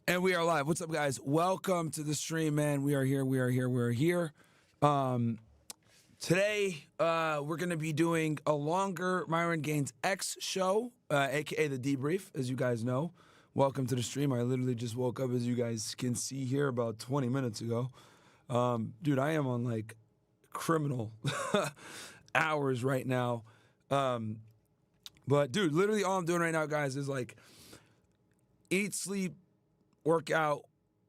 And we are live. What's up, guys? Welcome to the stream, man. We are here. Today, we're going to be doing a longer Myron Gaines X show, a.k.a. the debrief, as you guys know. Welcome to the stream. I literally just woke up, as you guys can see here, about 20 minutes ago. Dude, I am on, like, criminal hours right now. But, dude, literally all I'm doing right now, guys, is, like, eat, sleep, workout,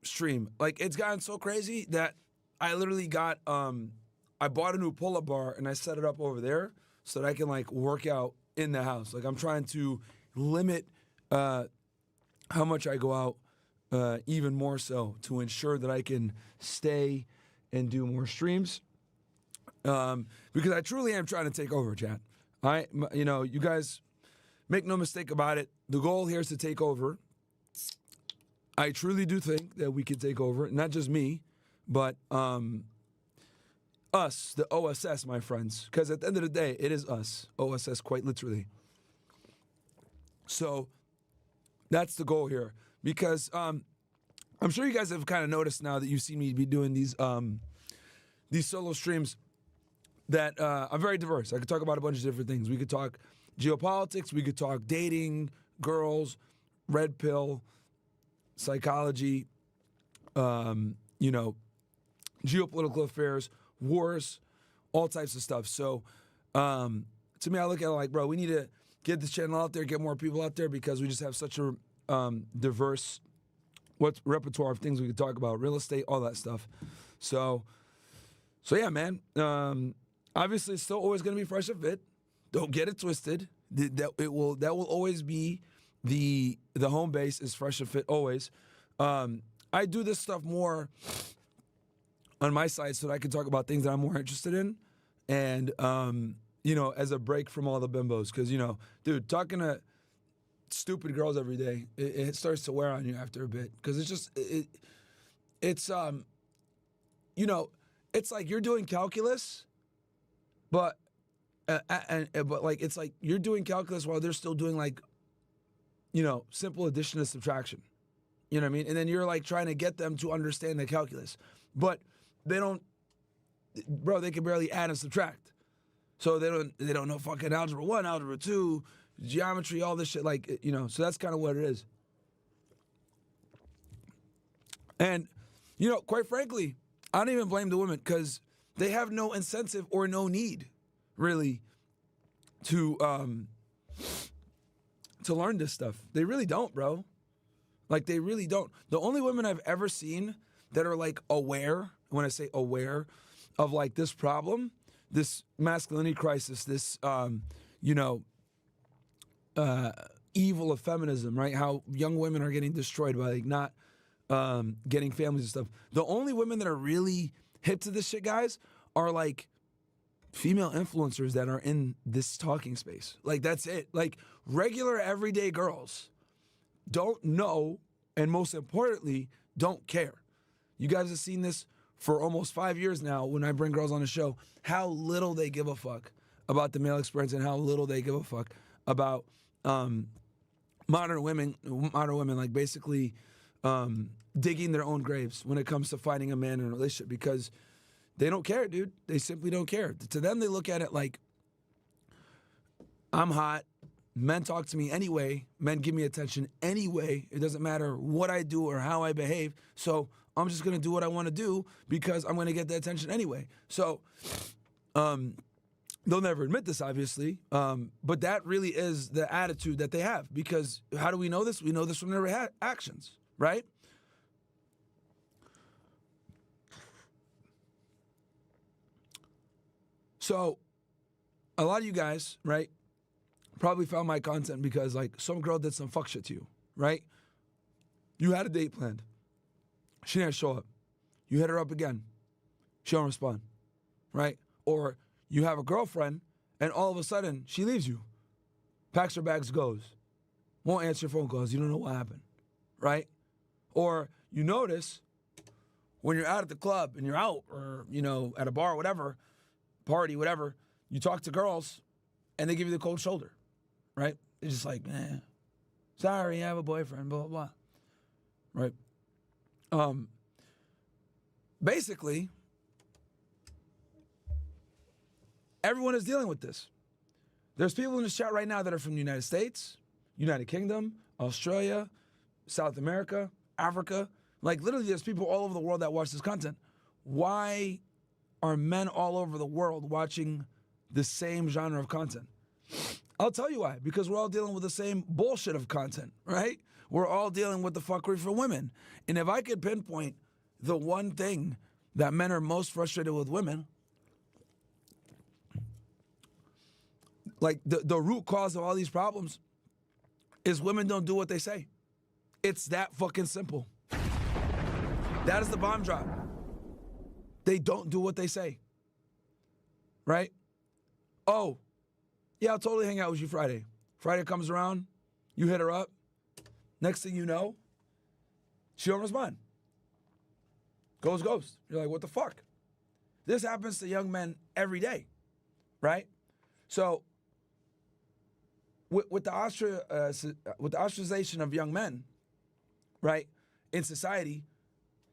stream. Like, it's gotten so crazy that I literally got, I bought a new pull-up bar and I set it up over there so that I can, like, work out in the house. Like, I'm trying to limit how much I go out even more so to ensure that I can stay and do more streams. Because I truly am trying to take over, chat. You guys, make no mistake about it. The goal here is to take over. I truly do think that we can take over, not just me, but us, the OSS, my friends. Because at the end of the day, it is us, OSS, quite literally. So that's the goal here. Because I'm sure you guys have kind of noticed now that you've seen me be doing these solo streams that are very diverse. I could talk about a bunch of different things. We could talk geopolitics. We could talk dating, girls, red pill, psychology, geopolitical affairs, wars, all types of stuff. So to me, I look at it like, bro, we need to get this channel out there, get more people out there, because we just have such a diverse repertoire of things we could talk about, real estate, all that stuff. So yeah, man. Obviously, it's still always going to be fresh and fit. Don't get it twisted. That will always be the home base is fresh and fit always. I do this stuff more on my side so that I can talk about things that I'm more interested in, and as a break from all the bimbos. Because dude, talking to stupid girls every day, it starts to wear on you after a bit. Because it's just it's like you're doing calculus, but like it's like you're doing calculus while they're still doing like simple addition and subtraction. You know what I mean? And then you're like trying to get them to understand the calculus. But they don't, bro, they can barely add and subtract. So they don't know fucking algebra 1, algebra 2, geometry, all this shit. Like, so that's kind of what it is. And, quite frankly, I don't even blame the women, because they have no incentive or no need, really, to learn this stuff. They really don't, bro. Like, they really don't. The only women I've ever seen that are, like, aware, when I say aware, of, like, this problem, this masculinity crisis, this, evil of feminism, right? How young women are getting destroyed by, like, not getting families and stuff. The only women that are really hip to this shit, guys, are, like, female influencers that are in this talking space. Like, that's it. Like, regular everyday girls don't know, and most importantly, don't care. You guys have seen this for almost 5 years now when I bring girls on the show, how little they give a fuck about the male experience and how little they give a fuck about modern women, like basically digging their own graves when it comes to finding a man in a relationship, because they don't care, dude. They simply don't care. To them, they look at it like, I'm hot. Men talk to me anyway. Men give me attention anyway. It doesn't matter what I do or how I behave. So I'm just going to do what I want to do because I'm going to get the attention anyway. So they'll never admit this, obviously. But that really is the attitude that they have. Because how do we know this? We know this from their actions, right? So a lot of you guys, right, probably found my content because, like, some girl did some fuck shit to you, right? You had a date planned. She didn't show up. You hit her up again. She don't respond, right? Or you have a girlfriend and all of a sudden she leaves you. Packs her bags, goes. Won't answer your phone calls. You don't know what happened, right? Or you notice when you're out at the club and you're out or, at a bar or whatever, party, whatever, you talk to girls and they give you the cold shoulder, right? They're just like, sorry, I have a boyfriend, blah, blah, blah, right? Basically, everyone is dealing with this. There's people in this chat right now that are from the United States, United Kingdom, Australia, South America, Africa. Like, literally, there's people all over the world that watch this content. Why are men all over the world watching the same genre of content? I'll tell you why. Because we're all dealing with the same bullshit of content, right? We're all dealing with the fuckery for women. And if I could pinpoint the one thing that men are most frustrated with women, like the root cause of all these problems is women don't do what they say. It's that fucking simple. That is the bomb drop. They don't do what they say. Right? Oh, yeah, I'll totally hang out with you Friday. Friday comes around, you hit her up. Next thing you know, she don't respond. Goes ghost. You're like, what the fuck? This happens to young men every day, right? So, with the ostracization of young men, right, in society,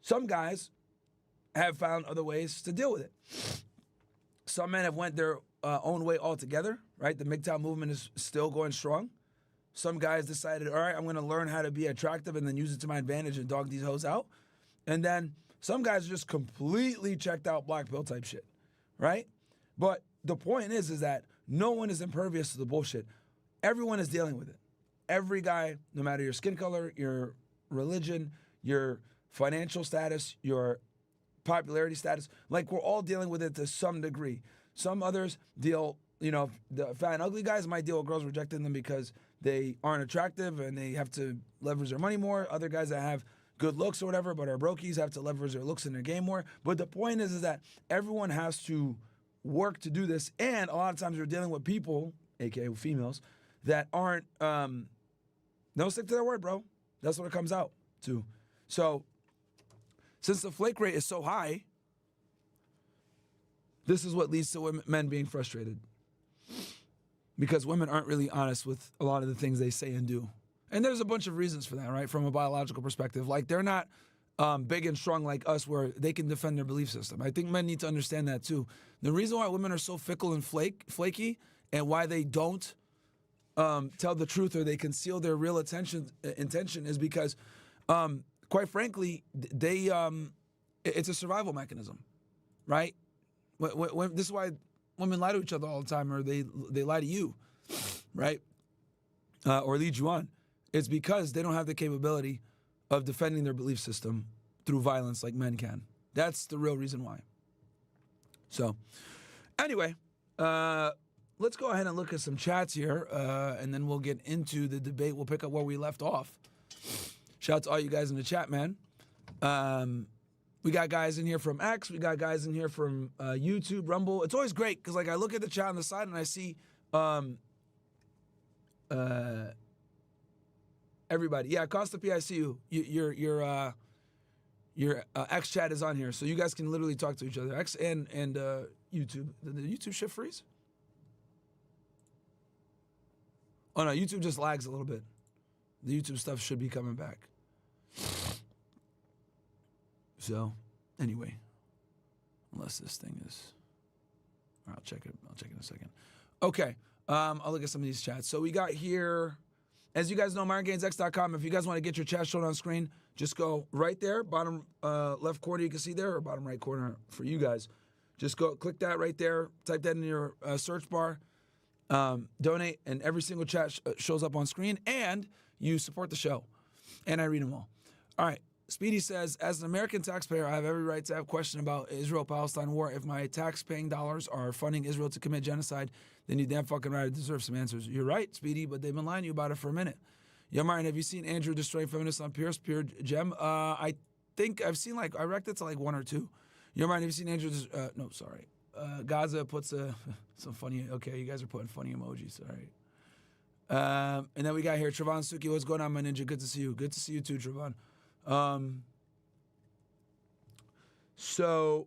some guys have found other ways to deal with it. Some men have went their own way altogether, right? The MGTOW movement is still going strong. Some guys decided, all right, I'm going to learn how to be attractive and then use it to my advantage and dog these hoes out. And then some guys are just completely checked out black pill type shit, right? But the point is that no one is impervious to the bullshit. Everyone is dealing with it. Every guy, no matter your skin color, your religion, your financial status, your popularity status, like we're all dealing with it to some degree. Some others deal, the fat and ugly guys might deal with girls rejecting them because they aren't attractive and they have to leverage their money more. Other guys that have good looks or whatever, but are brokies, have to leverage their looks in their game more. But the point is that everyone has to work to do this. And a lot of times you're dealing with people, aka females, that aren't, don't stick to their word, bro. That's what it comes out to. So, since the flake rate is so high, this is what leads to men being frustrated. Because women aren't really honest with a lot of the things they say and do. And there's a bunch of reasons for that, right? From a biological perspective. Like, they're not big and strong like us where they can defend their belief system. I think men need to understand that too. The reason why women are so fickle and flaky and why they don't tell the truth or they conceal their real intention is because, quite frankly, it's a survival mechanism, right? This is why women lie to each other all the time, or they lie to you, right? Or lead you on. It's because they don't have the capability of defending their belief system through violence like men can. That's the real reason why. So, anyway, let's go ahead and look at some chats here, and then we'll get into the debate. We'll pick up where we left off. Shout out to all you guys in the chat, man. We got guys in here from X. We got guys in here from YouTube, Rumble. It's always great because, like, I look at the chat on the side and I see everybody. Yeah, Costa P, I see you. Your X chat is on here, so you guys can literally talk to each other. X and YouTube. Did the YouTube shit freeze? Oh no, YouTube just lags a little bit. The YouTube stuff should be coming back. So, anyway, unless this thing is, I'll check it. I'll check it in a second. Okay, I'll look at some of these chats. So we got here, as you guys know, MyronGainsX.com. If you guys want to get your chat shown on screen, just go right there, bottom left corner you can see there, or bottom right corner for you guys. Just go click that right there, type that in your search bar, donate, and every single chat shows up on screen, and you support the show. And I read them all. All right. Speedy says, as an American taxpayer, I have every right to have a question about Israel-Palestine war. If my tax-paying dollars are funding Israel to commit genocide, then you damn fucking right. I deserve some answers. You're right, Speedy, but they've been lying to you about it for a minute. Yeah, Myron, have you seen Andrew destroying feminists on Pierce, Pure Gem? I think I've seen, I recked it to 1 or 2. Yeah, Myron, have you seen Andrew? No, sorry. Gaza puts some funny, okay, you guys are putting funny emojis, sorry. And then we got here, Trevon Suki. What's going on, my ninja? Good to see you. Good to see you too, Trevon. So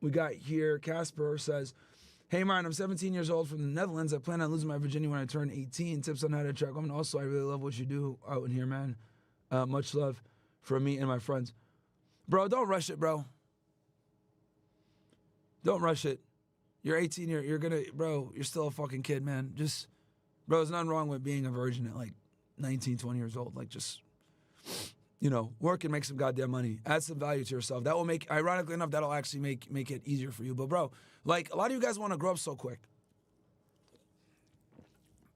we got here, Casper says, hey, Myron, I'm 17 years old from the Netherlands. I plan on losing my virginity when I turn 18. Tips on how to attract women. Also, I really love what you do out in here, man. Much love from me and my friends. Bro, don't rush it, bro. Don't rush it. You're 18, you're gonna, bro, you're still a fucking kid, man. Just, bro, there's nothing wrong with being a virgin at like 19, 20 years old. Like, just, work and make some goddamn money. Add some value to yourself. That will make, ironically enough, that'll actually make it easier for you. But, bro, like, a lot of you guys want to grow up so quick.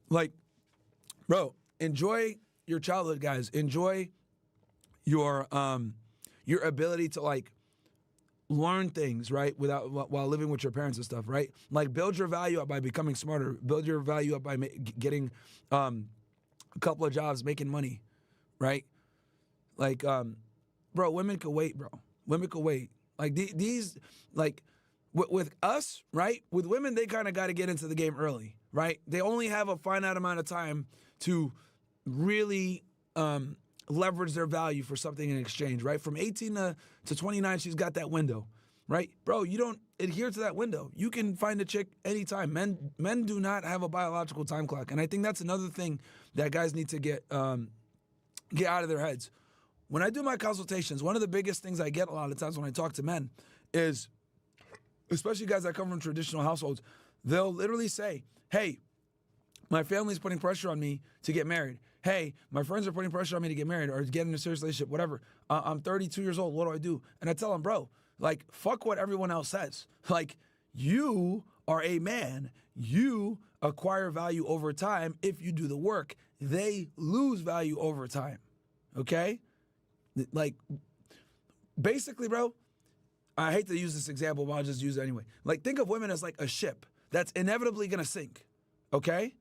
Like, bro, enjoy your childhood, guys. Enjoy your ability to, like, learn things, right, while living with your parents and stuff, right? Like, build your value up by becoming smarter. Build your value up by getting a couple of jobs, making money, right? Like, bro, women could wait, bro. Women could wait. Like, these, like, with us, right? With women, they kind of got to get into the game early, right? They only have a finite amount of time to really leverage their value for something in exchange, right? From 18 to 29, she's got that window, right? Bro, you don't adhere to that window. You can find a chick anytime. Men do not have a biological time clock. And I think that's another thing that guys need to get out of their heads. When I do my consultations, one of the biggest things I get a lot of times when I talk to men is, especially guys that come from traditional households, they'll literally say, hey, my family's putting pressure on me to get married. Hey, my friends are putting pressure on me to get married or to get in a serious relationship, whatever. I'm 32 years old. What do I do? And I tell them, bro, like, fuck what everyone else says. Like, you are a man. You acquire value over time if you do the work. They lose value over time. Okay? Like, basically, bro, I hate to use this example, but I'll just use it anyway. Like, think of women as like a ship that's inevitably going to sink. Okay?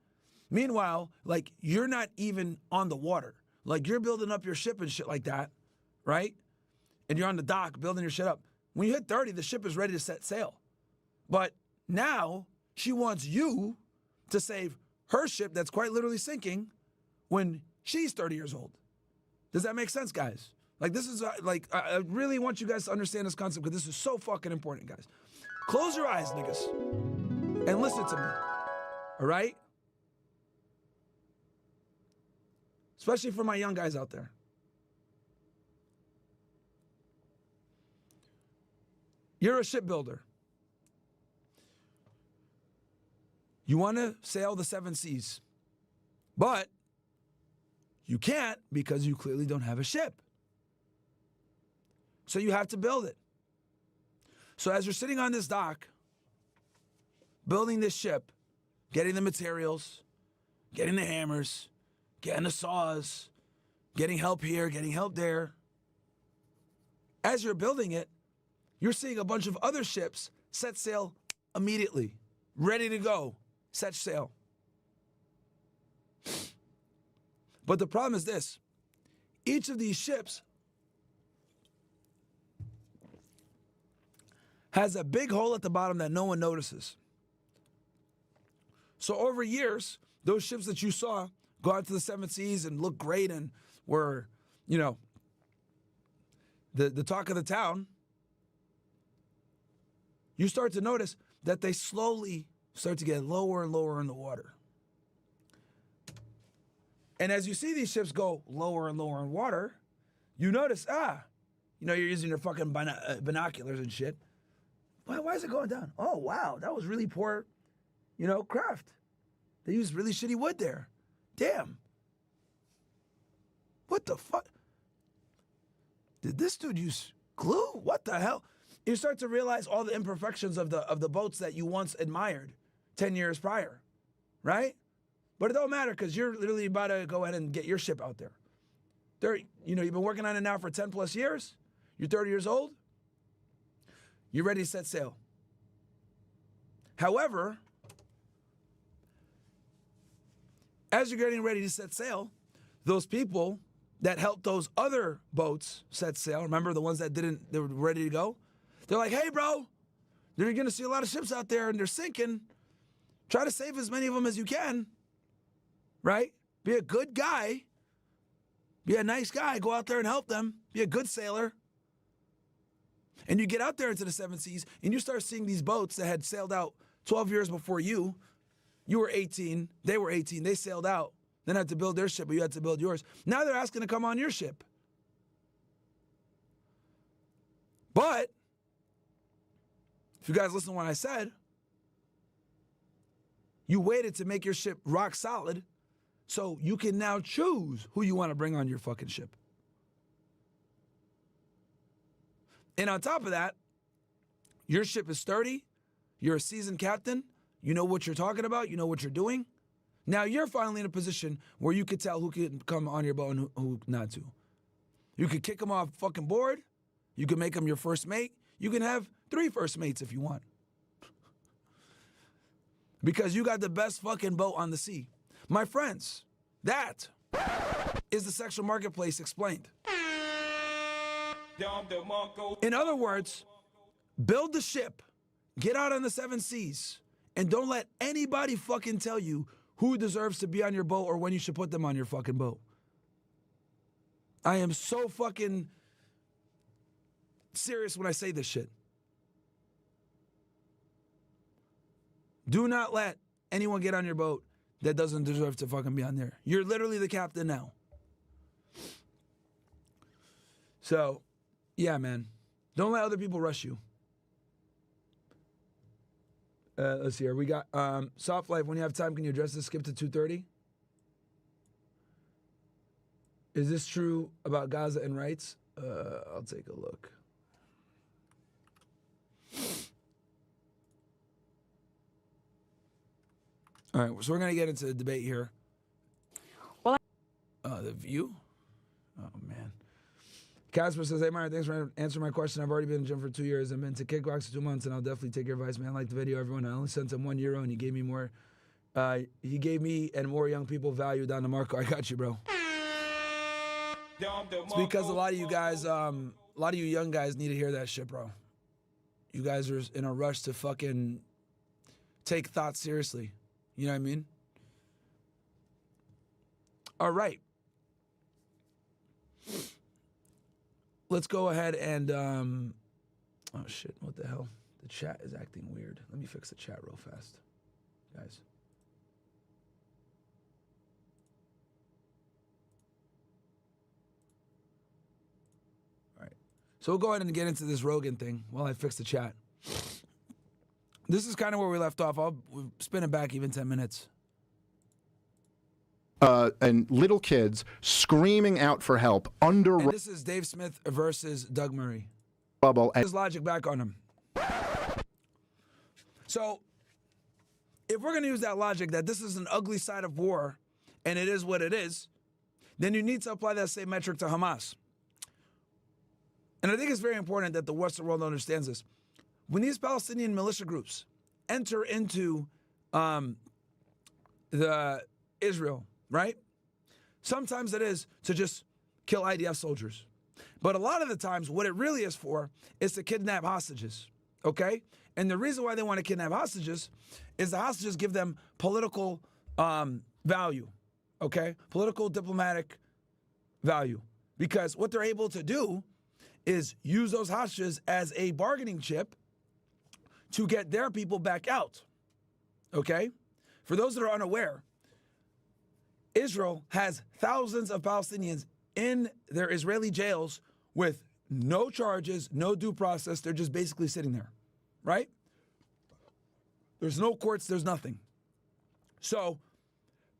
Meanwhile, like, you're not even on the water. Like, you're building up your ship and shit like that, right? And you're on the dock building your shit up. When you hit 30, the ship is ready to set sail. But now she wants you to save her ship that's quite literally sinking when she's 30 years old. Does that make sense, guys? Like, this is, like, I really want you guys to understand this concept because this is so fucking important, guys. Close your eyes, niggas, and listen to me, all right? Especially for my young guys out there. You're a shipbuilder. You want to sail the 7 seas, but you can't because you clearly don't have a ship. So you have to build it. So as you're sitting on this dock, building this ship, getting the materials, getting the hammers, getting the saws, getting help here, getting help there. As you're building it, you're seeing a bunch of other ships set sail immediately, ready to go, set sail. But the problem is this. Each of these ships has a big hole at the bottom that no one notices. So over years, those ships that you saw go out to the 7 seas and look great and were, the talk of the town, you start to notice that they slowly start to get lower and lower in the water. And as you see these ships go lower and lower in water, you notice, you're using your fucking binoculars and shit. Why is it going down? Oh, wow, that was really poor, craft. They used really shitty wood there. Damn. What the fuck? Did this dude use glue? What the hell? You start to realize all the imperfections of the boats that you once admired 10 years prior, right? But it don't matter because you're literally about to go ahead and get your ship out there. You've been working on it now for 10 plus years. You're 30 years old. You're ready to set sail. However, as you're getting ready to set sail, those people that helped those other boats set sail, remember the ones that didn't, they were ready to go? They're like, hey, bro, you're going to see a lot of ships out there and they're sinking. Try to save as many of them as you can, right? Be a good guy. Be a nice guy. Go out there and help them. Be a good sailor. And you get out there into the 7 seas and you start seeing these boats that had sailed out 12 years before you. You were 18. They were 18. They sailed out. Then had to build their ship, but you had to build yours. Now they're asking to come on your ship. But if you guys listen to what I said, you waited to make your ship rock solid so you can now choose who you want to bring on your fucking ship. And on top of that, your ship is sturdy. You're a seasoned captain. You know what you're talking about. You know what you're doing. Now you're finally in a position where you could tell who can come on your boat and who not to. You could kick them off fucking board. You can make them your first mate. You can have 3 first mates if you want. Because you got the best fucking boat on the sea. My friends, that is the sexual marketplace explained. In other words, build the ship, get out on the 7 seas, and don't let anybody fucking tell you who deserves to be on your boat or when you should put them on your fucking boat. I am so fucking serious when I say this shit. Do not let anyone get on your boat that doesn't deserve to fucking be on there. You're literally the captain now. So, yeah, man. Don't let other people rush you. Let's see here. We got Soft Life. When you have time, can you address this? Skip to 2:30. Is this true about Gaza and rights? I'll take a look. All right, so we're going to get into the debate here. Well, The View? Oh, man. Casper says, hey, Myron, thanks for answering my question. I've already been in the gym for 2 years. I've been to kickbox for 2 months, and I'll definitely take your advice, man. I like the video, everyone. I only sent him €1, and he gave me more. He gave me and more young people value down to Marco. I got you, bro. It's because a lot of you guys, a lot of you young guys need to hear that shit, bro. You guys are in a rush to fucking take thought seriously. You know what I mean? All right. Let's go ahead and, oh shit, what the hell? The chat is acting weird. Let me fix the chat real fast, guys. All right. So we'll go ahead and get into this Rogan thing while I fix the chat. This is kind of where we left off. I'll spin it back even 10 minutes. And little kids screaming out for help under... And this is Dave Smith versus Doug Murray. Bubble. His logic back on him. So, if we're going to use that logic that this is an ugly side of war, and it is what it is, then you need to apply that same metric to Hamas. And I think it's very important that the Western world understands this. When these Palestinian militia groups enter into the Israel, right? Sometimes it is to just kill IDF soldiers. But a lot of the times, what it really is for is to kidnap hostages, okay? And the reason why they want to kidnap hostages is the hostages give them political value, okay? Political, diplomatic value. Because what they're able to do is use those hostages as a bargaining chip to get their people back out, okay? For those that are unaware, Israel has thousands of Palestinians in their Israeli jails with no charges, no due process. They're just basically sitting there, right? There's no courts, there's nothing. So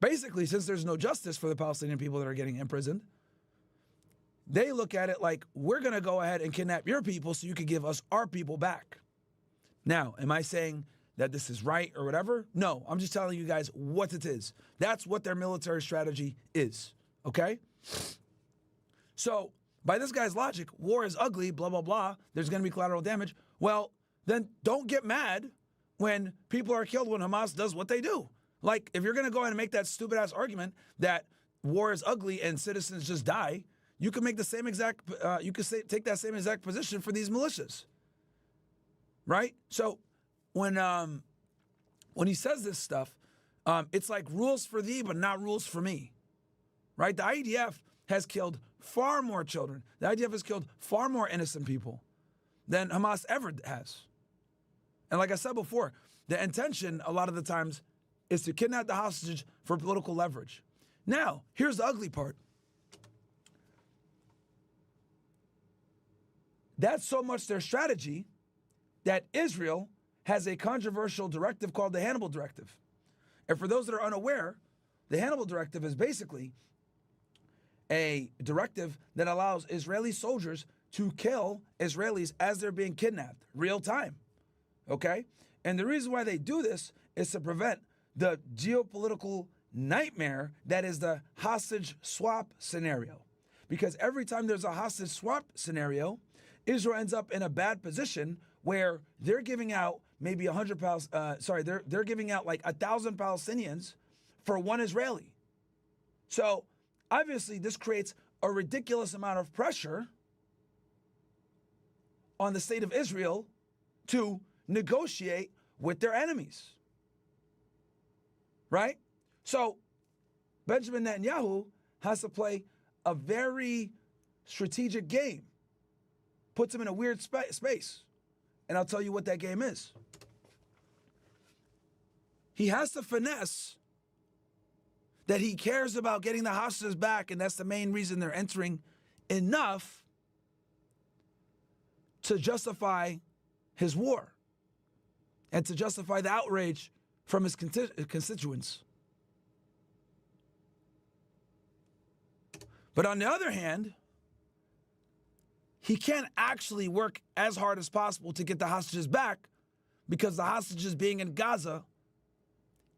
basically, since there's no justice for the Palestinian people that are getting imprisoned, they look at it like, we're going to go ahead and kidnap your people so you can give us our people back. Now, am I saying that this is right or whatever? No, I'm just telling you guys what it is. That's what their military strategy is, okay? So, by this guy's logic, war is ugly, blah, blah, blah, there's going to be collateral damage. Well, then don't get mad when people are killed when Hamas does what they do. Like, if you're going to go ahead and make that stupid-ass argument that war is ugly and citizens just die, you can make the same exact, take that same exact position for these militias, right? So, when he says this stuff, it's like rules for thee, but not rules for me, right? The IDF has killed far more children. The IDF has killed far more innocent people than Hamas ever has. And like I said before, the intention a lot of the times is to kidnap the hostage for political leverage. Now, here's the ugly part. That's so much their strategy that Israel has a controversial directive called the Hannibal Directive. And for those that are unaware, the Hannibal Directive is basically a directive that allows Israeli soldiers to kill Israelis as they're being kidnapped, real time. Okay? And the reason why they do this is to prevent the geopolitical nightmare that is the hostage swap scenario. Because every time there's a hostage swap scenario, Israel ends up in a bad position where they're giving out maybe they're giving out like 1,000 Palestinians for one Israeli. So obviously this creates a ridiculous amount of pressure on the state of Israel to negotiate with their enemies. Right? So Benjamin Netanyahu has to play a very strategic game. Puts him in a weird space. And I'll tell you what that game is. He has to finesse that he cares about getting the hostages back, and that's the main reason they're entering, enough to justify his war and to justify the outrage from his constituents. But on the other hand, he can't actually work as hard as possible to get the hostages back, because the hostages being in Gaza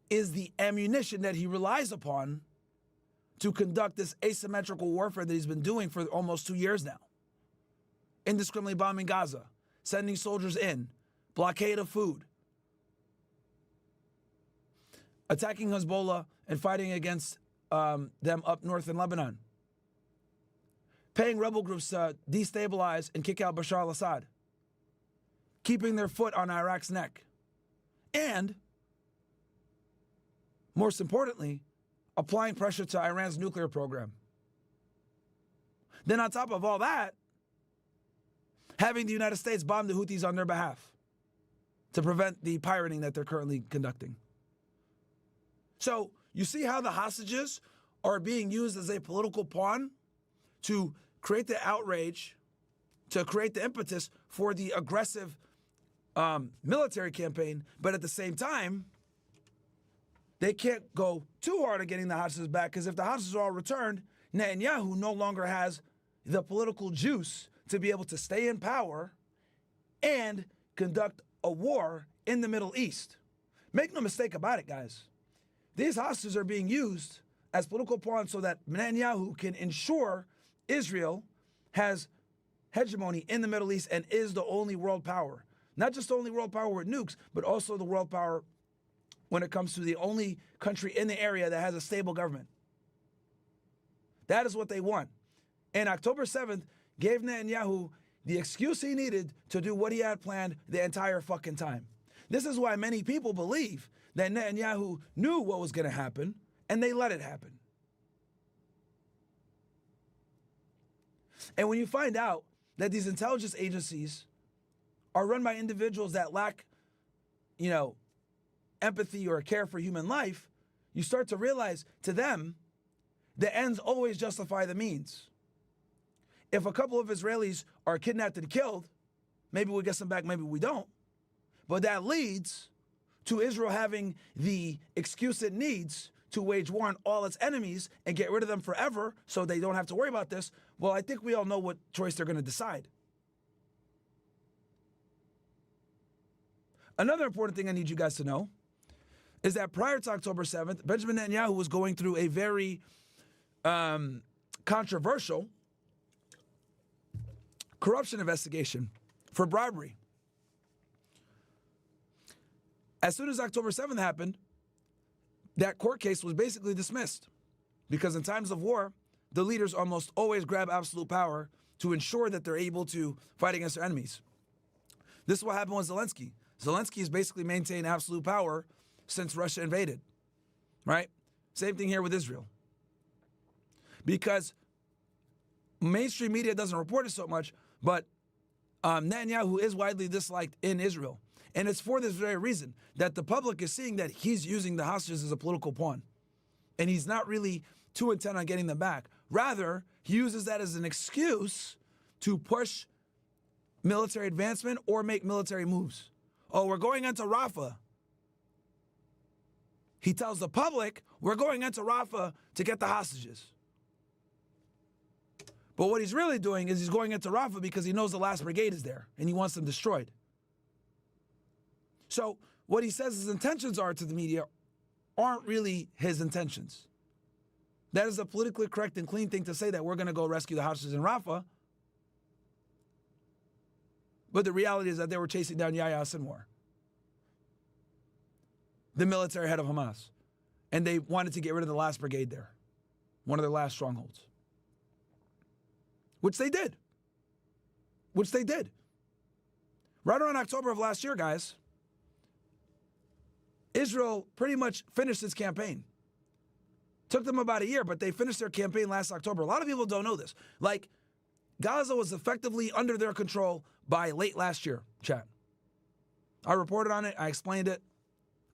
is the ammunition that he relies upon to conduct this asymmetrical warfare that he's been doing for almost 2 years now. Indiscriminately bombing Gaza, sending soldiers in, blockade of food, attacking Hezbollah and fighting against them up north in Lebanon, paying rebel groups to destabilize and kick out Bashar al-Assad, keeping their foot on Iraq's neck, and, most importantly, applying pressure to Iran's nuclear program. Then on top of all that, having the United States bomb the Houthis on their behalf to prevent the pirating that they're currently conducting. So you see how the hostages are being used as a political pawn to create the outrage, to create the impetus for the aggressive military campaign, but at the same time, they can't go too hard at getting the hostages back, because if the hostages are all returned, Netanyahu no longer has the political juice to be able to stay in power and conduct a war in the Middle East. Make no mistake about it, guys. These hostages are being used as political pawns so that Netanyahu can ensure Israel has hegemony in the Middle East and is the only world power. Not just the only world power with nukes, but also the world power when it comes to the only country in the area that has a stable government. That is what they want. And October 7th gave Netanyahu the excuse he needed to do what he had planned the entire fucking time. This is why many people believe that Netanyahu knew what was going to happen, and they let it happen. And when you find out that these intelligence agencies are run by individuals that lack, empathy or care for human life, you start to realize, to them, the ends always justify the means. If a couple of Israelis are kidnapped and killed, maybe we get them back, maybe we don't. But that leads to Israel having the excuse it needs to wage war on all its enemies and get rid of them forever so they don't have to worry about this. Well, I think we all know what choice they're going to decide. Another important thing I need you guys to know is that prior to October 7th, Benjamin Netanyahu was going through a very controversial corruption investigation for bribery. As soon as October 7th happened, that court case was basically dismissed, because in times of war, the leaders almost always grab absolute power to ensure that they're able to fight against their enemies. This is what happened with Zelensky. Zelensky has basically maintained absolute power since Russia invaded, right? Same thing here with Israel. Because mainstream media doesn't report it so much, but Netanyahu is widely disliked in Israel. And it's for this very reason, that the public is seeing that he's using the hostages as a political pawn. And he's not really too intent on getting them back. Rather, he uses that as an excuse to push military advancement or make military moves. Oh, we're going into Rafah. He tells the public, we're going into Rafah to get the hostages. But what he's really doing is he's going into Rafah because he knows the last brigade is there and he wants them destroyed. So what he says his intentions are to the media aren't really his intentions. That is a politically correct and clean thing to say, that we're going to go rescue the hostages in Rafah. But the reality is that they were chasing down Yahya Sinwar, the military head of Hamas. And they wanted to get rid of the last brigade there, one of their last strongholds. Which they did. Which they did. Right around October of last year, guys, Israel pretty much finished its campaign. Took them about a year, but they finished their campaign last October. A lot of people don't know this. Like, Gaza was effectively under their control by late last year, chat. I reported on it. I explained it.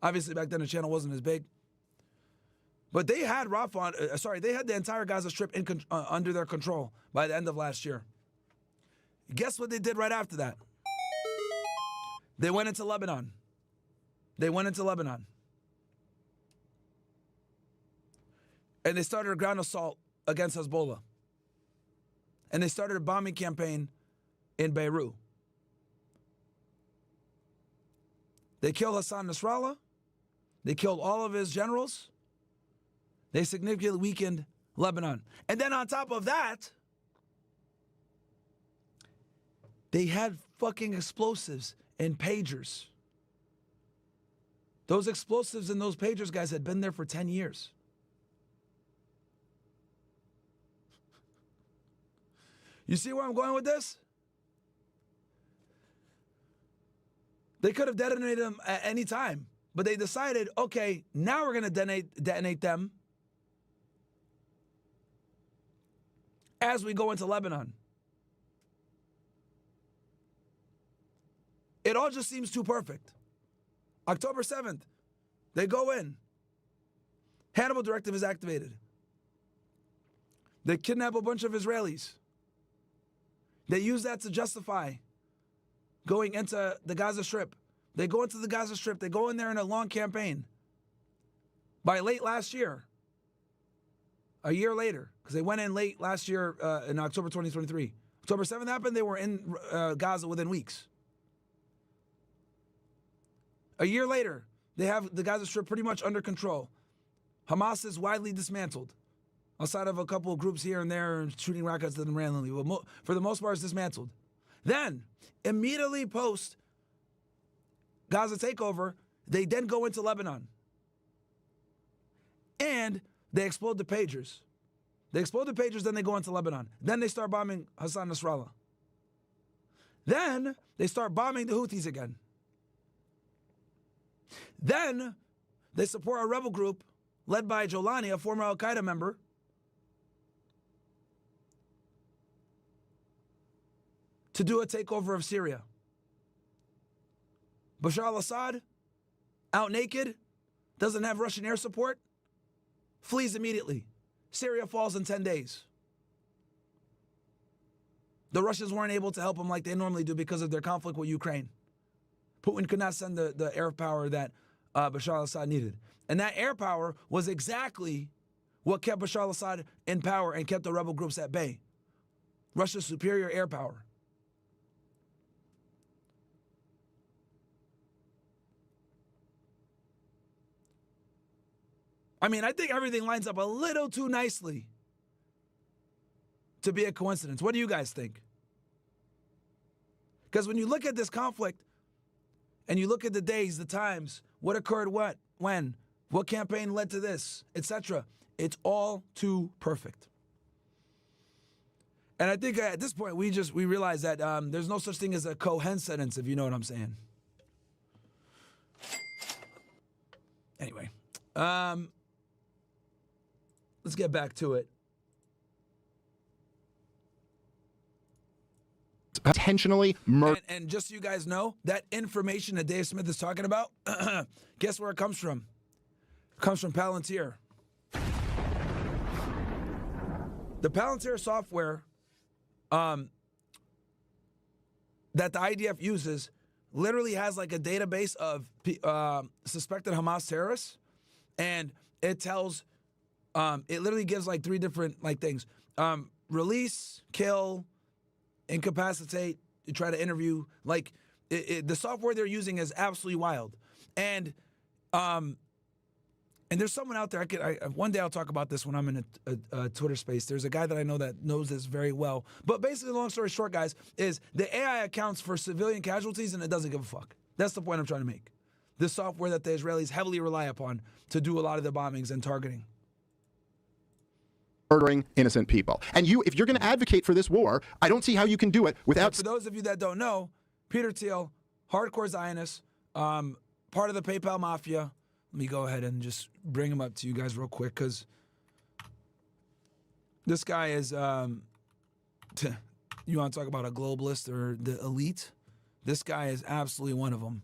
Obviously, back then the channel wasn't as big. But they had Rafah, they had the entire Gaza Strip under their control by the end of last year. Guess what they did right after that? They went into Lebanon. They went into Lebanon. And they started a ground assault against Hezbollah. And they started a bombing campaign in Beirut. They killed Hassan Nasrallah. They killed all of his generals. They significantly weakened Lebanon. And then on top of that, they had fucking explosives and pagers. Those explosives and those pagers, guys, had been there for 10 years. You see where I'm going with this? They could have detonated them at any time, but they decided, okay, now we're going to detonate them as we go into Lebanon. It all just seems too perfect. October 7th, they go in. Hannibal Directive is activated. They kidnap a bunch of Israelis. They use that to justify going into the Gaza Strip. They go into the Gaza Strip. They go in there in a long campaign. By late last year, a year later, because they went in late last year in October 2023. October 7th happened, they were in Gaza within weeks. A year later, they have the Gaza Strip pretty much under control. Hamas is widely dismantled, outside of a couple of groups here and there shooting rockets at them randomly. But for the most part, it's dismantled. Then, immediately post Gaza takeover, they then go into Lebanon. And they explode the pagers. They explode the pagers, then they go into Lebanon. Then they start bombing Hassan Nasrallah. Then they start bombing the Houthis again. Then they support a rebel group led by Jolani, a former Al-Qaeda member, to do a takeover of Syria. Bashar al-Assad, out naked, doesn't have Russian air support, flees immediately. Syria falls in 10 days. The Russians weren't able to help him like they normally do because of their conflict with Ukraine. Putin could not send the air power that Bashar al-Assad needed. And that air power was exactly what kept Bashar al-Assad in power and kept the rebel groups at bay. Russia's superior air power. I mean, I think everything lines up a little too nicely to be a coincidence. What do you guys think? Because when you look at this conflict and you look at the days, the times, what occurred, when, what campaign led to this, etc., it's all too perfect. And I think at this point we realize that there's no such thing as a Cohen-cidence, if you know what I'm saying. Anyway, let's get back to it. Intentionally murder. And just so you guys know, that information that Dave Smith is talking about, guess where it comes from? It comes from Palantir. The Palantir software that the IDF uses literally has like a database of suspected Hamas terrorists, and it tells, it literally gives like 3 different like things: release, kill, incapacitate, you try to interview. Like the software they're using is absolutely wild, and there's someone out there. One day I'll talk about this when I'm in a Twitter space. There's a guy that I know that knows this very well. But basically, long story short, guys, is the AI accounts for civilian casualties and it doesn't give a fuck. That's the point I'm trying to make. This software that the Israelis heavily rely upon to do a lot of the bombings and targeting. Murdering innocent people. And if you're going to advocate for this war, I don't see how you can do it without... And for those of you that don't know, Peter Thiel, hardcore Zionist, part of the PayPal mafia. Let me go ahead and just bring him up to you guys real quick, because this guy is, you want to talk about a globalist or the elite? This guy is absolutely one of them.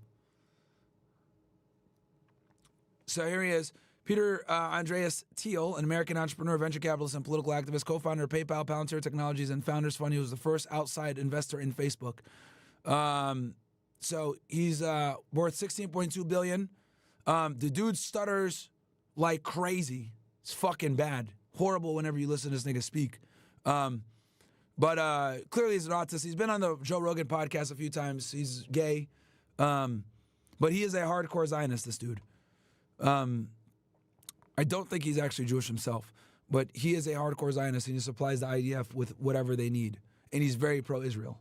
So here he is, Peter Andreas Thiel, an American entrepreneur, venture capitalist, and political activist, co-founder of PayPal, Palantir Technologies, and Founders Fund. He was the first outside investor in Facebook. So he's worth $16.2 billion. The dude stutters like crazy. It's fucking bad. Horrible whenever you listen to this nigga speak. But clearly he's an autist. He's been on the Joe Rogan podcast a few times. He's gay. But he is a hardcore Zionist, this dude. I don't think he's actually Jewish himself. But he is a hardcore Zionist, and he supplies the IDF with whatever they need. And he's very pro-Israel.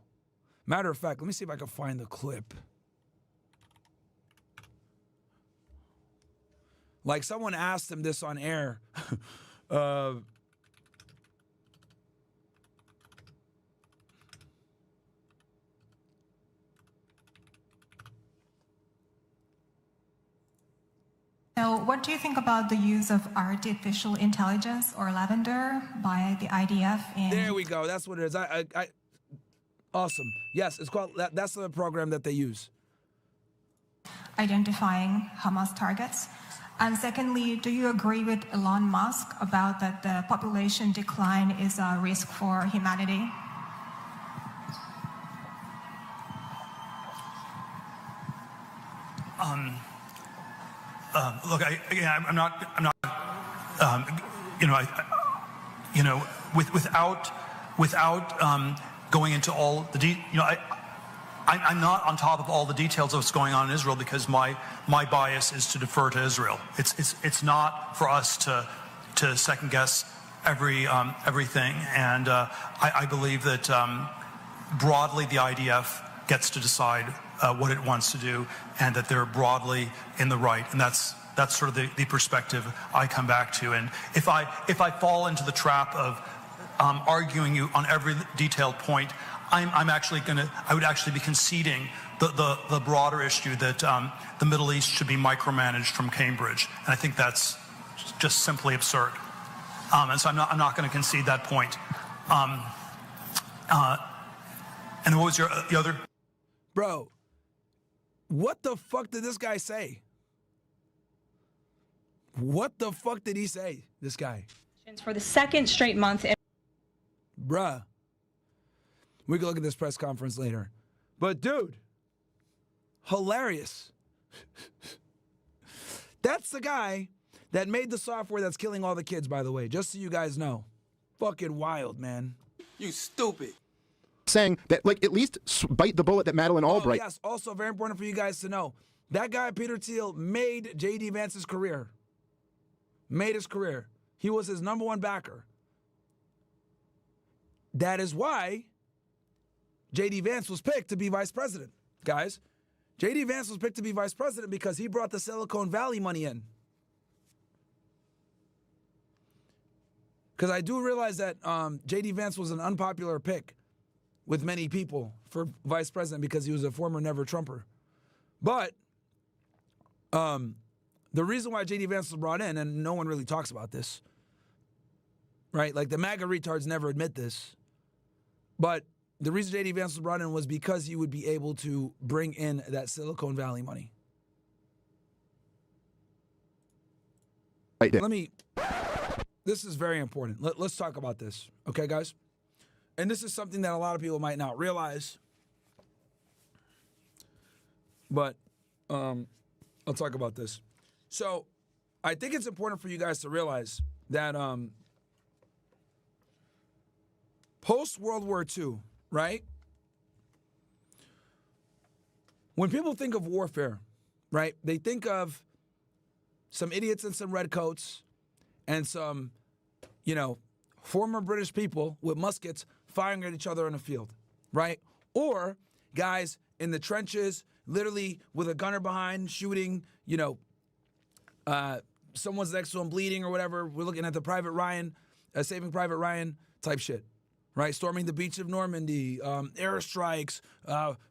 Matter of fact, let me see if I can find the clip. Like, someone asked him this on air. So what do you think about the use of artificial intelligence, or lavender, by the IDF? There we go. That's what it is. Awesome. Yes, it's called. That's the program that they use. Identifying Hamas targets. And secondly, do you agree with Elon Musk about that the population decline is a risk for humanity? Look, I'm not, without going into all the I'm not on top of all the details of what's going on in Israel, because my bias is to defer to Israel. It's not for us to second guess everything, and I believe that broadly the IDF gets to decide what it wants to do, and that they're broadly in the right, and that's sort of the perspective I come back to. And if I fall into the trap of arguing you on every detailed point, I would actually be conceding the broader issue that the Middle East should be micromanaged from Cambridge, and I think that's just simply absurd. And so I'm not going to concede that point. And what was the other? Bro, what the fuck did this guy say? What the fuck did he say, this guy? For the second straight month. Bruh. We can look at this press conference later. But dude, hilarious. That's the guy that made the software that's killing all the kids, by the way, just so you guys know. Fucking wild, man. You stupid. Saying that, like, at least bite the bullet that Madeleine Albright... Yes, also very important for you guys to know. That guy, Peter Thiel, made J.D. Vance's career. Made his career. He was his #1 backer. That is why J.D. Vance was picked to be vice president. Guys, J.D. Vance was picked to be vice president because he brought the Silicon Valley money in. Because I do realize that J.D. Vance was an unpopular pick with many people for vice president because he was a former never-Trumper. But the reason why J.D. Vance was brought in, and no one really talks about this, right? Like, the MAGA retards never admit this, but the reason J.D. Vance was brought in was because he would be able to bring in that Silicon Valley money. Right. Let me... this is very important. Let's talk about this, okay, guys? And this is something that a lot of people might not realize, but I'll talk about this. So I think it's important for you guys to realize that post-World War II, right? When people think of warfare, right, they think of some idiots in some red coats and some, former British people with muskets firing at each other in a field, right? Or guys in the trenches, literally with a gunner behind, shooting, someone's next to him bleeding or whatever. We're looking at the Private Ryan, Saving Private Ryan type shit, right? Storming the beach of Normandy, airstrikes,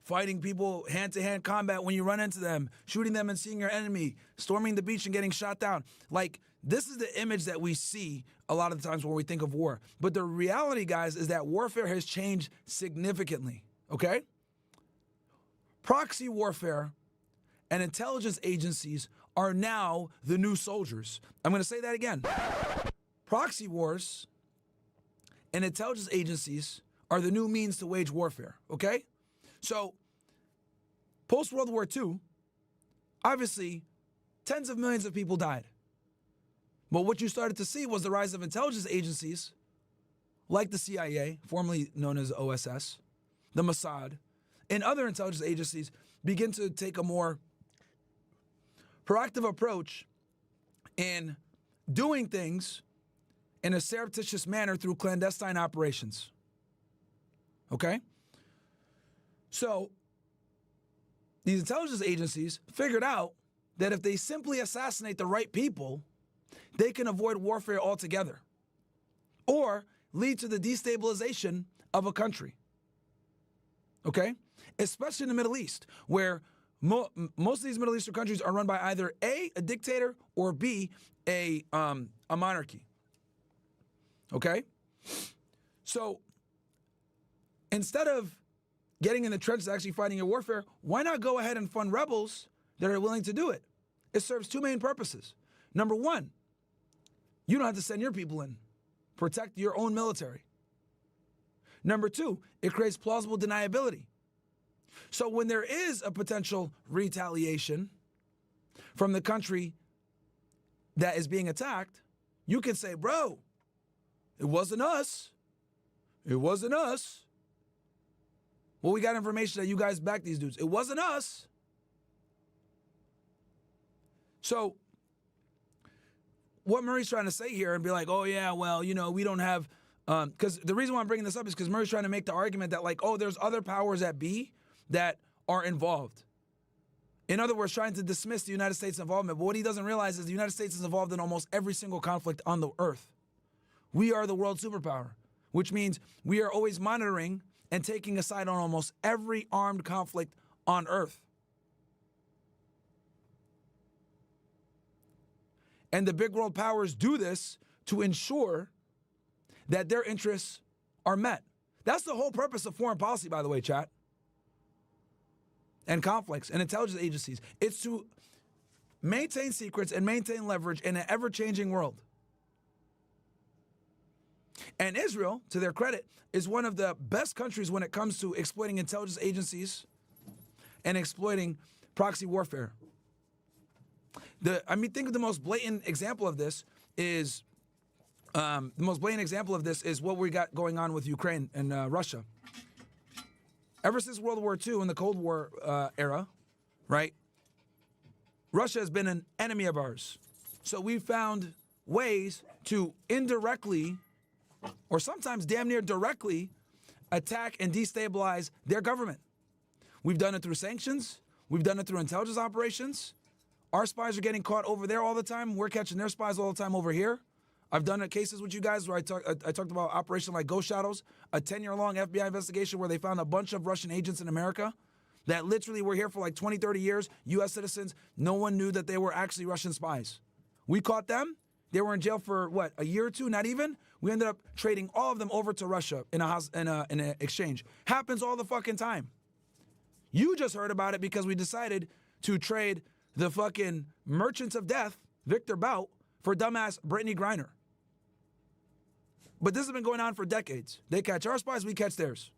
fighting people hand-to-hand combat when you run into them, shooting them and seeing your enemy, storming the beach and getting shot down. Like, this is the image that we see a lot of the times when we think of war. But the reality, guys, is that warfare has changed significantly, okay? Proxy warfare and intelligence agencies are now the new soldiers. I'm going to say that again. Proxy wars and intelligence agencies are the new means to wage warfare, okay? So, post-World War II, obviously, tens of millions of people died. But what you started to see was the rise of intelligence agencies like the CIA, formerly known as OSS, the Mossad, and other intelligence agencies begin to take a more proactive approach in doing things in a surreptitious manner through clandestine operations. Okay? So, these intelligence agencies figured out that if they simply assassinate the right people, they can avoid warfare altogether or lead to the destabilization of a country. Okay? Especially in the Middle East, where most of these Middle Eastern countries are run by either A, a dictator, or B, a monarchy. Okay? So, instead of getting in the trenches actually fighting a warfare, why not go ahead and fund rebels that are willing to do it? It serves two main purposes. Number one, you don't have to send your people in. Protect your own military. Number two, it creates plausible deniability. So when there is a potential retaliation from the country that is being attacked, you can say, bro, it wasn't us. It wasn't us. Well, we got information that you guys backed these dudes. It wasn't us. So what Murray's trying to say here and be like, oh, yeah, well, we don't have, because the reason why I'm bringing this up is because Murray's trying to make the argument that, like, oh, there's other powers at B that are involved. In other words, trying to dismiss the United States' involvement. But what he doesn't realize is the United States is involved in almost every single conflict on the earth. We are the world superpower, which means we are always monitoring and taking a side on almost every armed conflict on earth. And the big world powers do this to ensure that their interests are met. That's the whole purpose of foreign policy, by the way, chat. And conflicts and intelligence agencies. It's to maintain secrets and maintain leverage in an ever-changing world. And Israel, to their credit, is one of the best countries when it comes to exploiting intelligence agencies and exploiting proxy warfare. Think of the most blatant example of this is what we got going on with Ukraine and Russia. Ever since World War II and the Cold War era, right? Russia has been an enemy of ours. So we found ways to indirectly, or sometimes damn near directly, attack and destabilize their government. We've done it through sanctions. We've done it through intelligence operations. Our spies are getting caught over there all the time. We're catching their spies all the time over here. I've done cases with you guys where I talked about Operation like Ghost Shadows, a 10-year-long FBI investigation where they found a bunch of Russian agents in America that literally were here for like 20, 30 years, U.S. citizens. No one knew that they were actually Russian spies. We caught them. They were in jail for, a year or two, not even? We ended up trading all of them over to Russia in an exchange. Happens all the fucking time. You just heard about it because we decided to trade the fucking merchants of death, Victor Bout, for dumbass Brittany Griner. But this has been going on for decades. They catch our spies, we catch theirs.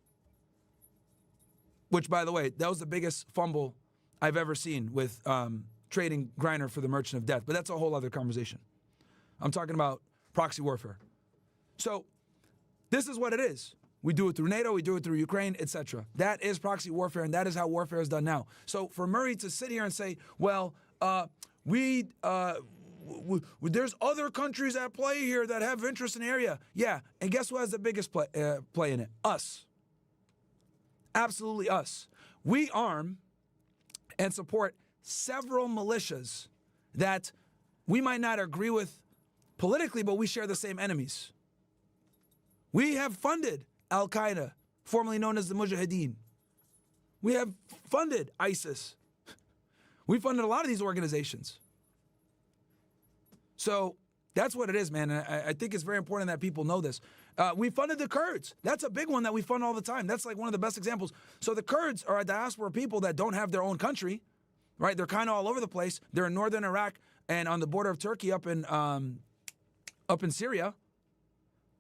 Which, by the way, that was the biggest fumble I've ever seen with trading Griner for the Merchant of Death. But that's a whole other conversation. I'm talking about proxy warfare. So this is what it is. We do it through NATO, we do it through Ukraine, etc. That is proxy warfare, and that is how warfare is done now. So for Murray to sit here and say, well, there's other countries at play here that have interest in the area. Yeah, and guess who has the biggest play in it? Us. Absolutely us. We arm and support several militias that we might not agree with politically, but we share the same enemies. We have funded Al-Qaeda, formerly known as the Mujahideen. We have funded ISIS. We funded a lot of these organizations. So that's what it is, man. And I think it's very important that people know this. We funded the Kurds. That's a big one that we fund all the time. That's like one of the best examples. So the Kurds are a diaspora people that don't have their own country, right? They're kind of all over the place. They're in northern Iraq and on the border of Turkey up in Syria.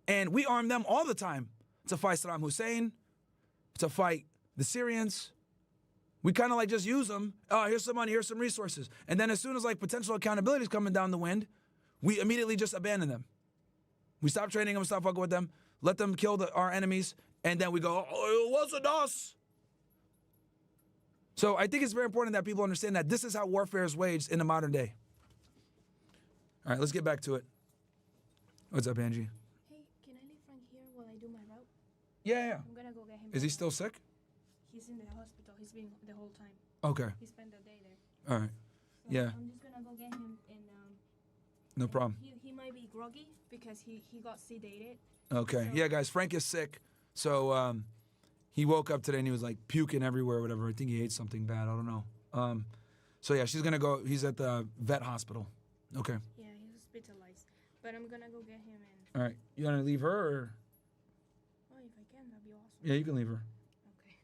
And we arm them all the time to fight Saddam Hussein, to fight the Syrians. We kind of like just use them. Oh, here's some money, here's some resources. And then as soon as like potential accountability is coming down the wind, we immediately just abandon them. We stop training them, stop fucking with them, let them kill our enemies, and then we go, oh, it wasn't us. So I think it's very important that people understand that this is how warfare is waged in the modern day. All right, let's get back to it. What's up, Angie? Hey, can I leave Frank here while I do my route? Yeah. I'm gonna go get him. Is he still sick? He's in the hospital. He's been the whole time. Okay. He spent the day there. All right. So Yeah. I'm just gonna go get him and No problem. He might be groggy because he got sedated. Okay. So- Yeah, guys, Frank is sick. So he woke up today and he was like puking everywhere or whatever. I think he ate something bad. I don't know. So yeah, she's going to go. He's at the vet hospital. Okay. Yeah, he's hospitalized. But I'm gonna go get him and. All right. You want to leave her or? Oh, if I can, that'd be awesome. Yeah, you can leave her. Okay.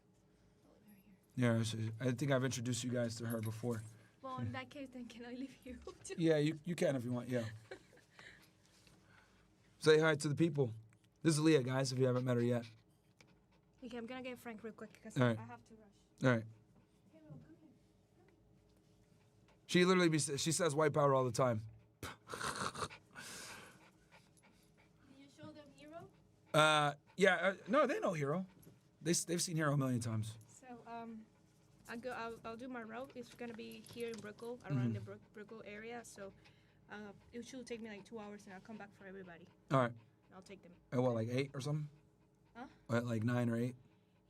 I'll leave her here. Yeah, I think I've introduced you guys to her before. Well, in that case, then can I leave you too? Yeah, you can if you want, yeah. Say hi to the people. This is Leah, guys, if you haven't met her yet. Okay, I'm gonna get Frank real quick because All right. I have to rush. All right. She literally she says white power all the time. Did you show them Hero? Yeah, no, they know Hero. They've seen Hero a million times. So I'll do my route. It's gonna be here in Brickell, around the Brickell area. So it should take me like 2 hours, and I'll come back for everybody. All right. I'll take them. At what, like 8 or something? Huh? At like 9 or 8?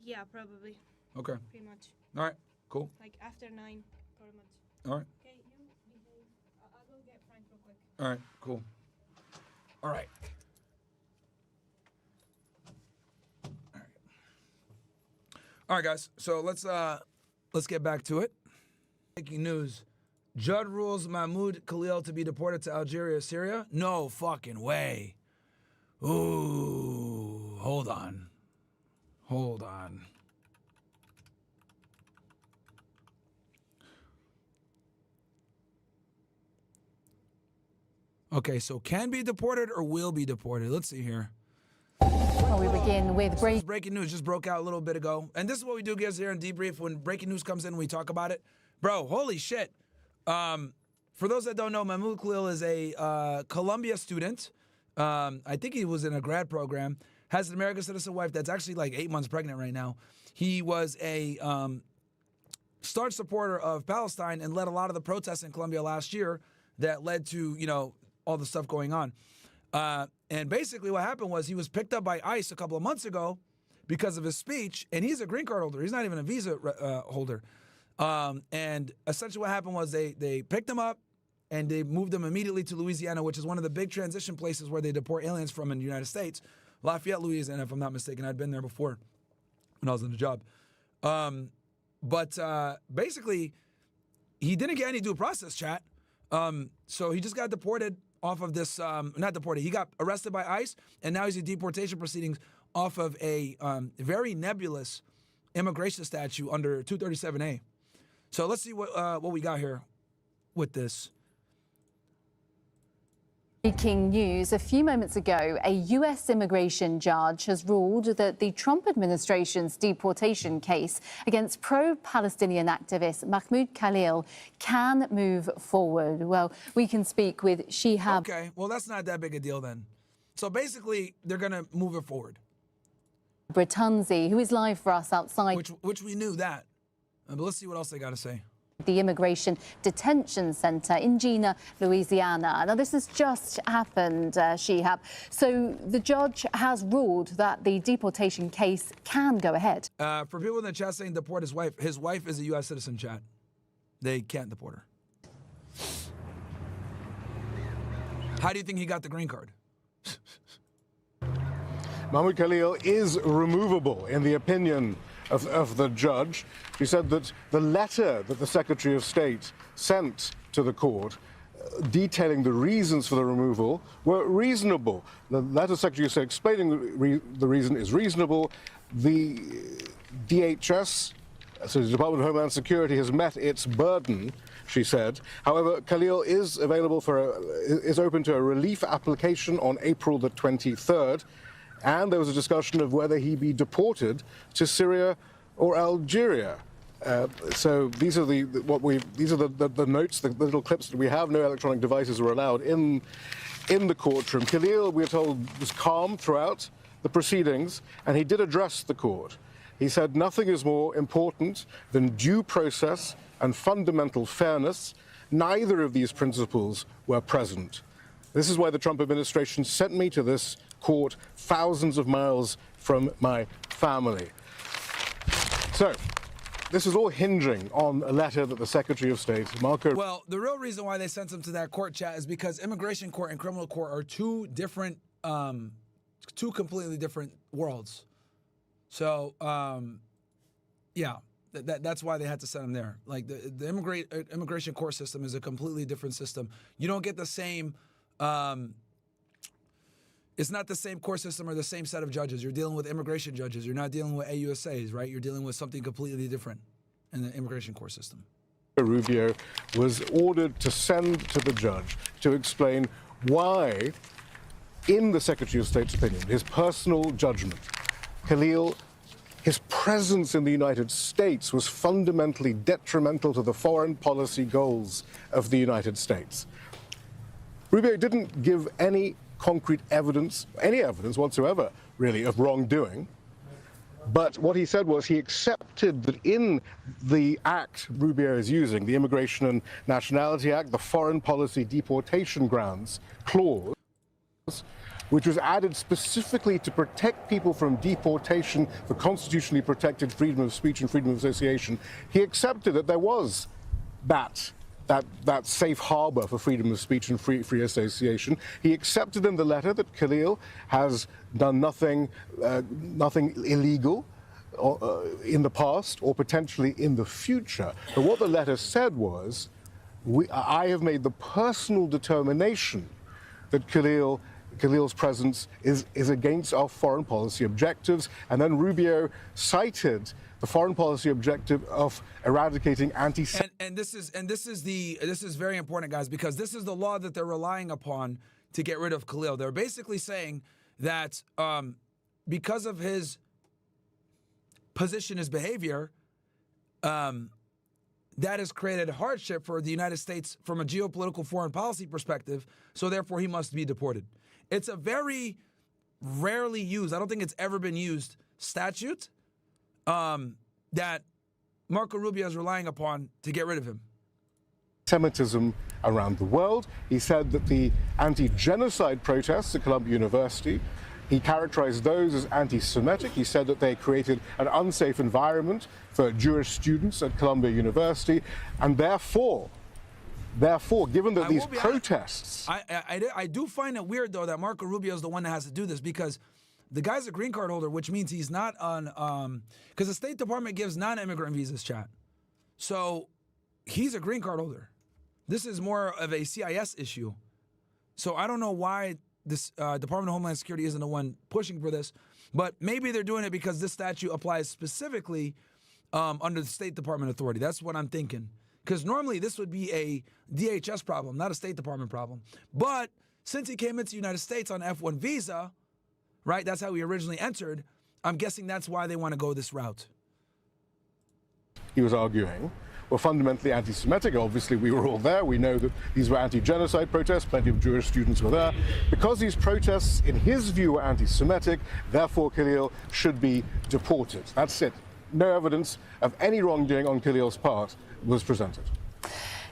Yeah, probably. Okay. Pretty much. All right. Cool. Like after 9, pretty much. All right. Okay, you behave. I'll go get Frank real quick. All right. Cool. All right. All right, guys. So let's get back to it. Breaking news. Judd rules Mahmoud Khalil to be deported to Algeria, Syria? No fucking way. Ooh, hold on. Hold on. Okay, so can be deported or will be deported. Let's see here. Well, we begin with Breaking news just broke out a little bit ago. And this is what we do, guys, here in Debrief. When breaking news comes in, we talk about it. Bro, holy shit. For those that don't know, Mahmoud Khalil is a Columbia student. I think he was in a grad program. Has an American citizen wife that's actually like 8 months pregnant right now. He was a staunch supporter of Palestine and led a lot of the protests in Colombia last year that led to, all the stuff going on. And basically what happened was he was picked up by ICE a couple of months ago because of his speech, and he's a green card holder. He's not even a visa holder. And essentially what happened was they picked him up and they moved him immediately to Louisiana, which is one of the big transition places where they deport aliens from in the United States. Lafayette, Louisiana, if I'm not mistaken. I'd been there before when I was in the job. But basically, he didn't get any due process, chat. So he just got deported off of this, not deported, he got arrested by ICE, and now he's in deportation proceedings off of a very nebulous immigration statute under 237A. So let's see what we got here with this. Breaking news. A few moments ago, a U.S. immigration judge has ruled that the Trump administration's deportation case against pro-Palestinian activist Mahmoud Khalil can move forward. Well, we can speak with Shihab. Okay, well, that's not that big a deal then. So basically, they're going to move it forward. Britanzi, who is live for us outside. Which we knew that. But let's see what else they got to say. The Immigration Detention Center in Gina, Louisiana. Now, this has just happened, Shihab. So the judge has ruled that the deportation case can go ahead. For people in the chat saying deport his wife is a U.S. citizen, chat. They can't deport her. How do you think he got the green card? Mahmoud Khalil is removable in the opinion of the judge. She said that the letter that the Secretary of State sent to the court detailing the reasons for the removal were reasonable. The letter Secretary of State explaining the reason is reasonable. The DHS, so the Department of Homeland Security, has met its burden, she said. However, Khalil is open to a relief application on April the 23rd. And there was a discussion of whether he be deported to Syria or Algeria. So these are the notes, the little clips that we have. No electronic devices were allowed in the courtroom. Khalil, we're told, was calm throughout the proceedings, and he did address the court. He said nothing is more important than due process and fundamental fairness. Neither of these principles were present. This is why the Trump administration sent me to this court thousands of miles from my family. So, this is all hinging on a letter that the Secretary of State, Marco... Well, the real reason why they sent him to that court, chat, is because immigration court and criminal court are two completely different worlds. So, yeah, that's why they had to send him there. Like, the immigration court system is a completely different system. You don't get the same... it's not the same court system or the same set of judges. You're dealing with immigration judges. You're not dealing with AUSAs, right? You're dealing with something completely different in the immigration court system. Rubio was ordered to send to the judge to explain why, in the Secretary of State's opinion, his personal judgment, Khalil, his presence in the United States was fundamentally detrimental to the foreign policy goals of the United States. Rubio didn't give any concrete evidence, any evidence whatsoever, really, of wrongdoing. But what he said was he accepted that in the act Rubio is using, the Immigration and Nationality Act, the Foreign Policy Deportation Grounds clause, which was added specifically to protect people from deportation for constitutionally protected freedom of speech and freedom of association, he accepted that there was that safe harbor for freedom of speech and free association. He accepted in the letter that Khalil has done nothing illegal in the past or potentially in the future. But what the letter said was, I have made the personal determination that Khalil's presence is against our foreign policy objectives. And then Rubio cited the foreign policy objective of eradicating anti-Semitism. And this is very important, guys, because this is the law that they're relying upon to get rid of Khalil. They're basically saying that because of his position, his behavior, that has created hardship for the United States from a geopolitical foreign policy perspective, so therefore he must be deported. It's a very rarely used, I don't think it's ever been used, statute that Marco Rubio is relying upon to get rid of him. Anti-Semitism around the world. He said that the anti-genocide protests at Columbia University, he characterized those as anti-Semitic. He said that they created an unsafe environment for Jewish students at Columbia University, and therefore, given that these protests... I do find it weird, though, that Marco Rubio is the one that has to do this, because the guy's a green card holder, which means he's not on... because the State Department gives non-immigrant visas, chat. So he's a green card holder. This is more of a CIS issue. So I don't know why this Department of Homeland Security isn't the one pushing for this, but maybe they're doing it because this statute applies specifically under the State Department authority. That's what I'm thinking. Because normally this would be a DHS problem, not a State Department problem. But since he came into the United States on F1 visa, right, that's how he originally entered, I'm guessing that's why they want to go this route. He was arguing were fundamentally anti-Semitic. Obviously, we were all there. We know that these were anti-genocide protests. Plenty of Jewish students were there. Because these protests, in his view, were anti-Semitic, therefore Khalil should be deported. That's it. No evidence of any wrongdoing on Khalil's part was presented.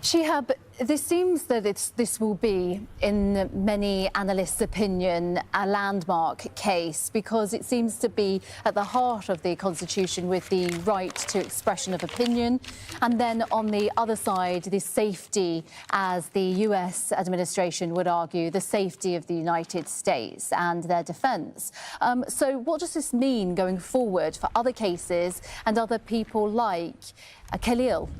Shihab, this seems that this will be, in many analysts' opinion, a landmark case because it seems to be at the heart of the Constitution with the right to expression of opinion. And then on the other side, the safety, as the US administration would argue, the safety of the United States and their defence. So what does this mean going forward for other cases and other people like Khalil?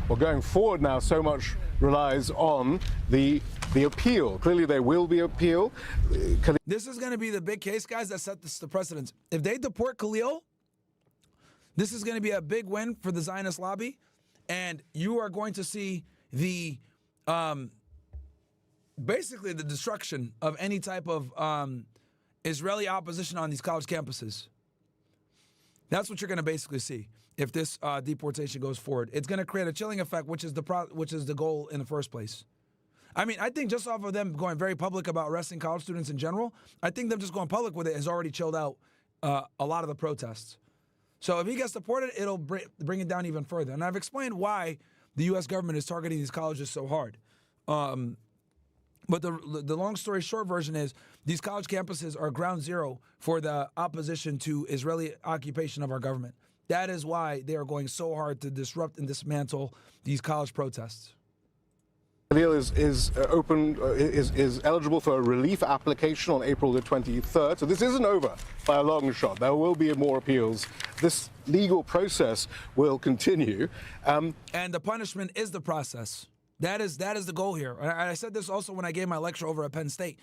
Well, going forward now, so much relies on the appeal. Clearly, there will be appeal. This is going to be the big case, guys, that set the precedent. If they deport Khalil, this is going to be a big win for the Zionist lobby, and you are going to see the basically the destruction of any type of Israeli opposition on these college campuses. That's what you're going to basically see if this deportation goes forward. It's going to create a chilling effect, which is the goal in the first place. I mean, I think just off of them going very public about arresting college students in general, I think them just going public with it has already chilled out a lot of the protests. So if he gets deported, it'll bring it down even further. And I've explained why the U.S. government is targeting these colleges so hard. But the long story short version is these college campuses are ground zero for the opposition to Israeli occupation of our government. That is why they are going so hard to disrupt and dismantle these college protests. Khalil is eligible for a relief application on April the 23rd. So this isn't over by a long shot. There will be more appeals. This legal process will continue. And the punishment is the process. That is the goal here. And I said this also when I gave my lecture over at Penn State.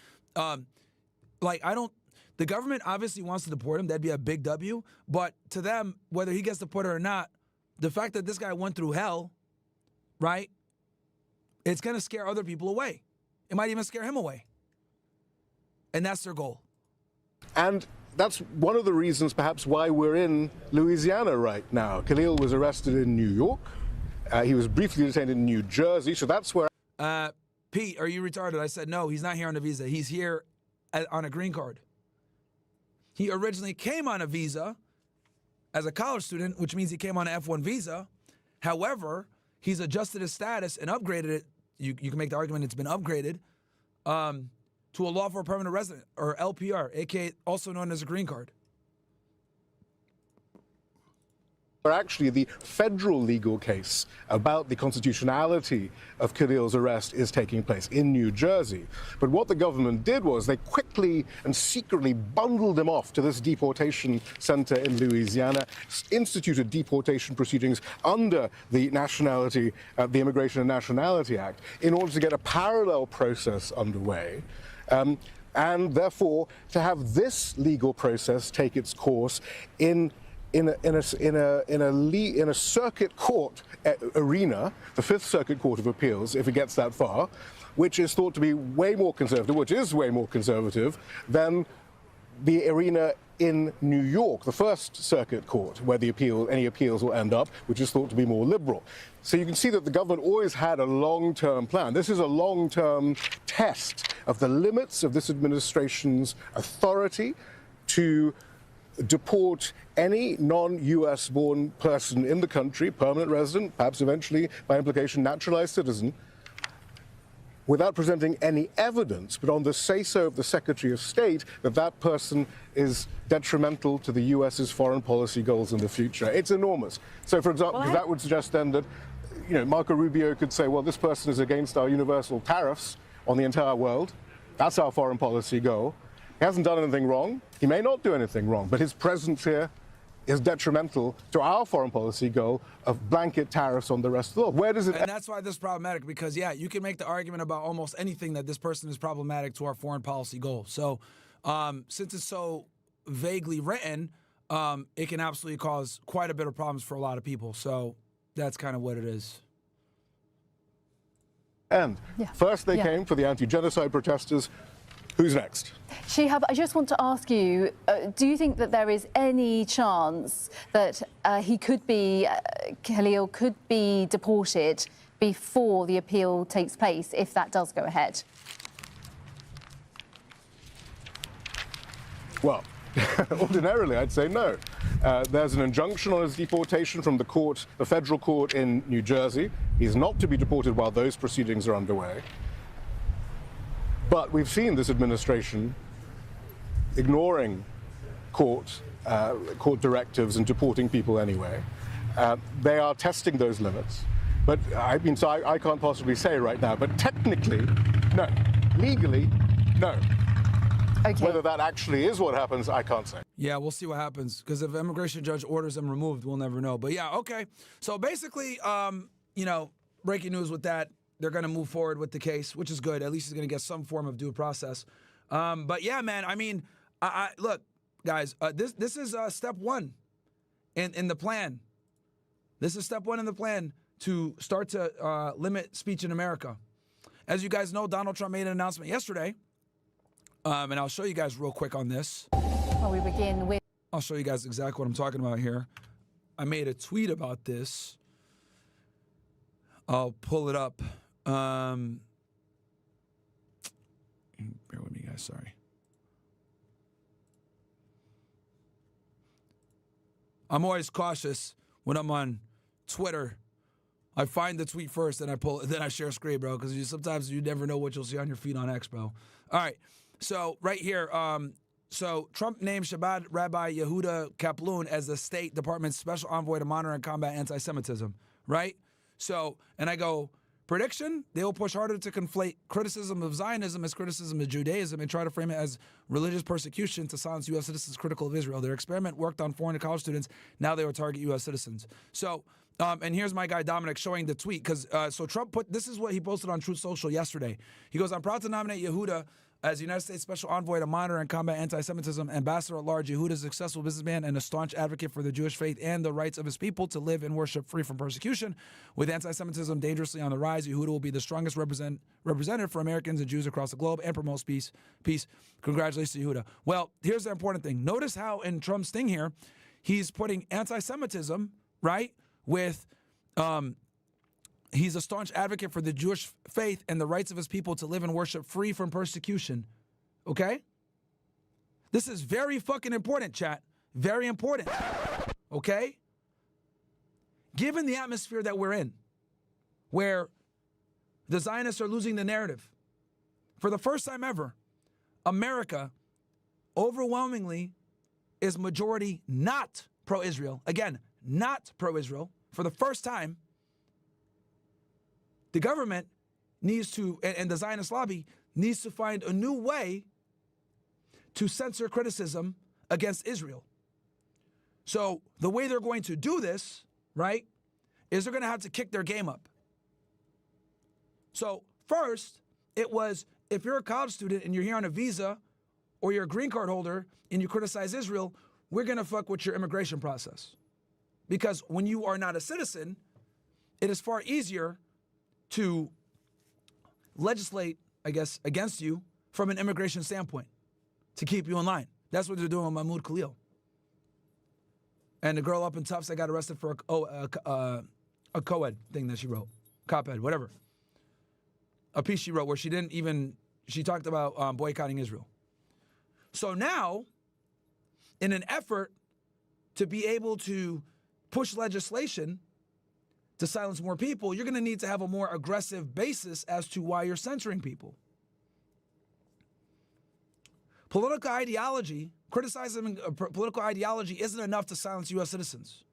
The government obviously wants to deport him. That'd be a big W. But to them, whether he gets deported or not, the fact that this guy went through hell, right, it's going to scare other people away. It might even scare him away. And that's their goal. And that's one of the reasons perhaps why we're in Louisiana right now. Khalil was arrested in New York. He was briefly detained in New Jersey. So that's where... Pete, are you retarded? I said, no, he's not here on a visa. He's here on a green card. He originally came on a visa as a college student, which means he came on an F1 visa. However, he's adjusted his status and upgraded it. You can make the argument it's been upgraded to a lawful permanent resident, or LPR, aka also known as a green card. Where actually the federal legal case about the constitutionality of Khalil's arrest is taking place in New Jersey. But what the government did was they quickly and secretly bundled him off to this deportation center in Louisiana, instituted deportation proceedings under the the Immigration and Nationality Act in order to get a parallel process underway. And therefore, to have this legal process take its course in a circuit court arena, the Fifth Circuit Court of Appeals, if it gets that far, which is thought to be way more conservative, which is way more conservative than the arena in New York, the First Circuit Court, where any appeals will end up, which is thought to be more liberal. So you can see that the government always had a long-term plan. This is a long-term test of the limits of this administration's authority to deport any non-US born person in the country, permanent resident, perhaps eventually by implication naturalized citizen, without presenting any evidence, but on the say-so of the Secretary of State, that that person is detrimental to the US's foreign policy goals in the future. It's enormous. So, for example, that would suggest then that, Marco Rubio could say, well, this person is against our universal tariffs on the entire world. That's our foreign policy goal. He hasn't done anything wrong. He may not do anything wrong, but his presence here is detrimental to our foreign policy goal of blanket tariffs on the rest of the world. Where does it... And that's why this is problematic, because, yeah, you can make the argument about almost anything that this person is problematic to our foreign policy goal. So since it's so vaguely written, it can absolutely cause quite a bit of problems for a lot of people. So that's kind of what it is. end. First they came for the anti-genocide protesters. Who's next? Shihab, I just want to ask you, do you think that there is any chance that Khalil could be deported before the appeal takes place, if that does go ahead? Well, ordinarily I'd say no. There's an injunction on his deportation from the federal court in New Jersey. He's not to be deported while those proceedings are underway. But we've seen this administration ignoring court directives and deporting people anyway. They are testing those limits. But I mean, so I can't possibly say right now, but technically, no. Legally, no. Okay. Whether that actually is what happens, I can't say. Yeah, we'll see what happens. Because if immigration judge orders them removed, we'll never know. But yeah, okay. So basically, you know, breaking news with that. They're going to move forward with the case, which is good. At least he's going to get some form of due process. But yeah, man, I mean, look, guys, this is step one in the plan. This is step one in the plan to start to limit speech in America. As you guys know, Donald Trump made an announcement yesterday, and I'll show you guys real quick on this. Well, we begin with... I'll show you guys exactly what I'm talking about here. I made a tweet about this. I'll pull it up. Bear with me, guys. Sorry. I'm always cautious when I'm on Twitter. I find the tweet first, and then I share screen, bro, because sometimes you never know what you'll see on your feed on X, bro. All right. So right here, so Trump named Chabad Rabbi Yehuda Kaplan as the State Department's special envoy to monitor and combat anti-Semitism, right? So, and I go, prediction, they will push harder to conflate criticism of Zionism as criticism of Judaism and try to frame it as religious persecution to silence U.S. citizens critical of Israel. Their experiment worked on foreign college students. Now they will target U.S. citizens. So, and here's my guy Dominic showing the tweet, because so Trump this is what he posted on Truth Social yesterday. He goes, I'm proud to nominate Yehuda as United States Special Envoy to monitor and combat anti-Semitism. Ambassador at large, Yehuda is a successful businessman and a staunch advocate for the Jewish faith and the rights of his people to live and worship free from persecution. With anti-Semitism dangerously on the rise, Yehuda will be the strongest representative for Americans and Jews across the globe and promotes peace. Congratulations to Yehuda. Well, here's the important thing. Notice how in Trump's thing here, he's putting anti-Semitism, right, with... he's a staunch advocate for the Jewish faith and the rights of his people to live and worship free from persecution. Okay? This is very fucking important, chat. Very important. Okay? Given the atmosphere that we're in, where the Zionists are losing the narrative, for the first time ever, America overwhelmingly is majority not pro-Israel. Again, not pro-Israel. For the first time, the government needs to, and the Zionist lobby needs to find a new way to censor criticism against Israel. So the way they're going to do this, right, is they're going to have to kick their game up. So first, it was if you're a college student and you're here on a visa or you're a green card holder and you criticize Israel, we're going to fuck with your immigration process. Because when you are not a citizen, it is far easier to legislate, I guess, against you from an immigration standpoint to keep you in line. That's what they're doing with Mahmoud Khalil. And the girl up in Tufts that got arrested for a co-ed thing that she wrote. Cop-ed, whatever. A piece she wrote where she talked about boycotting Israel. So now, in an effort to be able to push legislation to silence more people, you're going to need to have a more aggressive basis as to why you're censoring people. Political ideology, criticizing political ideology isn't enough to silence U.S. citizens.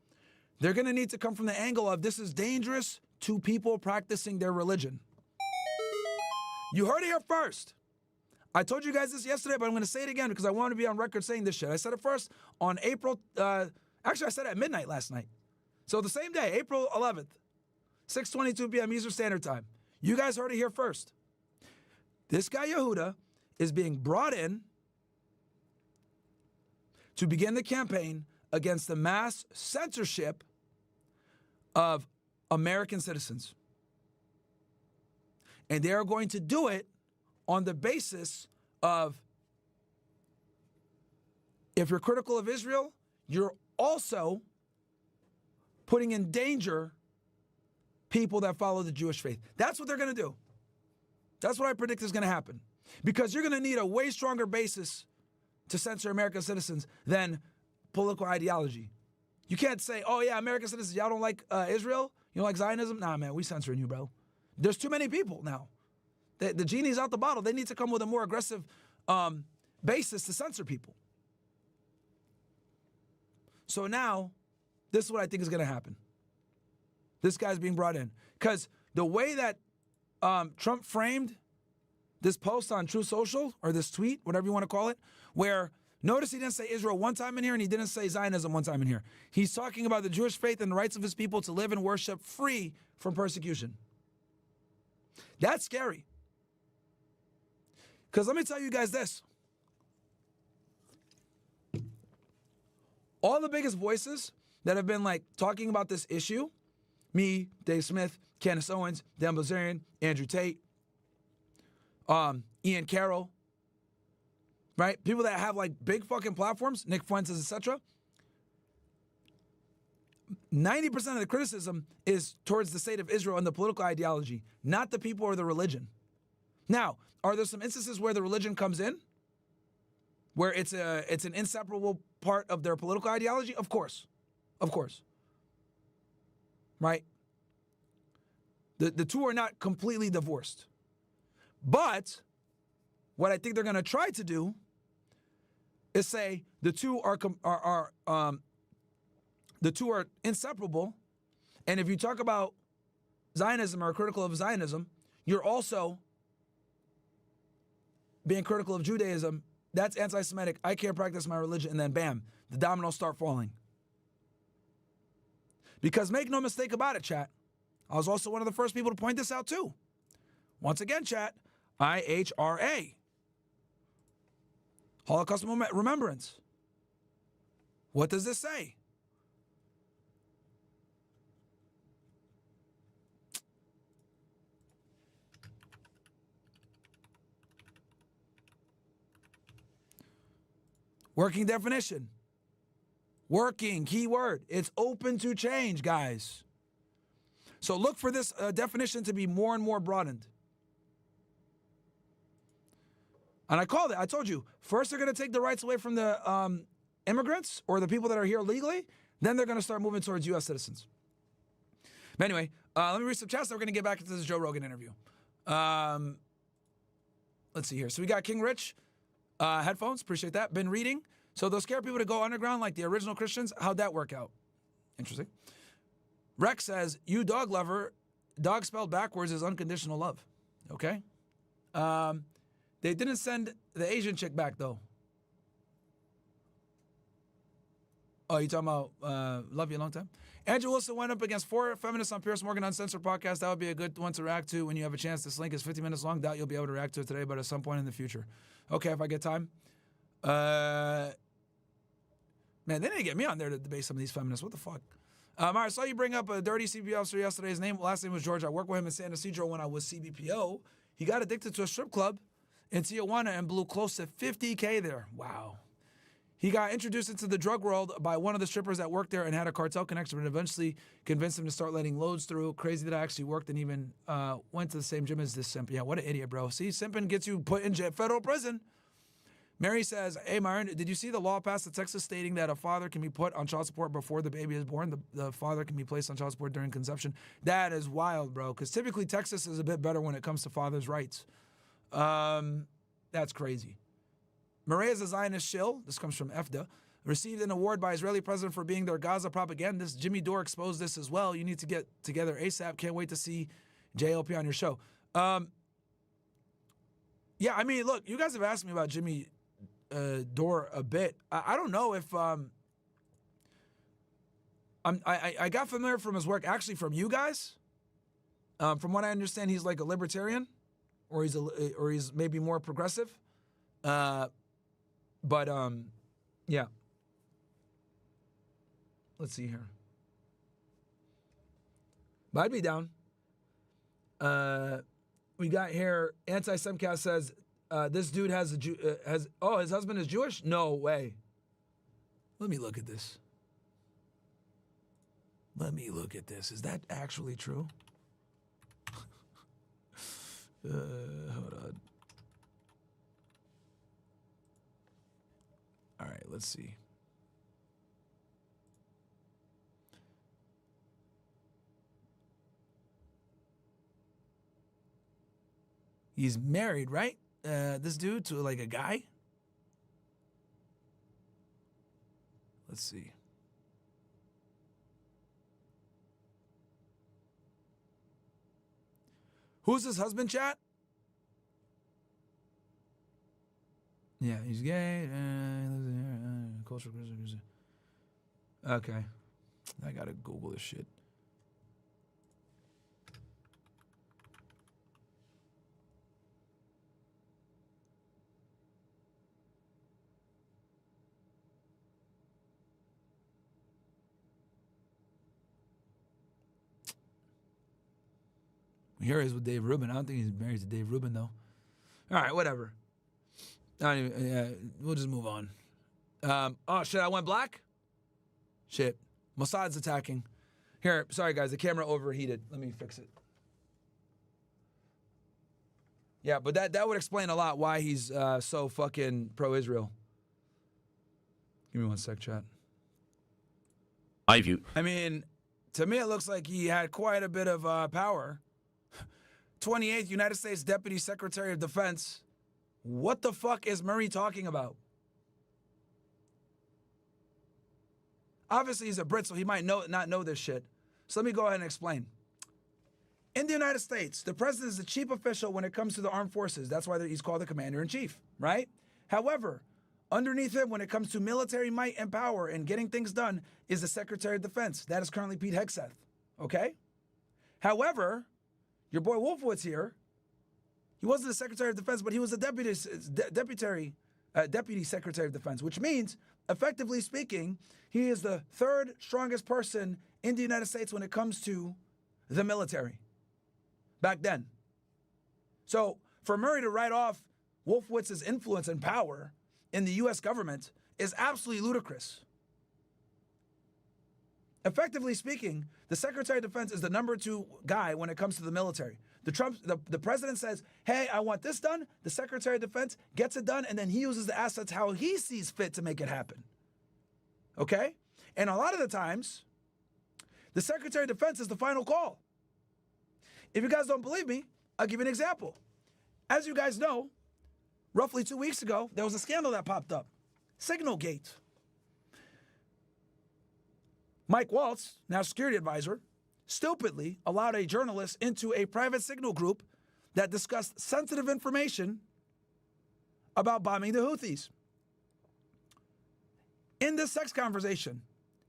They're going to need to come from the angle of this is dangerous to people practicing their religion. You heard it here first. I told you guys this yesterday, but I'm going to say it again because I want to be on record saying this shit. I said it first on actually I said it at midnight last night. So the same day, April 11th, 6:22 p.m. Eastern Standard Time. You guys heard it here first. This guy Yehuda is being brought in to begin the campaign against the mass censorship of American citizens. And they are going to do it on the basis of, if you're critical of Israel, you're also putting in danger people that follow the Jewish faith. That's what they're going to do. That's what I predict is going to happen. Because you're going to need a way stronger basis to censor American citizens than political ideology. You can't say, oh yeah, American citizens, y'all don't like Israel? You don't like Zionism? Nah, man, we censoring you, bro. There's too many people now. The genie's out the bottle. They need to come with a more aggressive basis to censor people. So now, this is what I think is going to happen. This guy's being brought in. Because the way that Trump framed this post on Truth Social, or this tweet, whatever you want to call it, where, notice he didn't say Israel one time in here and he didn't say Zionism one time in here. He's talking about the Jewish faith and the rights of his people to live and worship free from persecution. That's scary. Because let me tell you guys this. All the biggest voices that have been like talking about this issue, me, Dave Smith, Candace Owens, Dan Bilzerian, Andrew Tate, Ian Carroll, right? People that have like big fucking platforms, Nick Fuentes, etc. 90% of the criticism is towards the state of Israel and the political ideology, not the people or the religion. Now, are there some instances where the religion comes in? Where it's an inseparable part of their political ideology? Of course. Of course. Right? The two are not completely divorced. But what I think they're going to try to do is say the two are inseparable. And if you talk about Zionism or critical of Zionism, you're also being critical of Judaism. That's anti-Semitic. I can't practice my religion. And then bam, the dominoes start falling. Because make no mistake about it, chat. I was also one of the first people to point this out too. Once again, chat, IHRA. Holocaust Remembrance. What does this say? Working definition. Working, keyword. It's open to change, guys. So look for this definition to be more and more broadened. And I called it. I told you, first they're going to take the rights away from the immigrants or the people that are here legally. Then they're going to start moving towards U.S. citizens. But anyway, let me read some chats. Then we're going to get back into this Joe Rogan interview. Let's see here. So we got King Rich. Headphones, appreciate that. Been reading. So they'll scare people to go underground like the original Christians. How'd that work out? Interesting. Rex says, you dog lover, dog spelled backwards is unconditional love. Okay. They didn't send the Asian chick back though. Oh, you talking about love you a long time? Andrew Wilson went up against 4 feminists on Piers Morgan Uncensored podcast. That would be a good one to react to when you have a chance. This link is 50 minutes long. Doubt you'll be able to react to it today, but at some point in the future. Okay, if I get time. Man, they didn't get me on there to debate some of these feminists. What the fuck? I saw you bring up a dirty CBP officer yesterday. His last name was George. I worked with him in San Ysidro when I was CBPO. He got addicted to a strip club in Tijuana and blew close to $50K there. Wow. He got introduced into the drug world by one of the strippers that worked there and had a cartel connection, but eventually convinced him to start letting loads through. Crazy that I actually worked and even went to the same gym as this simp. Yeah, what an idiot, bro. See, simping gets you put in federal prison. Mary says, hey, Myron, did you see the law passed in Texas stating that a father can be put on child support before the baby is born? The father can be placed on child support during conception. That is wild, bro, because typically Texas is a bit better when it comes to father's rights. That's crazy. Maria is a Zionist shill. This comes from EFDA. Received an award by Israeli president for being their Gaza propagandist. Jimmy Dore exposed this as well. You need to get together ASAP. Can't wait to see JLP on your show. Yeah, I mean, look, you guys have asked me about Jimmy Dore a bit. I don't know if I got familiar from his work actually from you guys. From what I understand, he's like a libertarian, or he's maybe more progressive. But yeah. Let's see here. But I'd be down. we got here, Anti-Semcast says, this dude has his husband is Jewish? No way. Let me look at this. Is that actually true? Hold on. All right, let's see. He's married, right? This dude to like a guy? Let's see. Who's his husband, chat? Yeah, he's gay. Cultural criticism. Okay. I gotta Google this shit. Here he is with Dave Rubin. I don't think he's married to Dave Rubin, though. All right, whatever. We'll just move on. Oh, shit, I went black? Shit. Mossad's attacking. Here, sorry, guys. The camera overheated. Let me fix it. Yeah, but that would explain a lot why he's so fucking pro-Israel. Give me one sec, chat. I mean, to me, it looks like he had quite a bit of power. 28th United States Deputy Secretary of Defense. What the fuck is Murray talking about? Obviously, he's a Brit, so he might not know this shit. So let me go ahead and explain. In the United States, the president is the chief official when it comes to the armed forces. That's why he's called the commander-in-chief, right? However, underneath him, when it comes to military might and power and getting things done, is the Secretary of Defense. That is currently Pete Hegseth, okay? However, your boy Wolfowitz here, he wasn't the Secretary of Defense, but he was the Deputy Secretary of Defense, which means, effectively speaking, he is the third strongest person in the United States when it comes to the military back then. So for Murray to write off Wolfowitz's influence and power in the U.S. government is absolutely ludicrous. Effectively speaking, the Secretary of Defense is the #2 guy when it comes to the military. The president says, hey, I want this done. The Secretary of Defense gets it done, and then he uses the assets how he sees fit to make it happen. Okay? And a lot of the times, the Secretary of Defense is the final call. If you guys don't believe me, I'll give you an example. As you guys know, roughly 2 weeks ago, there was a scandal that popped up. Signalgate. Mike Walsh, now security advisor, stupidly allowed a journalist into a private signal group that discussed sensitive information about bombing the Houthis. In this sex conversation,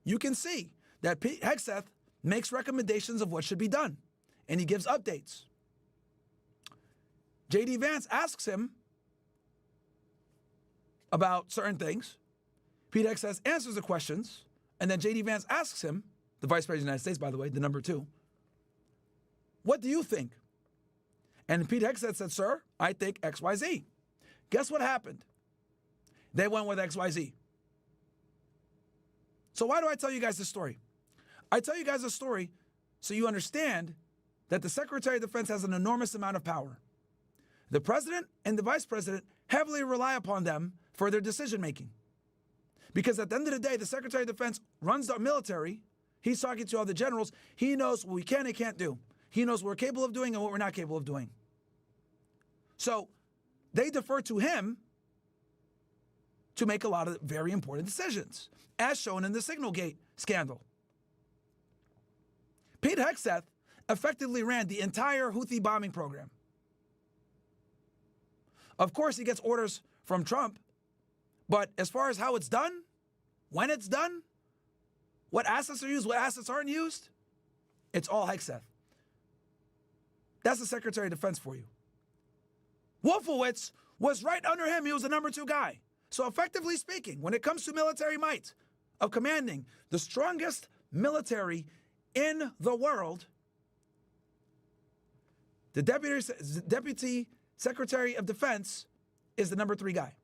you can see that Pete Hegseth makes recommendations of what should be done, and he gives updates. J.D. Vance asks him about certain things. Pete Hegseth answers the questions. And then J.D. Vance asks him, the Vice President of the United States, by the way, the #2, what do you think? And Pete Hegseth said, sir, I think XYZ. Guess what happened? They went with XYZ. So why do I tell you guys this story? I tell you guys this story so you understand that the Secretary of Defense has an enormous amount of power. The President and the Vice President heavily rely upon them for their decision-making. Because at the end of the day, the Secretary of Defense runs the military. He's talking to all the generals. He knows what we can and can't do. He knows what we're capable of doing and what we're not capable of doing. So they defer to him to make a lot of very important decisions, as shown in the Signalgate scandal. Pete Hegseth effectively ran the entire Houthi bombing program. Of course, he gets orders from Trump, but as far as how it's done, when it's done, what assets are used, what assets aren't used, it's all Hegseth. That's the Secretary of Defense for you. Wolfowitz was right under him. He was the #2 guy. So effectively speaking, when it comes to military might of commanding the strongest military in the world, The Deputy Secretary of Defense is the number 3 guy.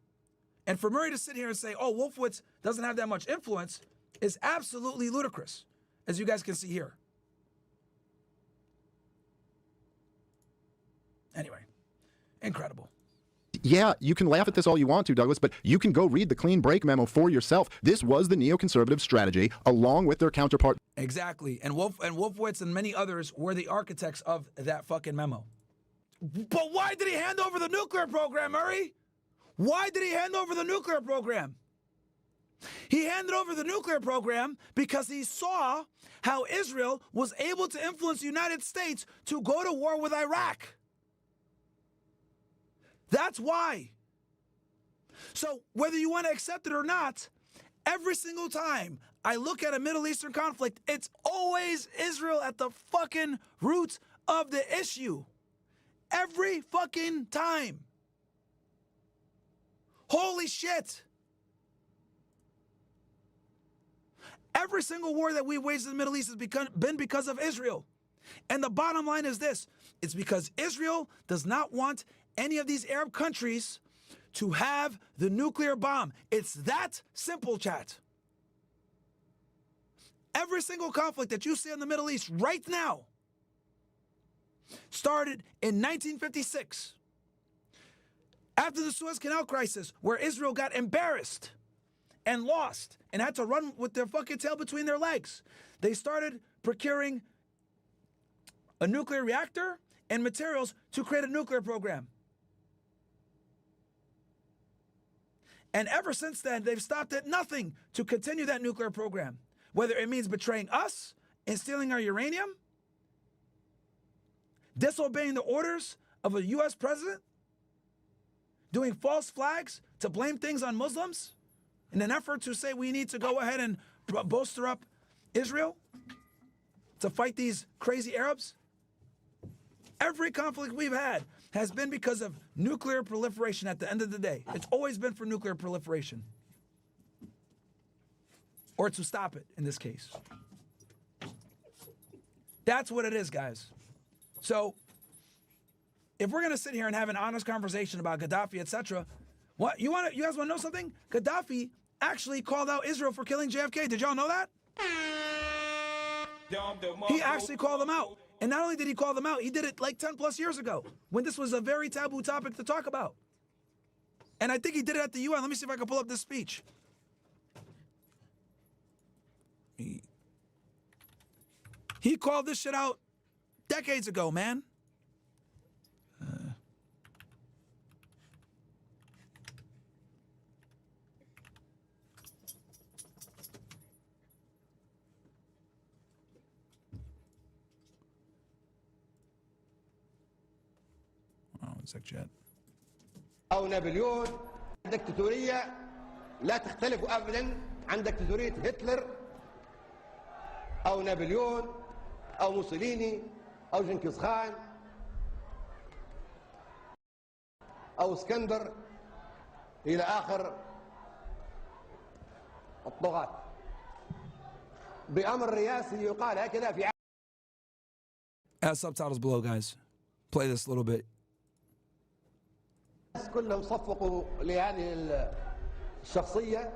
And for Murray to sit here and say, oh, Wolfowitz doesn't have that much influence is absolutely ludicrous, as you guys can see here. Anyway, incredible. Yeah, you can laugh at this all you want to, Douglas, but you can go read the clean break memo for yourself. This was the neoconservative strategy, along with their counterpart. Exactly. And Wolfowitz and many others were the architects of that fucking memo. But why did he hand over the nuclear program, Murray? Why did he hand over the nuclear program? He handed over the nuclear program because he saw how Israel was able to influence the United States to go to war with Iraq. That's why. So whether you want to accept it or not, every single time I look at a Middle Eastern conflict, it's always Israel at the fucking root of the issue. Every fucking time. Holy shit. Every single war that we waged in the Middle East has been because of Israel. And the bottom line is this. It's because Israel does not want any of these Arab countries to have the nuclear bomb. It's that simple, chat. Every single conflict that you see in the Middle East right now started in 1956. After the Suez Canal crisis, where Israel got embarrassed and lost and had to run with their fucking tail between their legs, they started procuring a nuclear reactor and materials to create a nuclear program. And ever since then, they've stopped at nothing to continue that nuclear program, whether it means betraying us and stealing our uranium, disobeying the orders of a U.S. president, doing false flags to blame things on Muslims in an effort to say we need to go ahead and bolster up Israel to fight these crazy Arabs. Every conflict we've had has been because of nuclear proliferation at the end of the day. It's always been for nuclear proliferation. Or to stop it, in this case. That's what it is, guys. So, if we're going to sit here and have an honest conversation about Gaddafi, etc., what you guys want to know something? Gaddafi actually called out Israel for killing JFK. Did y'all know that? He actually called them out. And not only did he call them out, he did it like 10 plus years ago when this was a very taboo topic to talk about. And I think he did it at the UN. Let me see if I can pull up this speech. He called this shit out decades ago, man. أو نابليون دكتاتورية لا تختلف أبدا عن دكتاتورية هتلر أو نابليون أو موسوليني أو جنكيز خان أو اسكندر إلى آخر الطغاة بأمر رئاسي يقال هكذا في subtitles below, guys. Play this a little bit. كلهم صفقوا لهذه الشخصية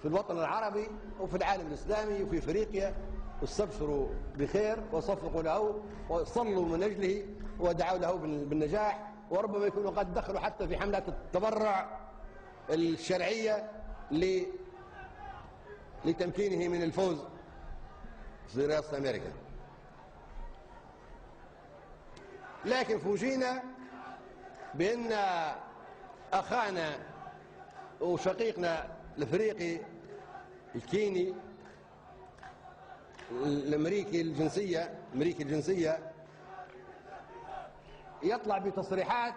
في الوطن العربي وفي العالم الإسلامي وفي أفريقيا واستبشروا بخير وصفقوا له وصلوا من أجله ودعوا له بالنجاح وربما يكونوا قد دخلوا حتى في حملات التبرع الشرعية لتمكينه من الفوز في رئاسة أمريكا. لكن فوجئنا بأن أخانا وشقيقنا الأفريقي الكيني الأمريكي الجنسية يطلع بتصريحات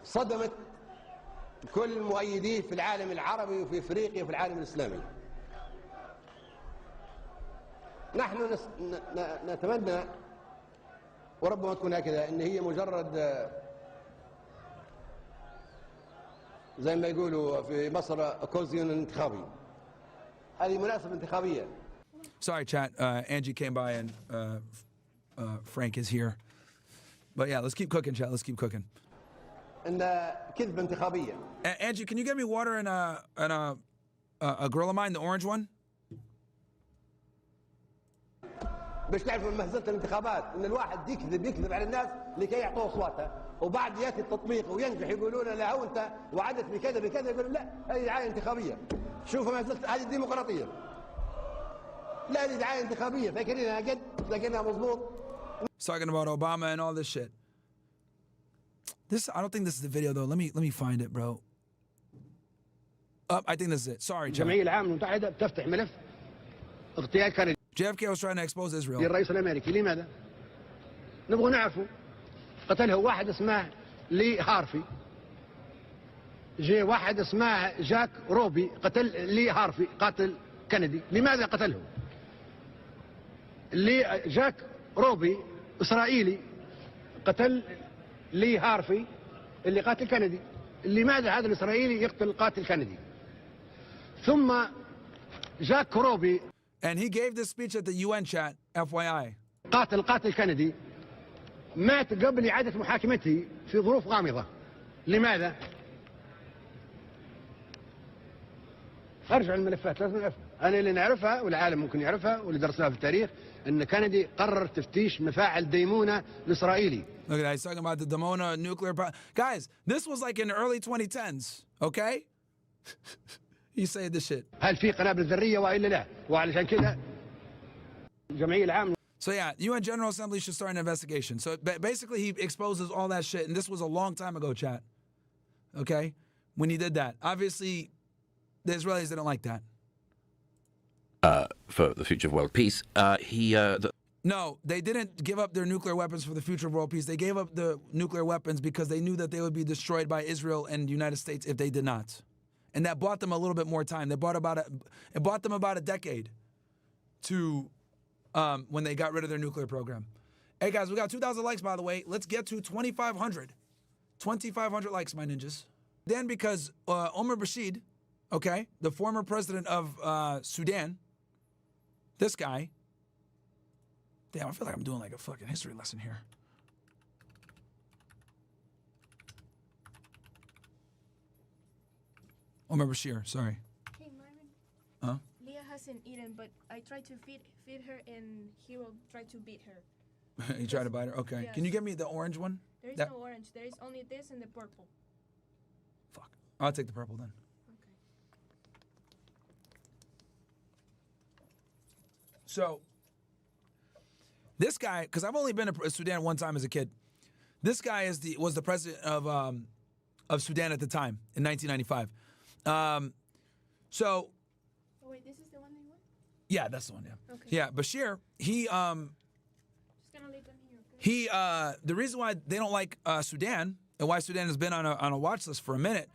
صدمت كل مؤيديه في العالم العربي وفي أفريقيا وفي العالم الإسلامي. نحن نتمنى وربما تكون هكذا ان هي مجرد زي ما يقولوا في مصر اوكازيون انتخابي. هذه مناسبة انتخابية. Sorry, chat. Angie came by and Frank is here. But yeah, let's keep cooking, chat. Let's keep cooking. ان كذبه انتخابيه. Angie, can you get me water and a grill of mine, the orange one? باش تعرفوا من مهزله الانتخابات ان الواحد يكذب على الناس لكي يعطوه اصواتها وبعد ياتي التطبيق وينجح يقولون له هو انت وعدت بكذا بكذا يقول لا هذه دعايه انتخابيه. شوفوا مهزله هذه الديمقراطيه. لا هذه دعايه انتخابيه فاكرينها قد لكنها مضبوط. Talking about Obama and all this shit. I don't think this is the video though. Let me find it, bro. I think this is it. Sorry, chat. الجمعيه العامه المتحده بتفتح ملف اغتيال كندي. JFK was trying to expose Israel. للرئيس الامريكي لماذا؟ نبغى نعرفه. قتله واحد اسمه لي هارفي. جاء واحد اسمه جاك روبي قتل لي هارفي قاتل كندي. لماذا قتله؟ جاك روبي اسرائيلي قتل لي هارفي اللي قاتل كندي. لماذا هذا الاسرائيلي يقتل قاتل كندي؟ ثم جاك روبي And he gave this speech at the UN chat, FYI. قاتل كندي مات قبل إعادة محاكمته في ظروف غامضة. لماذا؟ ارجع الملفات لازم نعرفها. أنا اللي نعرفها والعالم ممكن يعرفها واللي درسناها في التاريخ أن كندي قرر تفتيش مفاعل ديمونة الإسرائيلي. Look at that. He's talking about the Dimona nuclear power. Guys, this was like in the early 2010s, okay? He's saying this shit. هل في قنابل ذرية وإلا لا؟ وعلشان كده الجمعية العامة. So yeah, UN General Assembly should start an investigation. So basically he exposes all that shit, and this was a long time ago, chat. Okay? When he did that. Obviously, the Israelis didn't like that. For the future of world peace, No, they didn't give up their nuclear weapons for the future of world peace. They gave up the nuclear weapons because they knew that they would be destroyed by Israel and the United States if they did not. And that bought them a little bit more time. It bought them about a decade to when they got rid of their nuclear program. Hey guys, we got 2,000 likes, by the way. Let's get to 2,500. 2,500 likes, my ninjas. Then because Omar Bashir, okay, the former president of Sudan, this guy, damn, I feel like I'm doing like a fucking history lesson here. Omar Bashir, sorry. Hey, Myron. Huh? Leah hasn't eaten, but I tried to feed her, and he will try to beat her. You tried to bite her? Okay. Yes. Can you get me the orange one? There is no orange. There is only this and the purple. Fuck. I'll take the purple then. Okay. So, this guy, because I've only been to Sudan one time as a kid. This guy was the president of Sudan at the time in 1995. So. Oh wait, this is the one they want? Yeah, that's the one. Yeah. Okay. Yeah, Bashir. He. Just gonna leave them here. Okay? The reason why they don't like Sudan and why Sudan has been on a watch list for a minute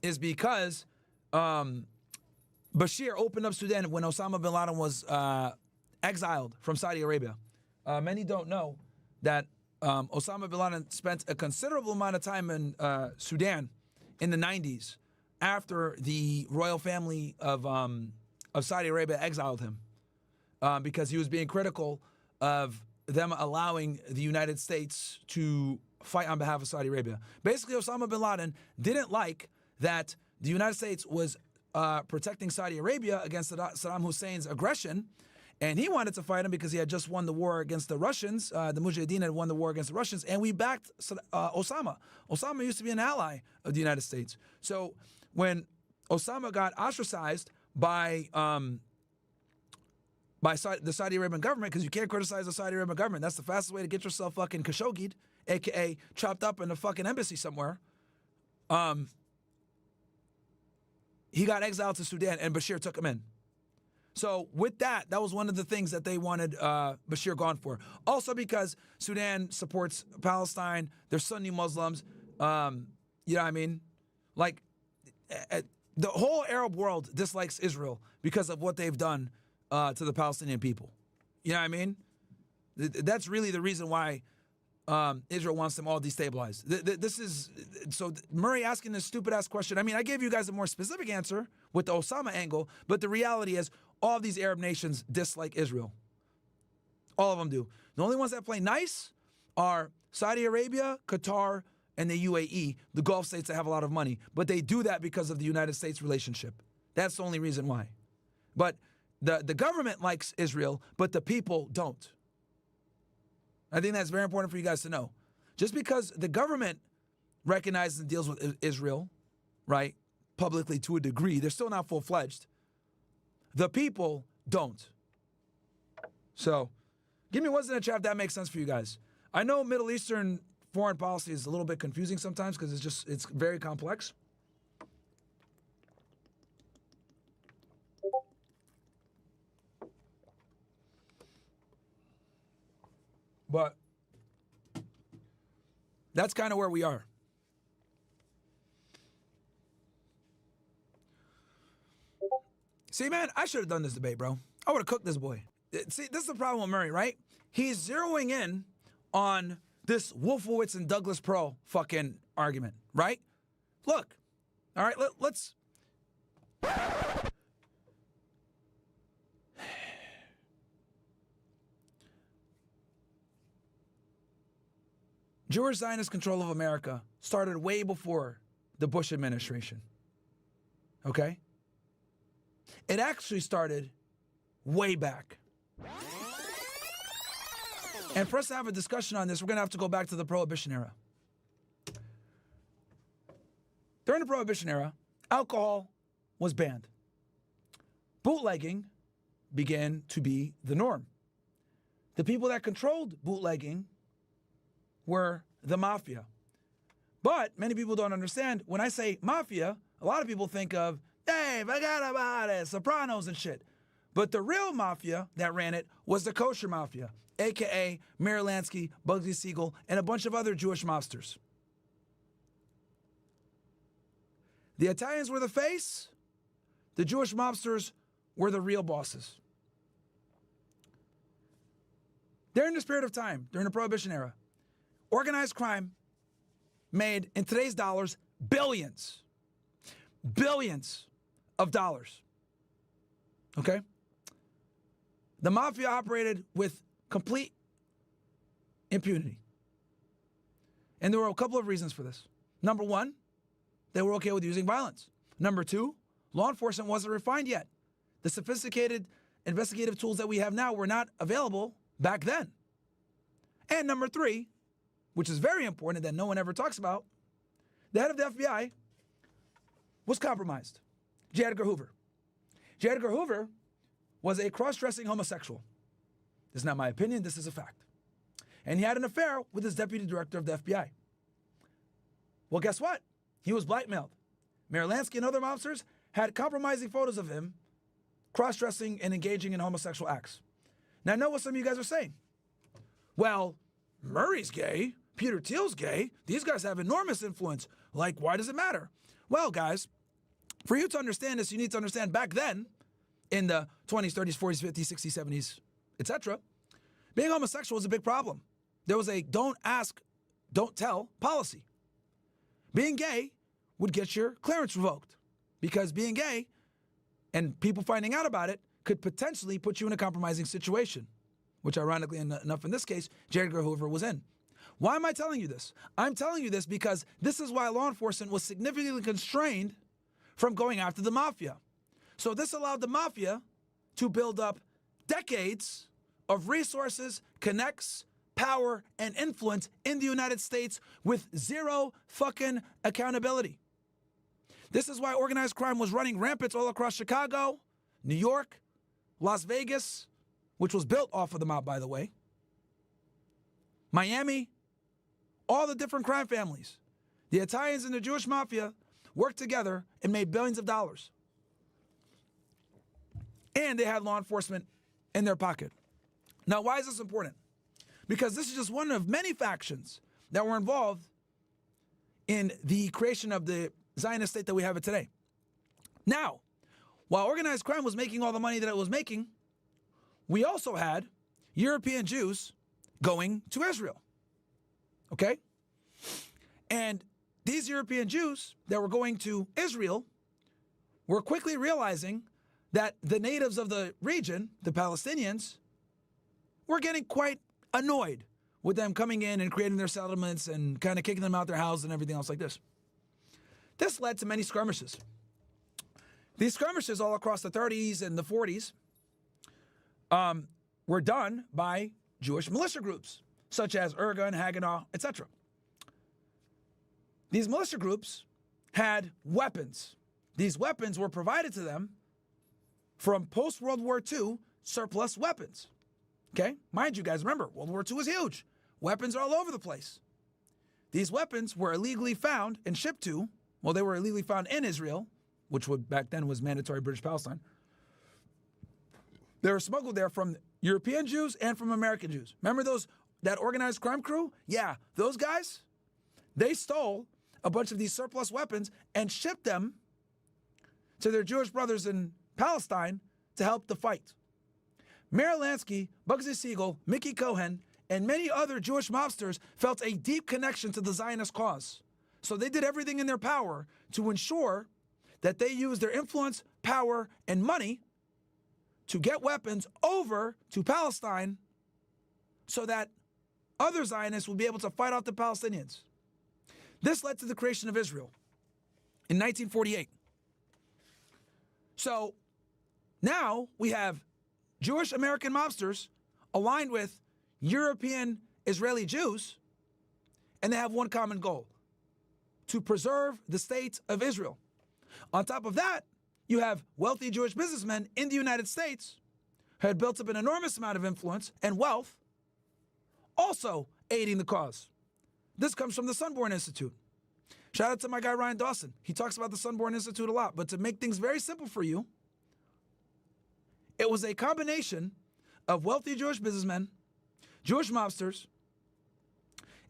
is because Bashir opened up Sudan when Osama bin Laden was exiled from Saudi Arabia. Many don't know that Osama bin Laden spent a considerable amount of time in Sudan in the 90s after the royal family of Saudi Arabia exiled him because he was being critical of them allowing the United States to fight on behalf of Saudi Arabia. Basically, Osama bin Laden didn't like that the United States was protecting Saudi Arabia against Saddam Hussein's aggression, and he wanted to fight him because he had just won the war against the Russians. The Mujahideen had won the war against the Russians, and we backed Osama. Osama used to be an ally of the United States. So when Osama got ostracized by the Saudi Arabian government, because you can't criticize the Saudi Arabian government. That's the fastest way to get yourself fucking Khashoggi'd, a.k.a. chopped up in a fucking embassy somewhere. He got exiled to Sudan, and Bashir took him in. So with that was one of the things that they wanted Bashir gone for. Also because Sudan supports Palestine. They're Sunni Muslims. You know what I mean? Like, the whole Arab world dislikes Israel because of what they've done to the Palestinian people. You know what I mean? That's really the reason why Israel wants them all destabilized. This is, so Murray asking this stupid-ass question. I mean, I gave you guys a more specific answer with the Osama angle, but the reality is all of these Arab nations dislike Israel. All of them do. The only ones that play nice are Saudi Arabia, Qatar, and the UAE, the Gulf states that have a lot of money. But they do that because of the United States relationship. That's the only reason why. But the government likes Israel, but the people don't. I think that's very important for you guys to know. Just because the government recognizes and deals with Israel, right, publicly to a degree, they're still not full-fledged. The people don't. So, give me what's in the chat if that makes sense for you guys. I know Middle Eastern foreign policy is a little bit confusing sometimes because it's very complex. But that's kind of where we are. See, man, I should have done this debate, bro. I would have cooked this boy. See, this is the problem with Murray, right? He's zeroing in on this Wolfowitz and Douglas Pro fucking argument, right? Look, all right, let's... Jewish Zionist control of America started way before the Bush administration, okay? It actually started way back. And for us to have a discussion on this, we're going to have to go back to the Prohibition era. During the Prohibition era, alcohol was banned. Bootlegging began to be the norm. The people that controlled bootlegging were the mafia. But many people don't understand, when I say mafia, a lot of people think of, hey, forget about it, Sopranos and shit. But the real mafia that ran it was the kosher mafia, a.k.a. Meir Lansky, Bugsy Siegel, and a bunch of other Jewish mobsters. The Italians were the face. The Jewish mobsters were the real bosses. During this period of time, during the Prohibition era, organized crime made, in today's dollars, billions. Billions of dollars. Okay? The mafia operated with complete impunity. And there were a couple of reasons for this. Number one, they were okay with using violence. Number two, law enforcement wasn't refined yet. The sophisticated investigative tools that we have now were not available back then. And number three, which is very important that no one ever talks about, the head of the FBI was compromised. J. Edgar Hoover. J. Edgar Hoover was a cross-dressing homosexual. This is not my opinion, this is a fact. And he had an affair with his deputy director of the FBI. Well, guess what? He was blackmailed. Meir Lansky and other mobsters had compromising photos of him cross-dressing and engaging in homosexual acts. Now, I know what some of you guys are saying. Well, Murray's gay, Peter Thiel's gay, these guys have enormous influence. Like, why does it matter? Well, guys, for you to understand this, you need to understand back then, in the 20s, 30s, 40s, 50s, 60s, 70s, etc., being homosexual was a big problem. There was a don't ask, don't tell policy. Being gay would get your clearance revoked because being gay and people finding out about it could potentially put you in a compromising situation, which ironically enough in this case, J. Edgar Hoover was in. Why am I telling you this? I'm telling you this because this is why law enforcement was significantly constrained from going after the mafia. So this allowed the mafia to build up decades of resources, connects, power, and influence in the United States with zero fucking accountability. This is why organized crime was running rampant all across Chicago, New York, Las Vegas, which was built off of the mob, by the way, Miami, all the different crime families. The Italians and the Jewish mafia worked together and made billions of dollars. And they had law enforcement in their pocket. Now, why is this important? Because this is just one of many factions that were involved in the creation of the Zionist state that we have it today. Now, while organized crime was making all the money that it was making, we also had European Jews going to Israel. Okay? And these European Jews that were going to Israel were quickly realizing that the natives of the region, the Palestinians, were getting quite annoyed with them coming in and creating their settlements and kind of kicking them out their houses and everything else like this. This led to many skirmishes. These skirmishes all across the 30s and the 40s were done by Jewish militia groups, such as Rogan, Haganah, etc. These militia groups had weapons. These weapons were provided to them from post-World War II surplus weapons. Okay? Mind you guys, remember, World War II was huge. Weapons are all over the place. These weapons were illegally found and shipped to, well, they were illegally found in Israel, which back then was mandatory British Palestine. They were smuggled there from European Jews and from American Jews. Remember that organized crime crew? Yeah, those guys, they stole a bunch of these surplus weapons and shipped them to their Jewish brothers in Palestine to help the fight. Meir Lansky, Bugsy Siegel, Mickey Cohen, and many other Jewish mobsters felt a deep connection to the Zionist cause. So they did everything in their power to ensure that they used their influence, power, and money to get weapons over to Palestine so that other Zionists would be able to fight off the Palestinians. This led to the creation of Israel in 1948. So now we have Jewish American mobsters aligned with European Israeli Jews, and they have one common goal: to preserve the state of Israel. On top of that, you have wealthy Jewish businessmen in the United States who had built up an enormous amount of influence and wealth, also aiding the cause. This comes from the Sunborn Institute. Shout out to my guy Ryan Dawson. He talks about the Sunborn Institute a lot, but to make things very simple for you, it was a combination of wealthy Jewish businessmen, Jewish mobsters,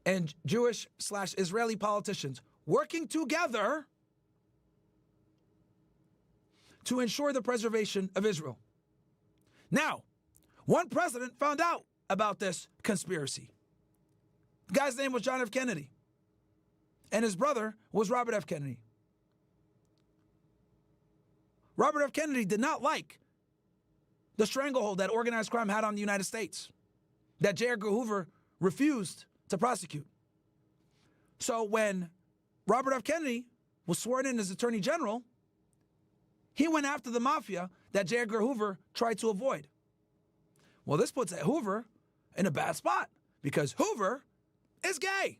and Jewish/Israeli politicians working together to ensure the preservation of Israel. Now, one president found out about this conspiracy. The guy's name was John F. Kennedy, and his brother was Robert F. Kennedy. Robert F. Kennedy did not like the stranglehold that organized crime had on the United States, that J. Edgar Hoover refused to prosecute. So when Robert F. Kennedy was sworn in as Attorney General, he went after the mafia that J. Edgar Hoover tried to avoid. Well, this puts Hoover in a bad spot because Hoover is gay.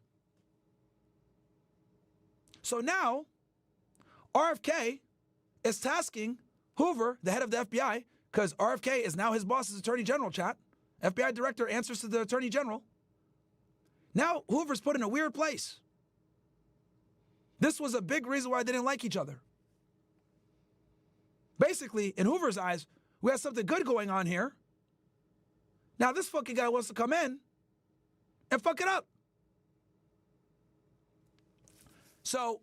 So now, RFK is tasking Hoover, the head of the FBI, because RFK is now his boss's Attorney General, chat. FBI director answers to the Attorney General. Now Hoover's put in a weird place. This was a big reason why they didn't like each other. Basically, in Hoover's eyes, we have something good going on here. Now this fucking guy wants to come in and fuck it up. So,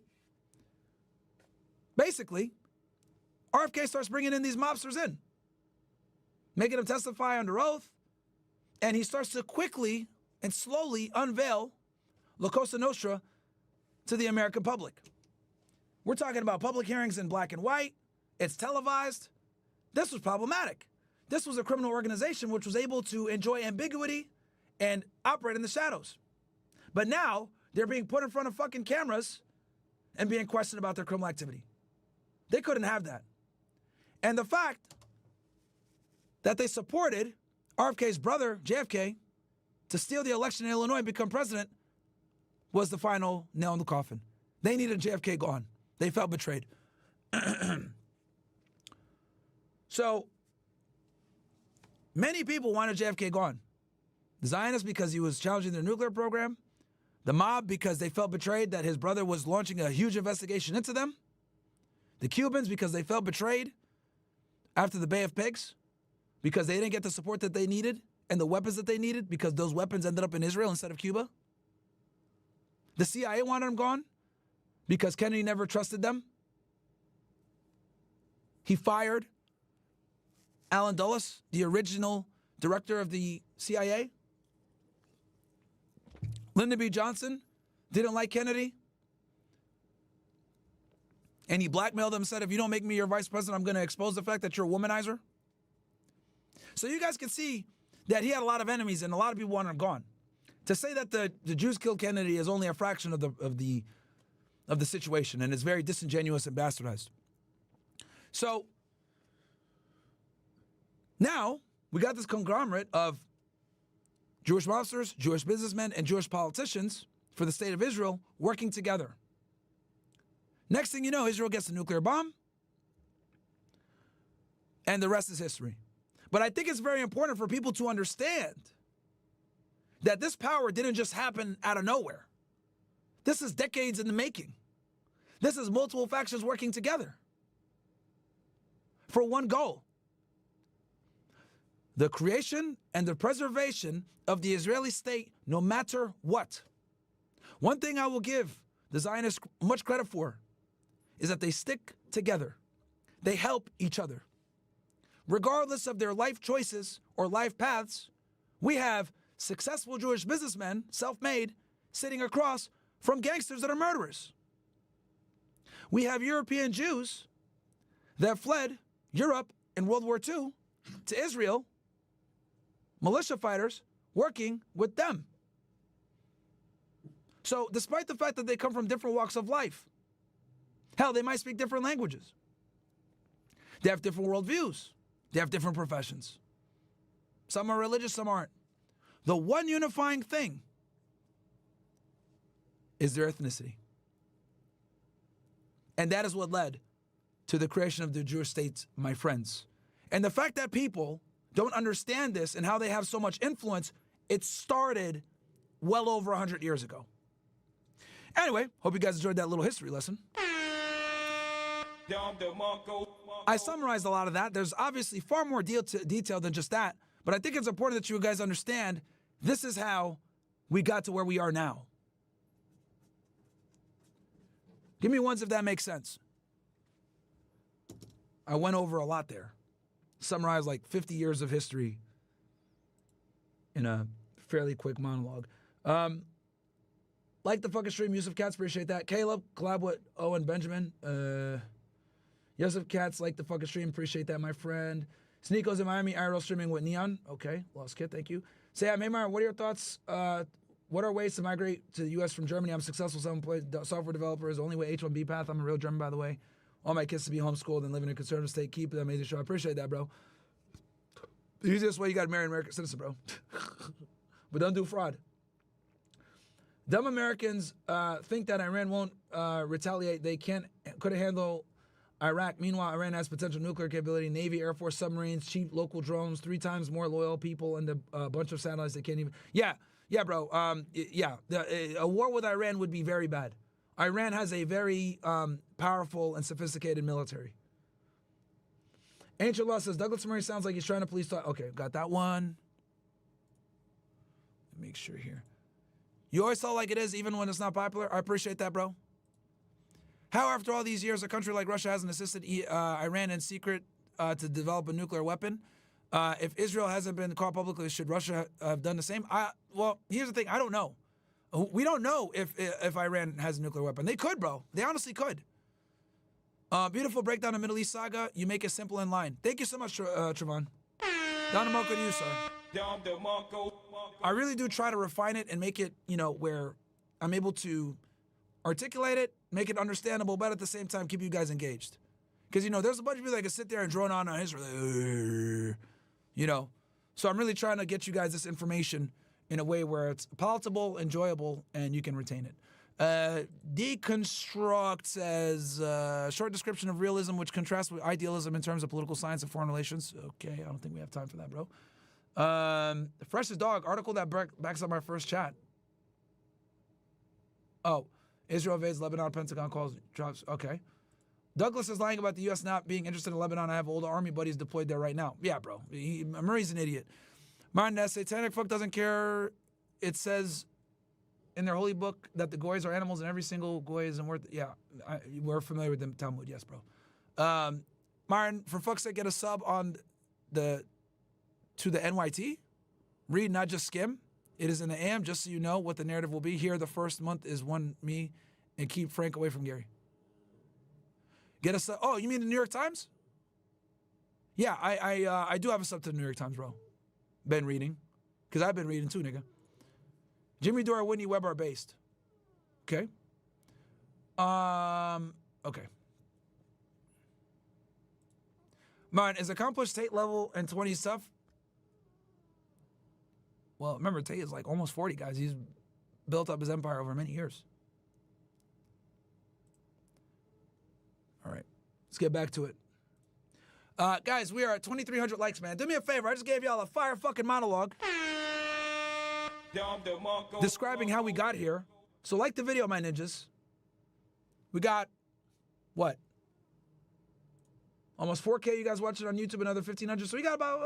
basically, RFK starts bringing in these mobsters in, making them testify under oath, and he starts to quickly and slowly unveil La Cosa Nostra to the American public. We're talking about public hearings in black and white. It's televised. This was problematic. This was a criminal organization which was able to enjoy ambiguity and operate in the shadows. But now they're being put in front of fucking cameras and being questioned about their criminal activity. They couldn't have that. And the fact that they supported RFK's brother, JFK, to steal the election in Illinois and become president was the final nail in the coffin. They needed JFK gone. They felt betrayed. So, many people wanted JFK gone. The Zionists because he was challenging their nuclear program. The mob because they felt betrayed that his brother was launching a huge investigation into them. The Cubans because they felt betrayed after the Bay of Pigs because they didn't get the support that they needed and the weapons that they needed because those weapons ended up in Israel instead of Cuba. The CIA wanted him gone because Kennedy never trusted them. He fired Alan Dulles, the original director of the CIA. Lyndon B. Johnson didn't like Kennedy. And he blackmailed him and said, if you don't make me your vice president, I'm going to expose the fact that you're a womanizer. So you guys can see that he had a lot of enemies and a lot of people wanted him gone. To say that the Jews killed Kennedy is only a fraction of the situation, and it's very disingenuous and bastardized. So now we got this conglomerate of Jewish mobsters, Jewish businessmen, and Jewish politicians for the state of Israel working together. Next thing you know, Israel gets a nuclear bomb, and the rest is history. But I think it's very important for people to understand that this power didn't just happen out of nowhere. This is decades in the making. This is multiple factions working together for one goal: the creation and the preservation of the Israeli state, no matter what. One thing I will give the Zionists much credit for is that they stick together. They help each other. Regardless of their life choices or life paths, we have successful Jewish businessmen, self-made, sitting across from gangsters that are murderers. We have European Jews that fled Europe in World War II to Israel, militia fighters working with them. So despite the fact that they come from different walks of life, hell, they might speak different languages. They have different worldviews. They have different professions. Some are religious, some aren't. The one unifying thing is their ethnicity. And that is what led to the creation of the Jewish state, my friends. And the fact that people don't understand this and how they have so much influence, it started well over 100 years ago. Anyway, hope you guys enjoyed that little history lesson. I summarized a lot of that. There's obviously far more detail than just that, but I think it's important that you guys understand this is how we got to where we are now. Give me ones if that makes sense. I went over a lot there. Summarized like 50 years of history in a fairly quick monologue. Like the fucking stream, Yusuf Katz, appreciate that. Caleb, collab with Owen Benjamin. Yusuf Katz, like the fucking stream, appreciate that, my friend. Sneako's in Miami, IRL streaming with Neon. Okay, Lost Kid, thank you. Say, Maymar, what are your thoughts? What are ways to migrate to the U.S. from Germany? I'm a successful software developer. Is the only way H-1B path. I'm a real German, by the way. All my kids to be homeschooled and live in a conservative state. Keep the amazing show. I appreciate that, bro. The easiest way you got to marry an American citizen, bro. But don't do fraud. Dumb Americans think that Iran won't retaliate. They couldn't handle Iraq. Meanwhile, Iran has potential nuclear capability, Navy, Air Force, submarines, cheap local drones, 3 times more loyal people, and a bunch of satellites they can't even... Yeah, bro. A war with Iran would be very bad. Iran has a very powerful and sophisticated military. Ancient Law says, Douglas Murray sounds like he's trying to police talk. Okay, got that one. Make sure here. You always tell like it is, even when it's not popular. I appreciate that, bro. How, after all these years, a country like Russia hasn't assisted Iran in secret to develop a nuclear weapon? If Israel hasn't been caught publicly, should Russia have done the same? Well, here's the thing. I don't know. We don't know if Iran has a nuclear weapon. They could, bro. They honestly could. Beautiful breakdown of Middle East saga. You make it simple in line. Thank you so much, Trevon. Down to Marco to you, sir. I really do try to refine it and make it, where I'm able to articulate it, make it understandable, but at the same time keep you guys engaged. Because, there's a bunch of people that can sit there and drone on Israel, So I'm really trying to get you guys this information in a way where it's palatable, enjoyable, and you can retain it. Deconstruct says, short description of realism which contrasts with idealism in terms of political science and foreign relations. Okay, I don't think we have time for that, bro. The Freshest Dog, article that backs up my first chat. Oh, Israel invades Lebanon, Pentagon calls drops. Okay. Douglas is lying about the U.S. not being interested in Lebanon. I have older army buddies deployed there right now. Yeah, bro. Murray's an idiot. Martin, satanic fuck doesn't care. It says in their holy book that the goys are animals and every single goy isn't worth it. Yeah, we're familiar with the Talmud. Yes, bro. Martin, for fuck's sake, get a sub on to the NYT. Read, not just skim. It is in the AM, just so you know what the narrative will be. Here, the first month is one me, and keep Frank away from Gary. Get a sub. Oh, you mean the New York Times? Yeah, I do have a sub to the New York Times, bro. Been reading. Because I've been reading too, nigga. Jimmy Dore, Whitney Webb are based. Okay. Okay. Myron, is accomplished Tate level and 20 stuff? Well, remember, Tate is like almost 40, guys. He's built up his empire over many years. All right. Let's get back to it. Guys, we are at 2,300 likes, man. Do me a favor. I just gave y'all a fire fucking monologue describing how we got here. So like the video, my ninjas. We got, what? Almost 4K. You guys watch it on YouTube, another 1,500. So we got about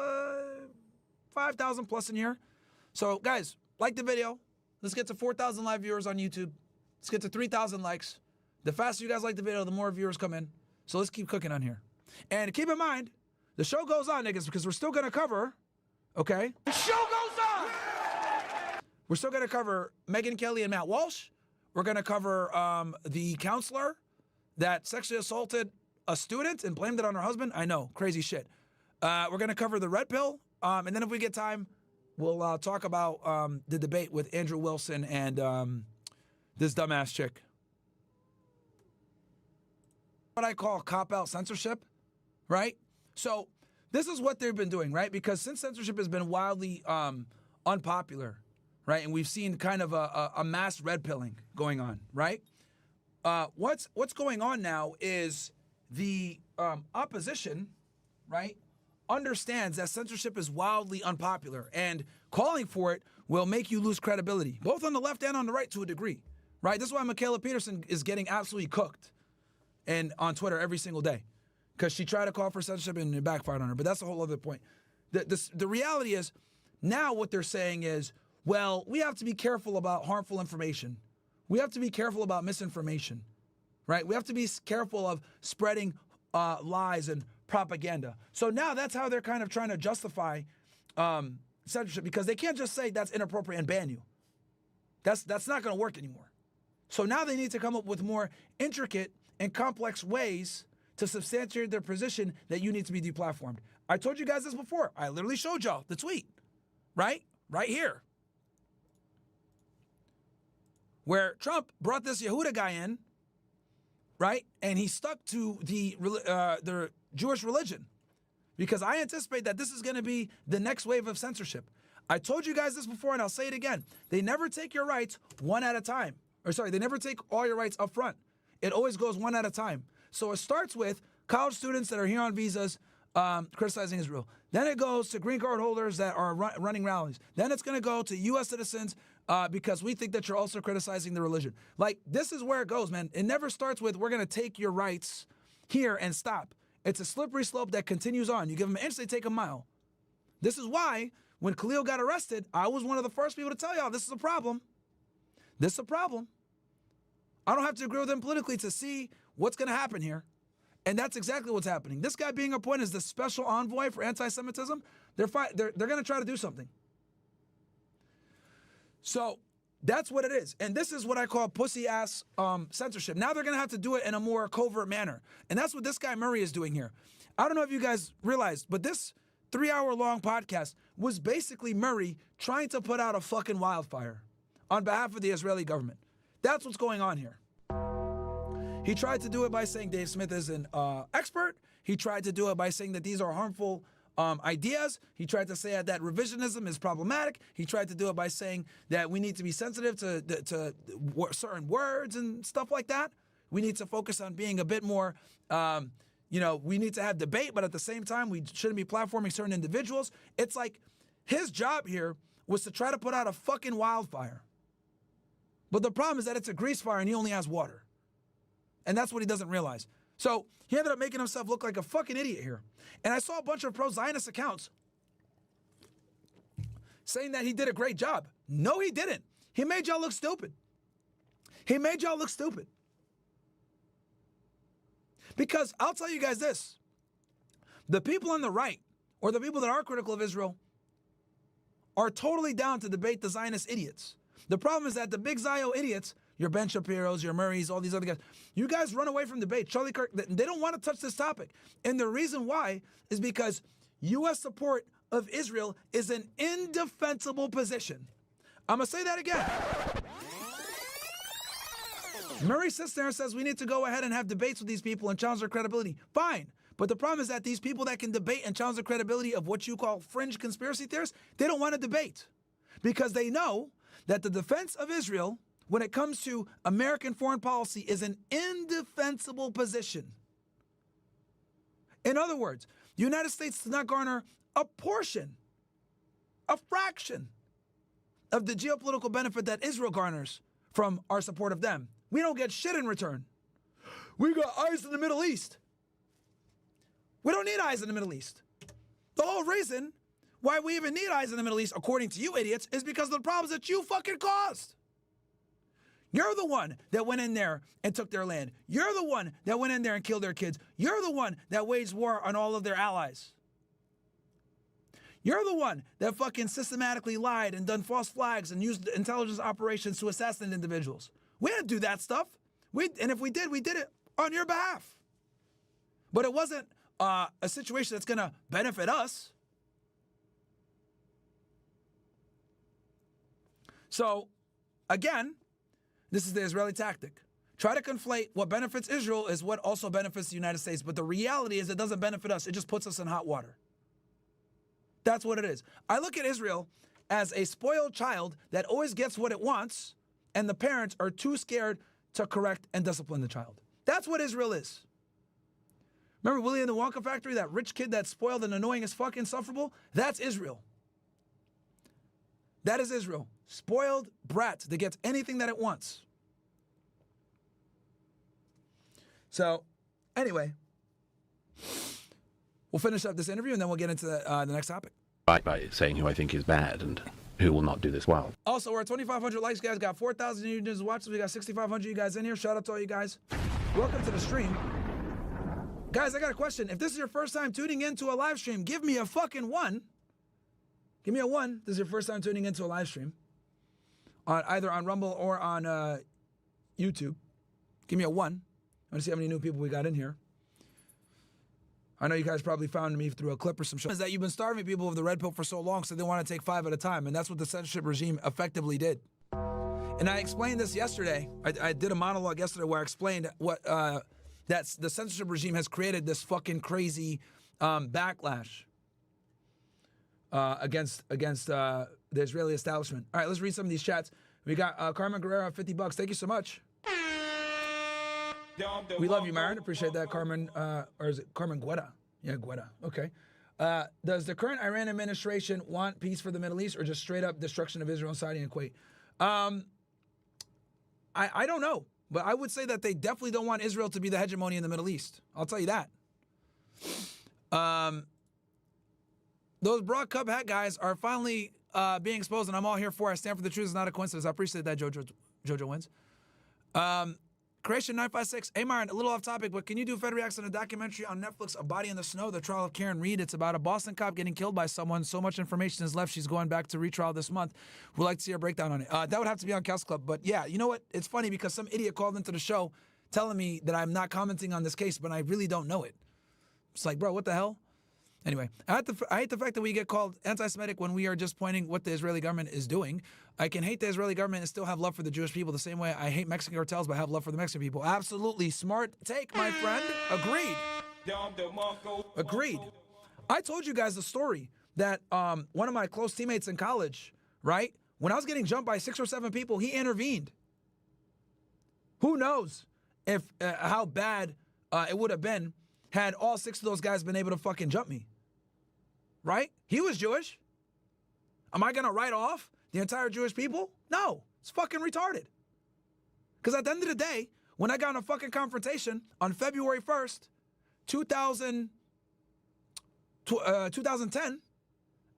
5,000 plus in here. So, guys, like the video. Let's get to 4,000 live viewers on YouTube. Let's get to 3,000 likes. The faster you guys like the video, the more viewers come in. So let's keep cooking on here. And keep in mind, the show goes on, niggas, because we're still going to cover, okay? The show goes on! We're still going to cover Megyn Kelly and Matt Walsh. We're going to cover the counselor that sexually assaulted a student and blamed it on her husband. I know, crazy shit. We're going to cover the red pill. And then if we get time, we'll talk about the debate with Andrew Wilson and this dumbass chick. What I call cop-out censorship, right? So this is what they've been doing, right? Because since censorship has been wildly unpopular, right? And we've seen kind of a mass red pilling going on, right? What's going on now is the opposition, right, understands that censorship is wildly unpopular, and calling for it will make you lose credibility, both on the left and on the right to a degree, right? This is why Michaela Peterson is getting absolutely cooked and on Twitter every single day, because she tried to call for censorship and it backfired on her. But that's a whole other point. The reality is, now what they're saying is, well, we have to be careful about harmful information. We have to be careful about misinformation, right? We have to be careful of spreading lies and propaganda. So now that's how they're kind of trying to justify censorship, because they can't just say that's inappropriate and ban you. That's not going to work anymore. So now they need to come up with more intricate and complex ways to substantiate their position that you need to be deplatformed. I told you guys this before. I literally showed y'all the tweet, right? Right here. Where Trump brought this Yehuda guy in, right? And he stuck to the Jewish religion, because I anticipate that this is going to be the next wave of censorship. I told you guys this before, and I'll say it again. They never take your rights one at a time. Or sorry, they never take all your rights up front. It always goes one at a time. So it starts with college students that are here on visas criticizing Israel. Then it goes to green card holders that are running rallies. Then it's going to go to U.S. citizens because we think that you're also criticizing the religion. Like, this is where it goes, man. It never starts with, we're going to take your rights here and stop. It's a slippery slope that continues on. You give them an inch, they take a mile. This is why when Khalil got arrested, I was one of the first people to tell y'all this is a problem. This is a problem. I don't have to agree with them politically to see what's going to happen here. And that's exactly what's happening. This guy being appointed as the special envoy for anti-Semitism, they're going to try to do something. So that's what it is. And this is what I call pussy-ass censorship. Now they're going to have to do it in a more covert manner. And that's what this guy Murray is doing here. I don't know if you guys realized, but this 3-hour-long podcast was basically Murray trying to put out a fucking wildfire on behalf of the Israeli government. That's what's going on here. He tried to do it by saying Dave Smith is an expert. He tried to do it by saying that these are harmful ideas. He tried to say that revisionism is problematic. He tried to do it by saying that we need to be sensitive to certain words and stuff like that. We need to focus on being a bit more, we need to have debate, but at the same time, we shouldn't be platforming certain individuals. It's like his job here was to try to put out a fucking wildfire. But the problem is that it's a grease fire and he only has water. And that's what he doesn't realize. So he ended up making himself look like a fucking idiot here. And I saw a bunch of pro-Zionist accounts saying that he did a great job. No, he didn't. He made y'all look stupid. He made y'all look stupid. Because I'll tell you guys this. The people on the right, or the people that are critical of Israel, are totally down to debate the Zionist idiots. The problem is that the big Zio idiots, your Ben Shapiro's, your Murrays, all these other guys, you guys run away from debate. Charlie Kirk, they don't want to touch this topic. And the reason why is because U.S. support of Israel is an indefensible position. I'm going to say that again. Murray sits there and says we need to go ahead and have debates with these people and challenge their credibility. Fine. But the problem is that these people that can debate and challenge the credibility of what you call fringe conspiracy theorists, they don't want to debate. Because they know that the defense of Israel, when it comes to American foreign policy, is an indefensible position. In other words, the United States does not garner a portion, a fraction of the geopolitical benefit that Israel garners from our support of them. We don't get shit in return. We got eyes in the Middle East. We don't need eyes in the Middle East. The whole reason why we even need eyes in the Middle East, according to you idiots, is because of the problems that you fucking caused. You're the one that went in there and took their land. You're the one that went in there and killed their kids. You're the one that waged war on all of their allies. You're the one that fucking systematically lied and done false flags and used intelligence operations to assassinate individuals. We didn't do that stuff. And if we did it on your behalf. But it wasn't a situation that's going to benefit us. So, again, this is the Israeli tactic. Try to conflate what benefits Israel is what also benefits the United States. But the reality is it doesn't benefit us. It just puts us in hot water. That's what it is. I look at Israel as a spoiled child that always gets what it wants, and the parents are too scared to correct and discipline the child. That's what Israel is. Remember Willy in the Wonka factory, that rich kid that's spoiled and annoying as fuck, insufferable? That's Israel. That is Israel. Spoiled brat that gets anything that it wants. So, anyway, we'll finish up this interview and then we'll get into the next topic. By saying who I think is bad and who will not do this well. Also, we're at 2,500 likes, guys. Got 4,000 users watching. We got 6,500 you guys in here. Shout out to all you guys. Welcome to the stream. Guys, I got a question. If this is your first time tuning into a live stream, give me a fucking 1. Give me a 1. This is your first time tuning into a live stream. Either on Rumble or on YouTube. Give me a 1. I want to see how many new people we got in here. I know you guys probably found me through a clip or some shit. Is that you've been starving people with the red pill for so long, so they want to take 5 at a time, and that's what the censorship regime effectively did. And I explained this yesterday. I did a monologue yesterday where I explained what that's the censorship regime has created this fucking crazy backlash against the Israeli establishment. All right, let's read some of these chats. We got Carmen Guerrero, $50. Thank you so much. We love you, Myron. Appreciate that, Carmen. Or is it Carmen Guetta? Yeah, Guetta. Okay. Does the current Iran administration want peace for the Middle East or just straight up destruction of Israel and Saudi and Kuwait? I don't know. But I would say that they definitely don't want Israel to be the hegemony in the Middle East. I'll tell you that. Those broad cup hat guys are finally being exposed, and I'm all here for it. I stand for the truth. It's not a coincidence. I appreciate that, Jojo wins. Creation 956. Hey, Myron, a little off topic, but can you do Fed Reacts on a documentary on Netflix, A Body in the Snow, the trial of Karen Reed? It's about a Boston cop getting killed by someone. So much information is left. She's going back to retrial this month. We'd like to see a breakdown on it. That would have to be on Couch Club. But yeah, you know what? It's funny because some idiot called into the show telling me that I'm not commenting on this case, but I really don't know it. It's like, bro, what the hell? Anyway, I hate the fact that we get called anti-Semitic when we are just pointing what the Israeli government is doing. I can hate the Israeli government and still have love for the Jewish people the same way I hate Mexican cartels but have love for the Mexican people. Absolutely smart take, my friend. Agreed. Agreed. I told you guys the story that one of my close teammates in college, right? When I was getting jumped by 6 or 7 people, he intervened. Who knows if how bad it would have been had all 6 of those guys been able to fucking jump me. Right? He was Jewish. Am I going to write off the entire Jewish people? No. It's fucking retarded. Because at the end of the day, when I got in a fucking confrontation on February 1st, 2010,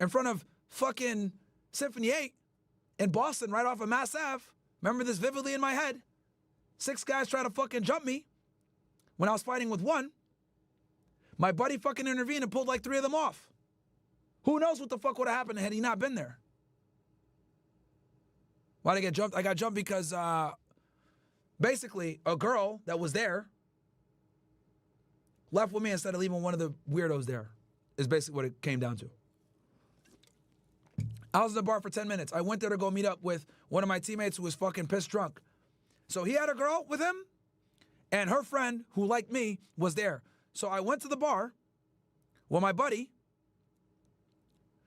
in front of fucking Symphony 8 in Boston, right off of Mass Ave, remember this vividly in my head, 6 guys tried to fucking jump me when I was fighting with 1. My buddy fucking intervened and pulled like 3 of them off. Who knows what the fuck would have happened had he not been there? Why did I get jumped? I got jumped because basically a girl that was there left with me instead of leaving one of the weirdos there, is basically what it came down to. I was in the bar for 10 minutes. I went there to go meet up with one of my teammates who was fucking pissed drunk. So he had a girl with him, and her friend, who liked me, was there. So I went to the bar with my buddy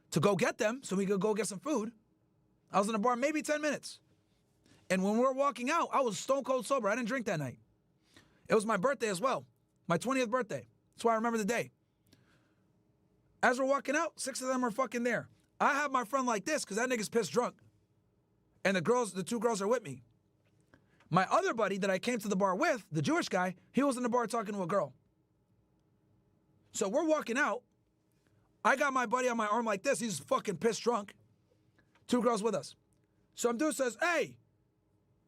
to go get them so we could go get some food. I was in the bar maybe 10 minutes. And when we were walking out, I was stone cold sober. I didn't drink that night. It was my birthday as well, my 20th birthday. That's why I remember the day. As we're walking out, 6 of them are fucking there. I have my friend like this because that nigga's pissed drunk. And the 2 girls are with me. My other buddy that I came to the bar with, the Jewish guy, he was in the bar talking to a girl. So we're walking out. I got my buddy on my arm like this. He's fucking pissed drunk. 2 girls with us. Some dude says, hey,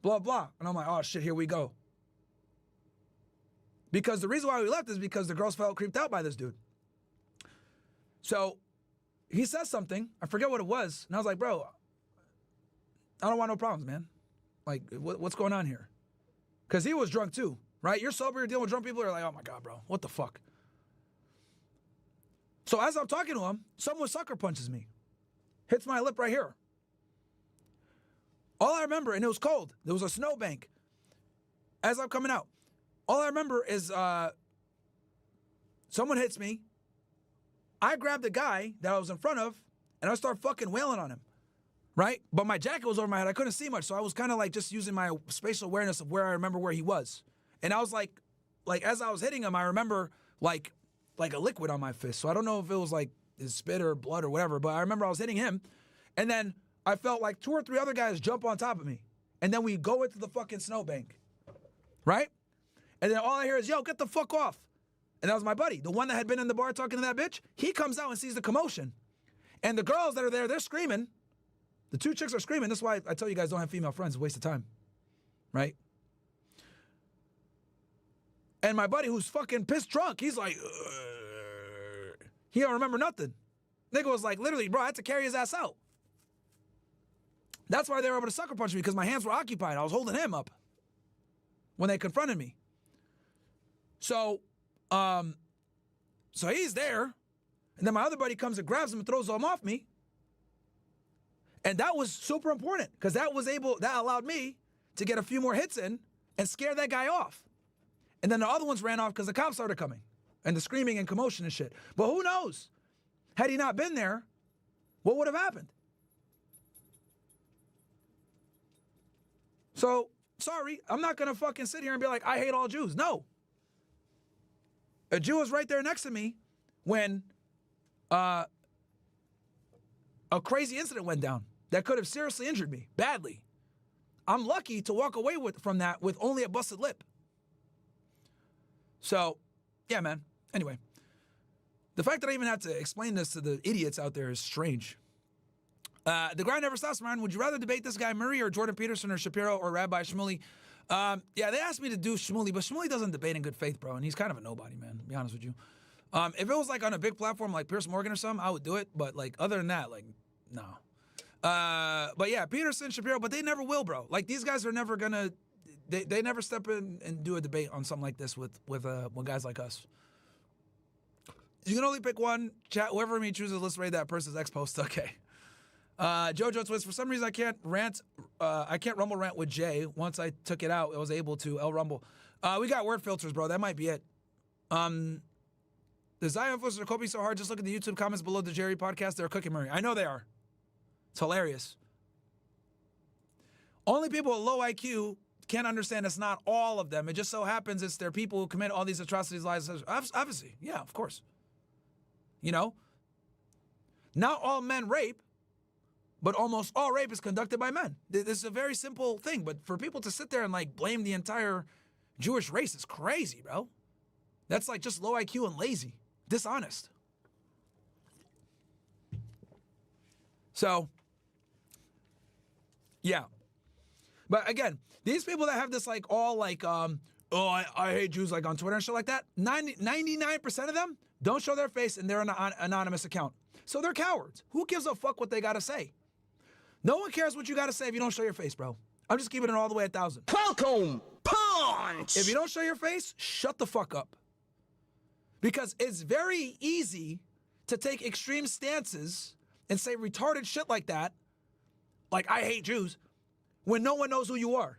blah, blah. And I'm like, oh, shit, here we go. Because the reason why we left is because the girls felt creeped out by this dude. So he says something. I forget what it was. And I was like, bro, I don't want no problems, man. Like, what's going on here? Because he was drunk too, right? You're sober, you're dealing with drunk people. You're like, oh my God, bro, what the fuck? So as I'm talking to him, someone sucker punches me. Hits my lip right here. All I remember, and it was cold. There was a snowbank. As I'm coming out, all I remember is someone hits me. I grab the guy that I was in front of, and I start fucking wailing on him, right? But my jacket was over my head. I couldn't see much, so I was kind of like just using my spatial awareness of where I remember where he was. And I was like as I was hitting him, I remember like a liquid on my fist. So I don't know if it was like his spit or blood or whatever, but I remember I was hitting him, and then I felt like 2 or 3 other guys jump on top of me, and then we go into the fucking snowbank, right? And then all I hear is, yo, get the fuck off. And that was my buddy, the one that had been in the bar talking to that bitch. He comes out and sees the commotion. And the girls that are there, they're screaming. The 2 chicks are screaming. That's why I tell you guys don't have female friends. It's a waste of time, right? And my buddy, who's fucking pissed drunk, he's like, ugh. He don't remember nothing. Nigga was like, literally, bro, I had to carry his ass out. That's why they were able to sucker punch me, because my hands were occupied. I was holding him up when they confronted me. So he's there, and then my other buddy comes and grabs him and throws him off me. And that was super important, because that allowed me to get a few more hits in and scare that guy off. And then the other ones ran off because the cops started coming and the screaming and commotion and shit. But who knows? Had he not been there, what would have happened? So, sorry, I'm not going to fucking sit here and be like, I hate all Jews. No. A Jew was right there next to me when a crazy incident went down that could have seriously injured me, badly. I'm lucky to walk away from that with only a busted lip. So, yeah, man. Anyway, the fact that I even had to explain this to the idiots out there is strange. The grind never stops, Myron. Would you rather debate this guy Murray or Jordan Peterson or Shapiro or Rabbi Shmuley? Yeah, they asked me to do Shmuley, but Shmuley doesn't debate in good faith, bro, and he's kind of a nobody, man, to be honest with you. If it was like on a big platform like Piers Morgan or something, I would do it, but like other than that, like, no. But yeah, Peterson, Shapiro, but they never will, bro. Like, these guys are never gonna, they never step in and do a debate on something like this with guys like us. You can only pick one. Chat, whoever me chooses, let's rate that person's X post. Okay. Jojo Twist, for some reason I can't rumble rant with Jay. Once I took it out, I was able to Rumble. We got word filters, bro. That might be it. The Zion influencers are coping so hard. Just look at the YouTube comments below the Jerry podcast. They're cooking Murray. I know they are. It's hilarious. Only people with low IQ can't understand it's not all of them. It just so happens it's their people who commit all these atrocities, lies. Obviously, yeah, of course. You know, not all men rape, but almost all rape is conducted by men. This is a very simple thing, but for people to sit there and like blame the entire Jewish race is crazy, bro. That's like just low IQ and lazy, dishonest. So, yeah. But again, these people that have this like all like, I hate Jews like on Twitter and shit like that, 99% of them don't show their face and they're an anonymous account. So they're cowards. Who gives a fuck what they got to say? No one cares what you got to say if you don't show your face, bro. I'm just keeping it all the way 1,000. Welcome, punch! If you don't show your face, shut the fuck up. Because it's very easy to take extreme stances and say retarded shit like that, like I hate Jews, when no one knows who you are.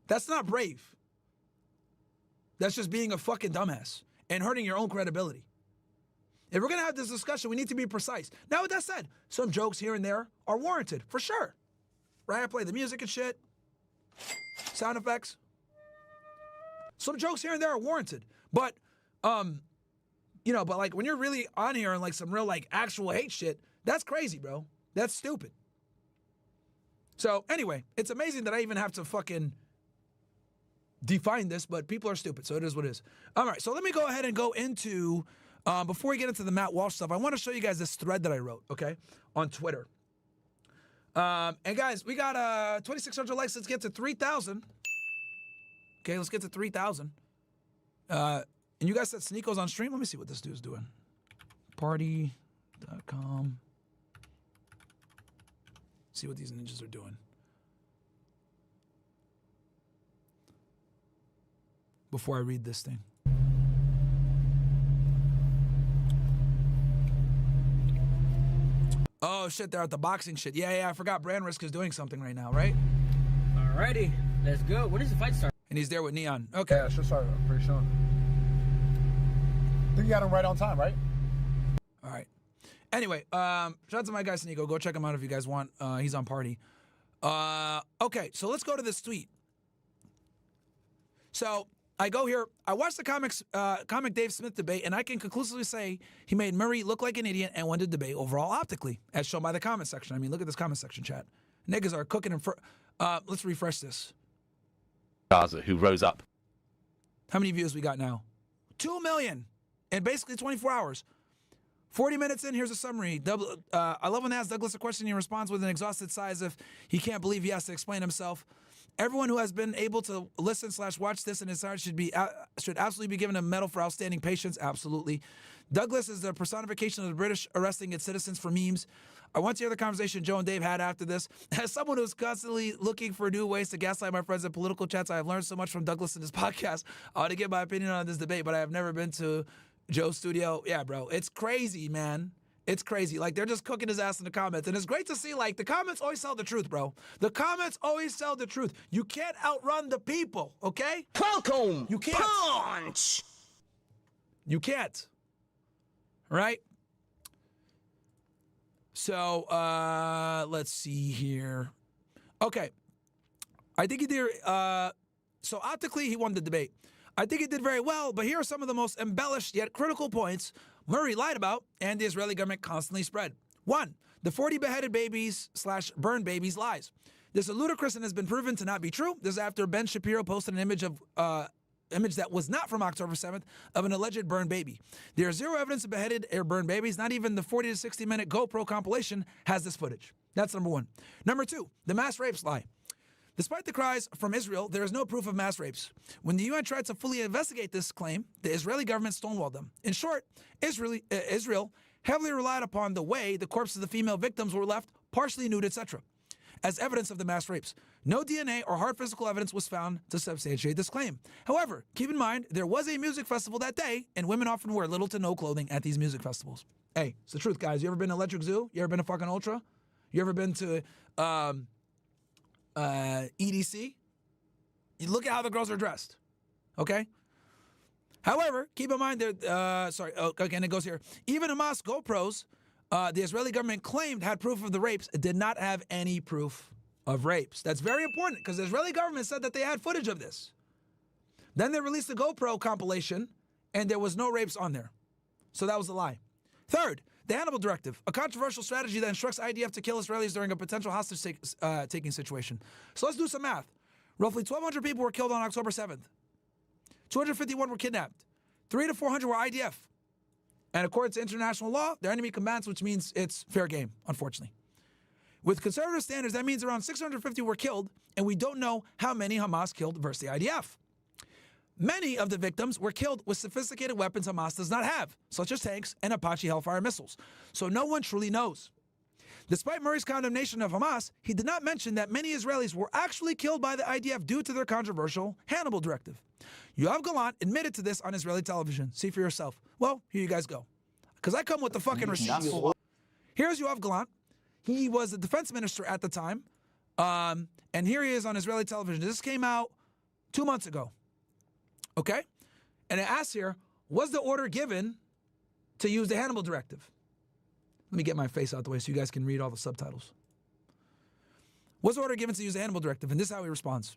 That's not brave. That's just being a fucking dumbass and hurting your own credibility. If we're going to have this discussion, we need to be precise. Now, with that said, some jokes here and there are warranted, for sure. Right? I play the music and shit. Sound effects. Some jokes here and there are warranted. But, you know, but like when you're really on here and like some real like actual hate shit, that's crazy, bro. That's stupid. So anyway, it's amazing that I even have to fucking define this, but people are stupid, so it is what it is. All right, so let me go ahead and go into, before we get into the Matt Walsh stuff, I want to show you guys this thread that I wrote, okay, on Twitter. And guys, we got 2,600 likes. Let's get to 3,000. Okay, let's get to 3,000. And you guys said Sneako's on stream? Let me see what this dude's doing. Party.com. See what these ninjas are doing. Before I read this thing. Oh shit, they're at the boxing shit. Yeah, I forgot Brand Risk is doing something right now, right? Alrighty, let's go. When does the fight start? And he's there with Neon. Okay. Yeah, it should start pretty soon. I think you got him right on time, right? All right. Anyway, shout out to my guy Sneeko. Go check him out if you guys want. He's on Party. Okay, so let's go to this tweet. So I go here. I watched the comic Dave Smith debate, and I can conclusively say he made Murray look like an idiot and won the debate overall optically, as shown by the comment section. I mean, look at this comment section chat. Niggas are cooking and let's refresh this. Gaza, who rose up. How many views we got now? 2 million in basically 24 hours. 40 minutes in, here's a summary. I love when they ask Douglas a question, he responds with an exhausted sigh as if he can't believe he has to explain himself. Everyone who has been able to listen/watch this in its entirety should absolutely be given a medal for outstanding patience. Absolutely. Douglas is the personification of the British arresting its citizens for memes. I want to hear the conversation Joe and Dave had after this. As someone who's constantly looking for new ways to gaslight my friends in political chats, I have learned so much from Douglas in this podcast. I want to give my opinion on this debate, but I have never been to Joe's studio. Yeah, bro. It's crazy, man. It's crazy. Like, they're just cooking his ass in the comments. And it's great to see, like, the comments always tell the truth, bro. The comments always tell the truth. You can't outrun the people, okay? Welcome. You can't. Punch. You can't. Right? So, let's see here. Okay. I think he did, so optically, he won the debate. I think he did very well, but here are some of the most embellished yet critical points Murray lied about and the Israeli government constantly spread. 1. The 40 beheaded babies/burned babies lies. This is ludicrous and has been proven to not be true. This is after Ben Shapiro posted an image that was not from October 7th of an alleged burned baby. There is zero evidence of beheaded or burned babies. Not even the 40 to 60 minute GoPro compilation has this footage. That's number 1. Number 2, the mass rapes lie. Despite the cries from Israel, there is no proof of mass rapes. When the UN tried to fully investigate this claim, the Israeli government stonewalled them. In short, Israel heavily relied upon the way the corpses of the female victims were left partially nude, etc., as evidence of the mass rapes. No DNA or hard physical evidence was found to substantiate this claim. However, keep in mind, there was a music festival that day, and women often wear little to no clothing at these music festivals. Hey, it's the truth, guys. You ever been to Electric Zoo? You ever been to fucking Ultra? You ever been to EDC? You look at how the girls are dressed, okay? However, keep in mind, and it goes here. Even Hamas GoPros, the Israeli government claimed had proof of the rapes, did not have any proof of rapes. That's very important because the Israeli government said that they had footage of this. Then they released the GoPro compilation, and there was no rapes on there. So that was a lie. Third, the Hannibal Directive, a controversial strategy that instructs IDF to kill Israelis during a potential hostage-taking situation. So let's do some math. Roughly 1,200 people were killed on October 7th. 251 were kidnapped. 300 to 400 were IDF. And according to international law, they're enemy combatants, which means it's fair game, unfortunately. With conservative standards, that means around 650 were killed, and we don't know how many Hamas killed versus the IDF. Many of the victims were killed with sophisticated weapons Hamas does not have, such as tanks and Apache Hellfire missiles. So no one truly knows. Despite Murray's condemnation of Hamas, he did not mention that many Israelis were actually killed by the IDF due to their controversial Hannibal Directive. Yoav Gallant admitted to this on Israeli television. See for yourself. Well, here you guys go. because I come with the fucking receipts. Here's Yoav Gallant. He was the defense minister at the time. And here he is on Israeli television. This came out 2 months ago. Okay? And it asks here, was the order given to use the Hannibal Directive? Let me get my face out the way so you guys can read all the subtitles. Was the order given to use the Hannibal Directive? And this is how he responds.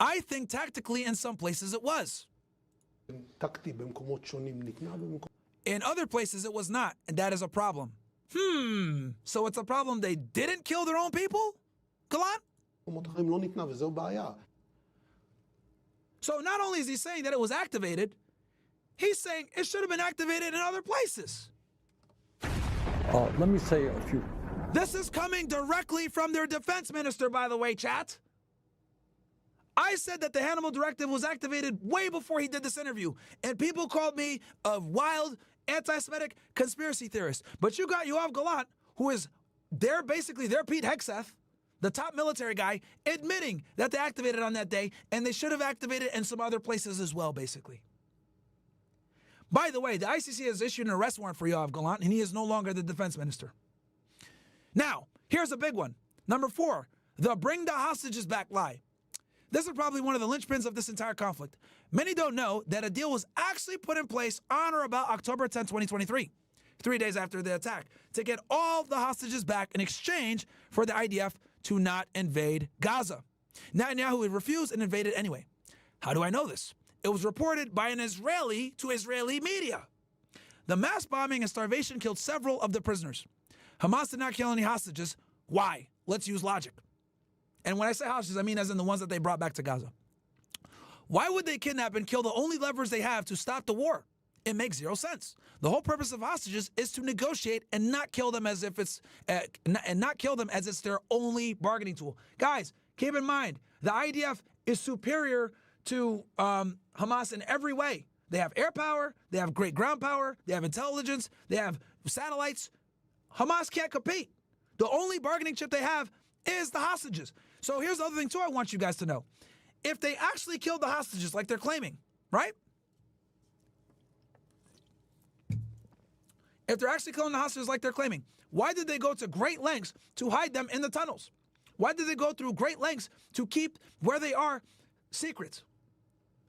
I think tactically in some places it was. In other places it was not, and that is a problem. So it's a problem they didn't kill their own people? Gallant? So not only is he saying that it was activated, he's saying it should have been activated in other places. Let me say a few. This is coming directly from their defense minister, by the way, chat. I said that the Hannibal Directive was activated way before he did this interview, and people called me a wild, anti-Semitic conspiracy theorist. But you got Yoav Gallant, who is basically their Pete Hegseth, the top military guy, admitting that they activated on that day, and they should have activated in some other places as well, basically. By the way, the ICC has issued an arrest warrant for Yoav Gallant, and he is no longer the defense minister. Now, here's a big one. Number 4, the bring the hostages back lie. This is probably one of the linchpins of this entire conflict. Many don't know that a deal was actually put in place on or about October 10, 2023, 3 days after the attack, to get all the hostages back in exchange for the IDF to not invade Gaza. Netanyahu refused and invaded anyway. How do I know this? It was reported by an Israeli to Israeli media. The mass bombing and starvation killed several of the prisoners. Hamas did not kill any hostages. Why? Let's use logic. And when I say hostages, I mean as in the ones that they brought back to Gaza. Why would they kidnap and kill the only levers they have to stop the war? It makes zero sense. The whole purpose of hostages is to negotiate and not kill them as if it's their only bargaining tool. Guys, keep in mind, the IDF is superior to Hamas in every way. They have air power, they have great ground power, they have intelligence, they have satellites. Hamas can't compete. The only bargaining chip they have is the hostages. So here's the other thing too I want you guys to know. If they actually killed the hostages like they're claiming, right? If they're actually killing the hostages like they're claiming, why did they go to great lengths to hide them in the tunnels? Why did they go through great lengths to keep where they are secret?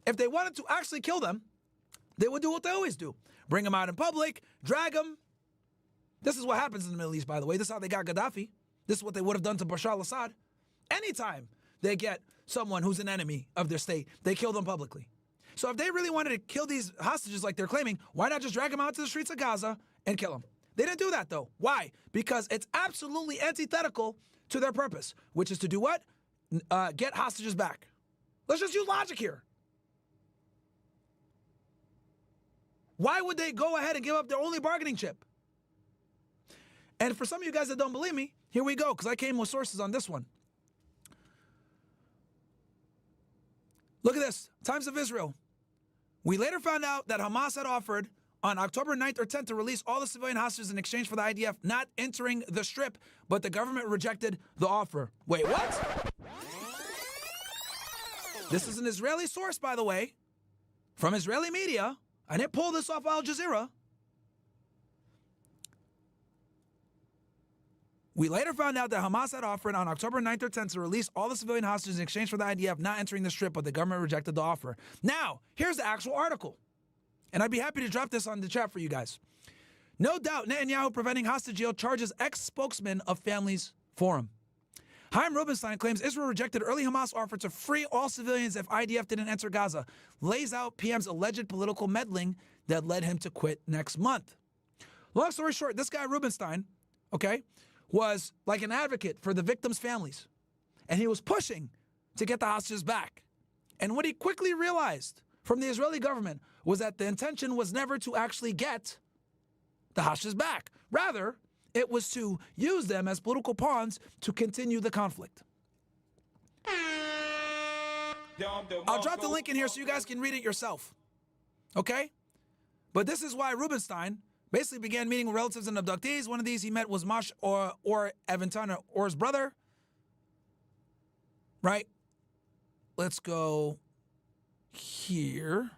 If they wanted to actually kill them, they would do what they always do. Bring them out in public, drag them. This is what happens in the Middle East, by the way. This is how they got Gaddafi. This is what they would have done to Bashar al-Assad. Anytime they get someone who's an enemy of their state, they kill them publicly. So if they really wanted to kill these hostages like they're claiming, why not just drag them out to the streets of Gaza and kill them? They didn't do that, though. Why? Because it's absolutely antithetical to their purpose, which is to do what? Get hostages back. Let's just use logic here. Why would they go ahead and give up their only bargaining chip? And for some of you guys that don't believe me, here we go, because I came with sources on this one. Look at this. Times of Israel. We later found out that Hamas had offered on October 9th or 10th to release all the civilian hostages in exchange for the IDF not entering the Strip, but the government rejected the offer. Wait, what? This is an Israeli source, by the way, from Israeli media. I didn't pull this off Al Jazeera. We later found out that Hamas had offered on October 9th or 10th to release all the civilian hostages in exchange for the IDF not entering the Strip, but the government rejected the offer. Now, here's the actual article. And I'd be happy to drop this on the chat for you guys. No doubt Netanyahu preventing hostage deal charges ex-spokesman of Families Forum. Chaim Rubenstein claims Israel rejected early Hamas offer to free all civilians if IDF didn't enter Gaza. Lays out PM's alleged political meddling that led him to quit next month. Long story short, this guy Rubenstein, okay, was like an advocate for the victims' families. And he was pushing to get the hostages back. And what he quickly realized from the Israeli government was that the intention was never to actually get the hostages back. Rather, it was to use them as political pawns to continue the conflict. I'll drop the link in here so you guys can read it yourself. Okay? But this is why Rubenstein basically began meeting with relatives and abductees. One of these he met was Mosh or Evanton Or's brother. Right? Let's go here.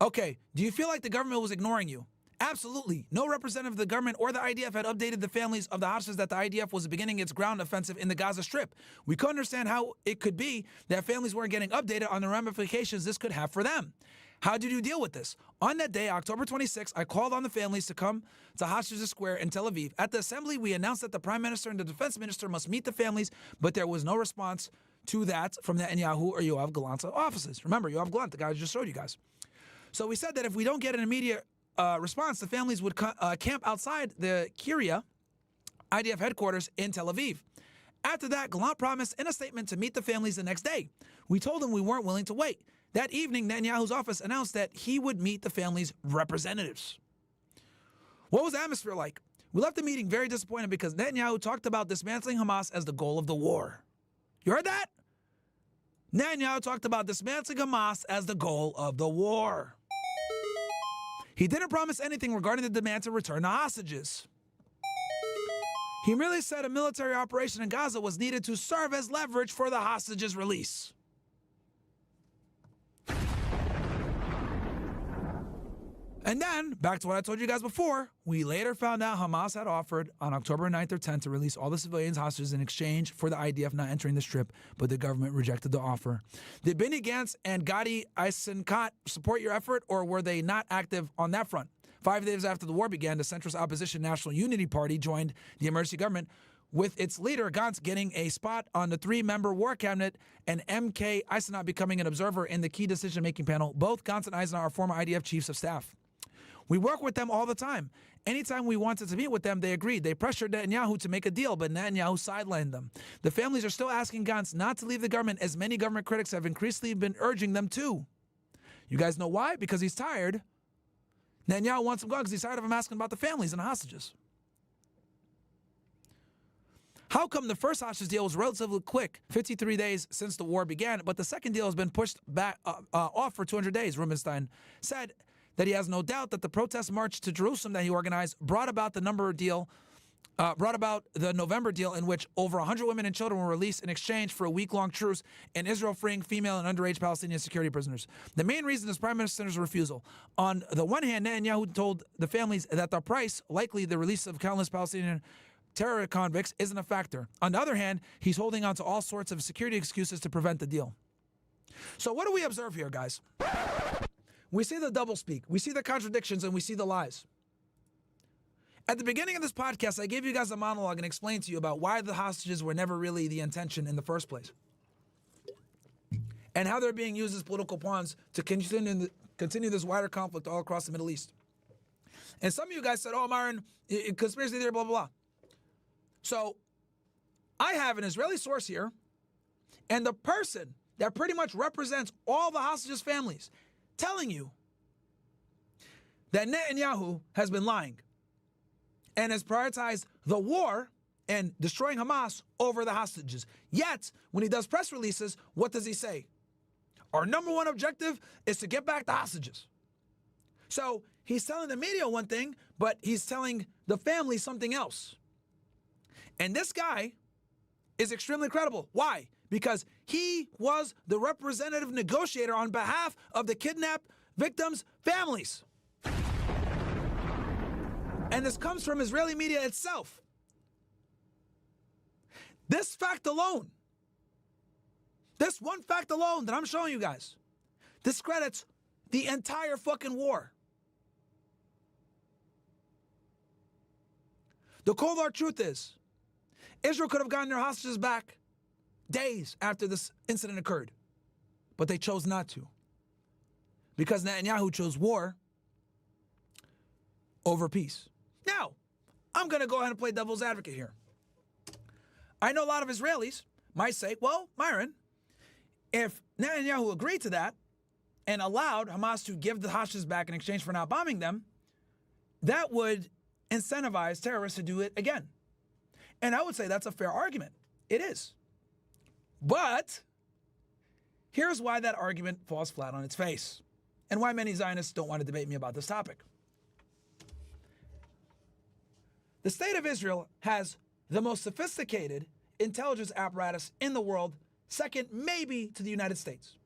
Okay, do you feel like the government was ignoring you? Absolutely. No representative of the government or the IDF had updated the families of the hostages that the IDF was beginning its ground offensive in the Gaza Strip. We couldn't understand how it could be that families weren't getting updated on the ramifications this could have for them. How did you deal with this? On that day, October 26, I called on the families to come to Hostages Square in Tel Aviv. At the assembly, we announced that the Prime Minister and the Defense Minister must meet the families, but there was no response to that from Netanyahu or Yoav Gallant's offices. Remember, Yoav Gallant, the guy I just showed you guys. So we said that if we don't get an immediate response, the families would camp outside the Kiryat IDF headquarters in Tel Aviv. After that, Gallant promised in a statement to meet the families the next day. We told him we weren't willing to wait. That evening, Netanyahu's office announced that he would meet the families' representatives. What was the atmosphere like? We left the meeting very disappointed because Netanyahu talked about dismantling Hamas as the goal of the war. You heard that? Netanyahu talked about dismantling Hamas as the goal of the war. He didn't promise anything regarding the demand to return the hostages. He merely said a military operation in Gaza was needed to serve as leverage for the hostages' release. And then, back to what I told you guys before, we later found out Hamas had offered on October 9th or 10th to release all the civilians hostages in exchange for the IDF not entering the Strip, but the government rejected the offer. Did Benny Gantz and Gadi Eisenkot support your effort, or were they not active on that front? 5 days after the war began, the centrist opposition National Unity Party joined the emergency government, with its leader, Gantz, getting a spot on the 3-member war cabinet and MK Eisenhower becoming an observer in the key decision-making panel. Both Gantz and Eisenhower are former IDF chiefs of staff. We work with them all the time. Anytime we wanted to meet with them, they agreed. They pressured Netanyahu to make a deal, but Netanyahu sidelined them. The families are still asking Gantz not to leave the government, as many government critics have increasingly been urging them to. You guys know why? Because he's tired. Netanyahu wants him gone because he's tired of him asking about the families and the hostages. How come the first hostage deal was relatively quick, 53 days since the war began, but the second deal has been pushed back off for 200 days? Rubenstein said that he has no doubt that the protest march to Jerusalem that he organized brought about the November deal in which over 100 women and children were released in exchange for a week-long truce in Israel freeing female and underage Palestinian security prisoners. The main reason is Prime Minister's refusal. On the one hand, Netanyahu told the families that the price, likely the release of countless Palestinian terror convicts, isn't a factor. On the other hand, he's holding on to all sorts of security excuses to prevent the deal. So what do we observe here, guys? We see the doublespeak, we see the contradictions, and we see the lies. At the beginning of this podcast, I gave you guys a monologue and explained to you about why the hostages were never really the intention in the first place, and how they're being used as political pawns to continue this wider conflict all across the Middle East. And some of you guys said, oh, Myron, conspiracy theory, blah, blah, blah. So I have an Israeli source here, and the person that pretty much represents all the hostages' families telling you that Netanyahu has been lying and has prioritized the war and destroying Hamas over the hostages. Yet, when he does press releases, what does he say? Our number one objective is to get back the hostages. So he's telling the media one thing, but he's telling the family something else. And this guy is extremely credible. Why? Because he was the representative negotiator on behalf of the kidnapped victims' families. And this comes from Israeli media itself. This fact alone, this one fact alone that I'm showing you guys, discredits the entire fucking war. The cold hard truth is, Israel could have gotten their hostages back days after this incident occurred, but they chose not to, because Netanyahu chose war over peace. Now, I'm going to go ahead and play devil's advocate here. I know a lot of Israelis might say, well, Myron, if Netanyahu agreed to that and allowed Hamas to give the hostages back in exchange for not bombing them, that would incentivize terrorists to do it again. And I would say that's a fair argument. It is. But here's why that argument falls flat on its face, and why many Zionists don't want to debate me about this topic. The state of Israel has the most sophisticated intelligence apparatus in the world, second maybe to the United States.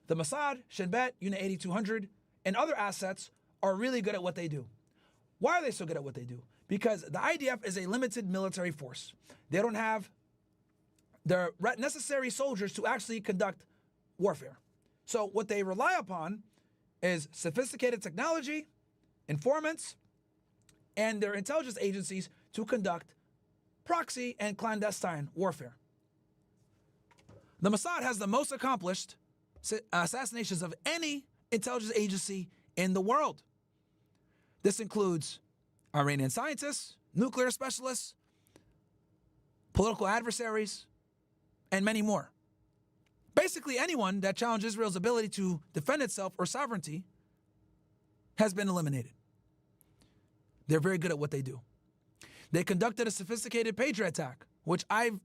The Mossad, Shin Bet, Unit 8200, and other assets are really good at what they do. Why are they so good at what they do? Because the IDF is a limited military force. They don't have the necessary soldiers to actually conduct warfare. So what they rely upon is sophisticated technology, informants, and their intelligence agencies to conduct proxy and clandestine warfare. The Mossad has the most accomplished assassinations of any intelligence agency in the world. This includes Iranian scientists, nuclear specialists, political adversaries, and many more. Basically, anyone that challenged Israel's ability to defend itself or sovereignty has been eliminated. They're very good at what they do. They conducted a sophisticated pager attack, which I've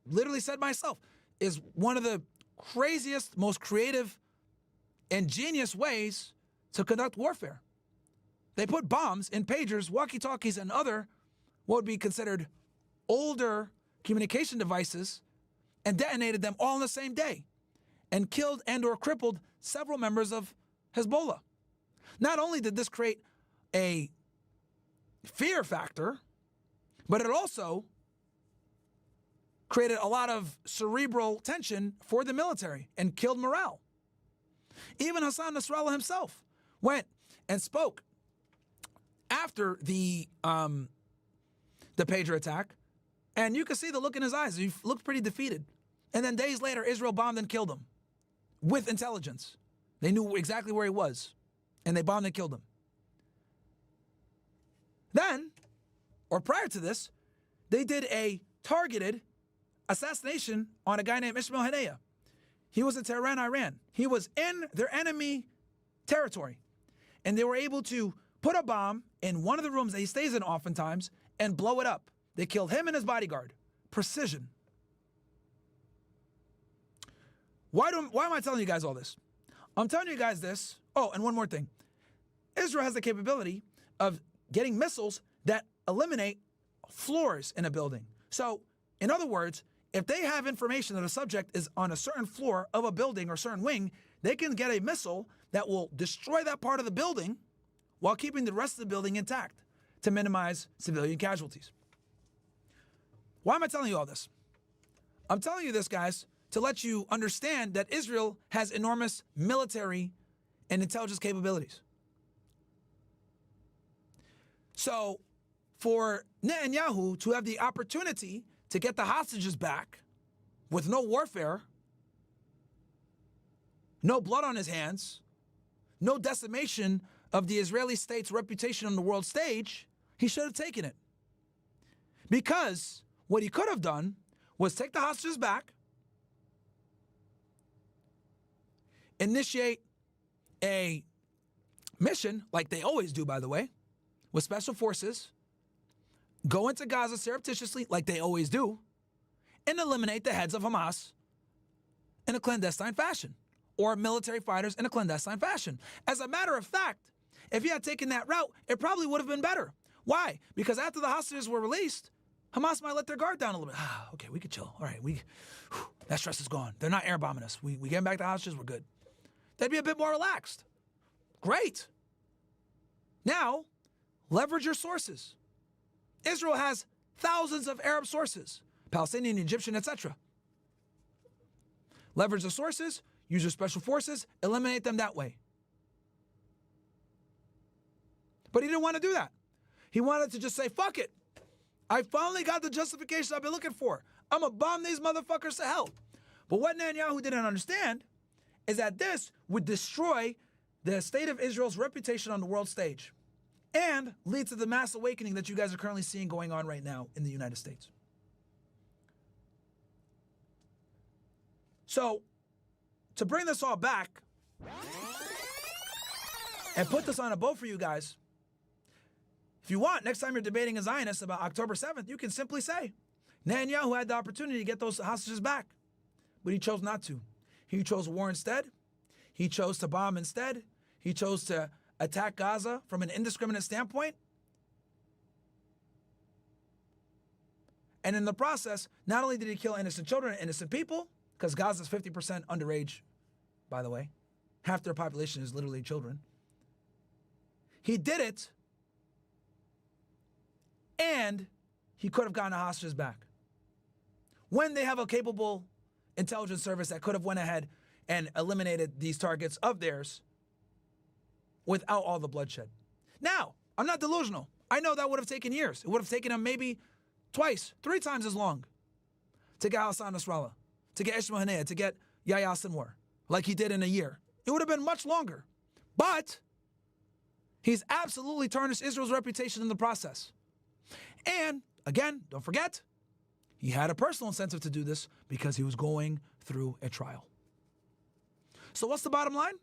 literally said myself is one of the craziest, most creative, ingenious ways to conduct warfare. They put bombs in pagers, walkie-talkies, and other what would be considered older communication devices and detonated them all on the same day and killed and or crippled several members of Hezbollah. Not only did this create a fear factor, but it also created a lot of cerebral tension for the military and killed morale. Even Hassan Nasrallah himself went and spoke after the pager attack, and you could see the look in his eyes. He looked pretty defeated. And then days later, Israel bombed and killed him with intelligence. They knew exactly where he was, and they bombed and killed him. Then, or prior to this, they did a targeted assassination on a guy named Ismail Haniyeh. He was in Tehran, Iran. He was in their enemy territory, and they were able to put a bomb in one of the rooms that he stays in oftentimes and blow it up. They killed him and his bodyguard. Precision. Why am I telling you guys all this? I'm telling you guys this. Oh, and one more thing. Israel has the capability of getting missiles that eliminate floors in a building. So, in other words, if they have information that a subject is on a certain floor of a building or certain wing, they can get a missile that will destroy that part of the building while keeping the rest of the building intact to minimize civilian casualties. Why am I telling you all this? I'm telling you this, guys, to let you understand that Israel has enormous military and intelligence capabilities. So, for Netanyahu to have the opportunity to get the hostages back with no warfare, no blood on his hands, no decimation of the Israeli state's reputation on the world stage, he should have taken it. Because what he could have done was take the hostages back, initiate a mission, like they always do, by the way, with special forces, go into Gaza surreptitiously, like they always do, and eliminate the heads of Hamas in a clandestine fashion, or military fighters in a clandestine fashion. As a matter of fact, if he had taken that route, it probably would have been better. Why? Because after the hostages were released, Hamas might let their guard down a little bit. Okay, we could chill. All right, that stress is gone. They're not air bombing us. We get back the hostages, we're good. They'd be a bit more relaxed. Great. Now, leverage your sources. Israel has thousands of Arab sources, Palestinian, Egyptian, etc. Leverage the sources, use your special forces, eliminate them that way. But he didn't want to do that. He wanted to just say, fuck it. I finally got the justification I've been looking for. I'm going to bomb these motherfuckers to hell. But what Netanyahu didn't understand is that this would destroy the state of Israel's reputation on the world stage and lead to the mass awakening that you guys are currently seeing going on right now in the United States. So, to bring this all back and put this on a bow for you guys, if you want, next time you're debating a Zionist about October 7th, you can simply say, Netanyahu had the opportunity to get those hostages back, but he chose not to. He chose war instead. He chose to bomb instead. He chose to attack Gaza from an indiscriminate standpoint. And in the process, not only did he kill innocent children and innocent people, because Gaza is 50% underage, by the way. Half their population is literally children. He did it, and he could have gotten the hostages back. When they have a capable intelligence service that could have went ahead and eliminated these targets of theirs without all the bloodshed. Now, I'm not delusional. I know that would have taken years. It would have taken him maybe twice, 3 times as long to get Hassan Nasrallah, to get Ismail Haniyeh, to get Yahya Sinwar, like he did in a year. It would have been much longer. But he's absolutely tarnished Israel's reputation in the process. And, again, don't forget, he had a personal incentive to do this because he was going through a trial. So what's the bottom line?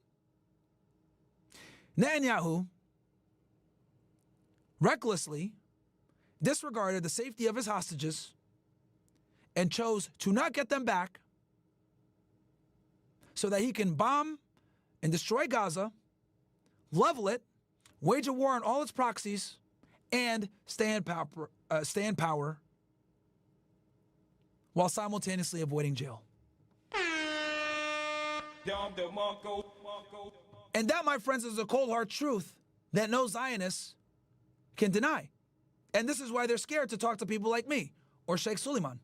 Netanyahu recklessly disregarded the safety of his hostages and chose to not get them back so that he can bomb and destroy Gaza, level it, wage a war on all its proxies, and stay in power while simultaneously avoiding jail. And that, my friends, is a cold hard truth that no Zionists can deny. And this is why they're scared to talk to people like me or Sheikh Suleiman.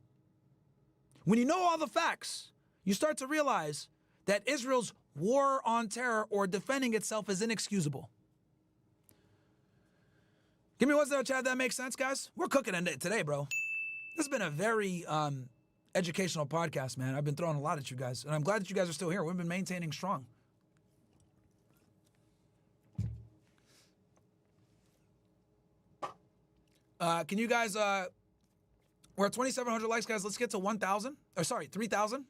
When you know all the facts, you start to realize that Israel's war on terror or defending itself is inexcusable. Give me what's there, Chad, that makes sense, guys? We're cooking it today, bro. This has been a very educational podcast, man. I've been throwing a lot at you guys, and I'm glad that you guys are still here. We've been maintaining strong. Can you guys, we're at 2,700 likes, guys. Let's get to 1,000. Or sorry, 3,000.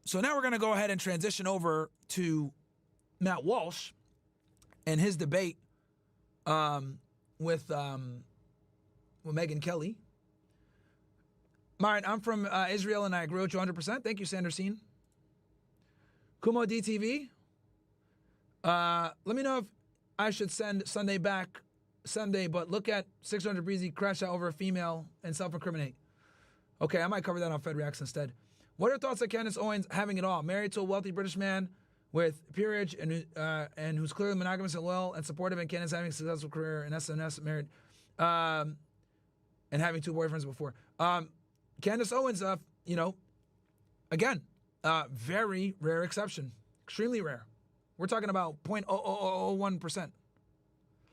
So now we're going to go ahead and transition over to Matt Walsh and his debate with Megyn Kelly. Myron, I'm from Israel and I agree with you 100%. Thank you, Sandersine. Kumo DTV. Let me know if I should send Sunday back Sunday, but look at 600 Breezy crash out over a female and self-incriminate. Okay, I might cover that on Fed Reacts instead. What are your thoughts on Candace Owens having it all? Married to a wealthy British man with peerage and who's clearly monogamous and loyal and supportive, and Candace having a successful career in SNS, married, and having 2 boyfriends before. Candace Owens, again, very rare exception. Extremely rare. We're talking about 0.0001%.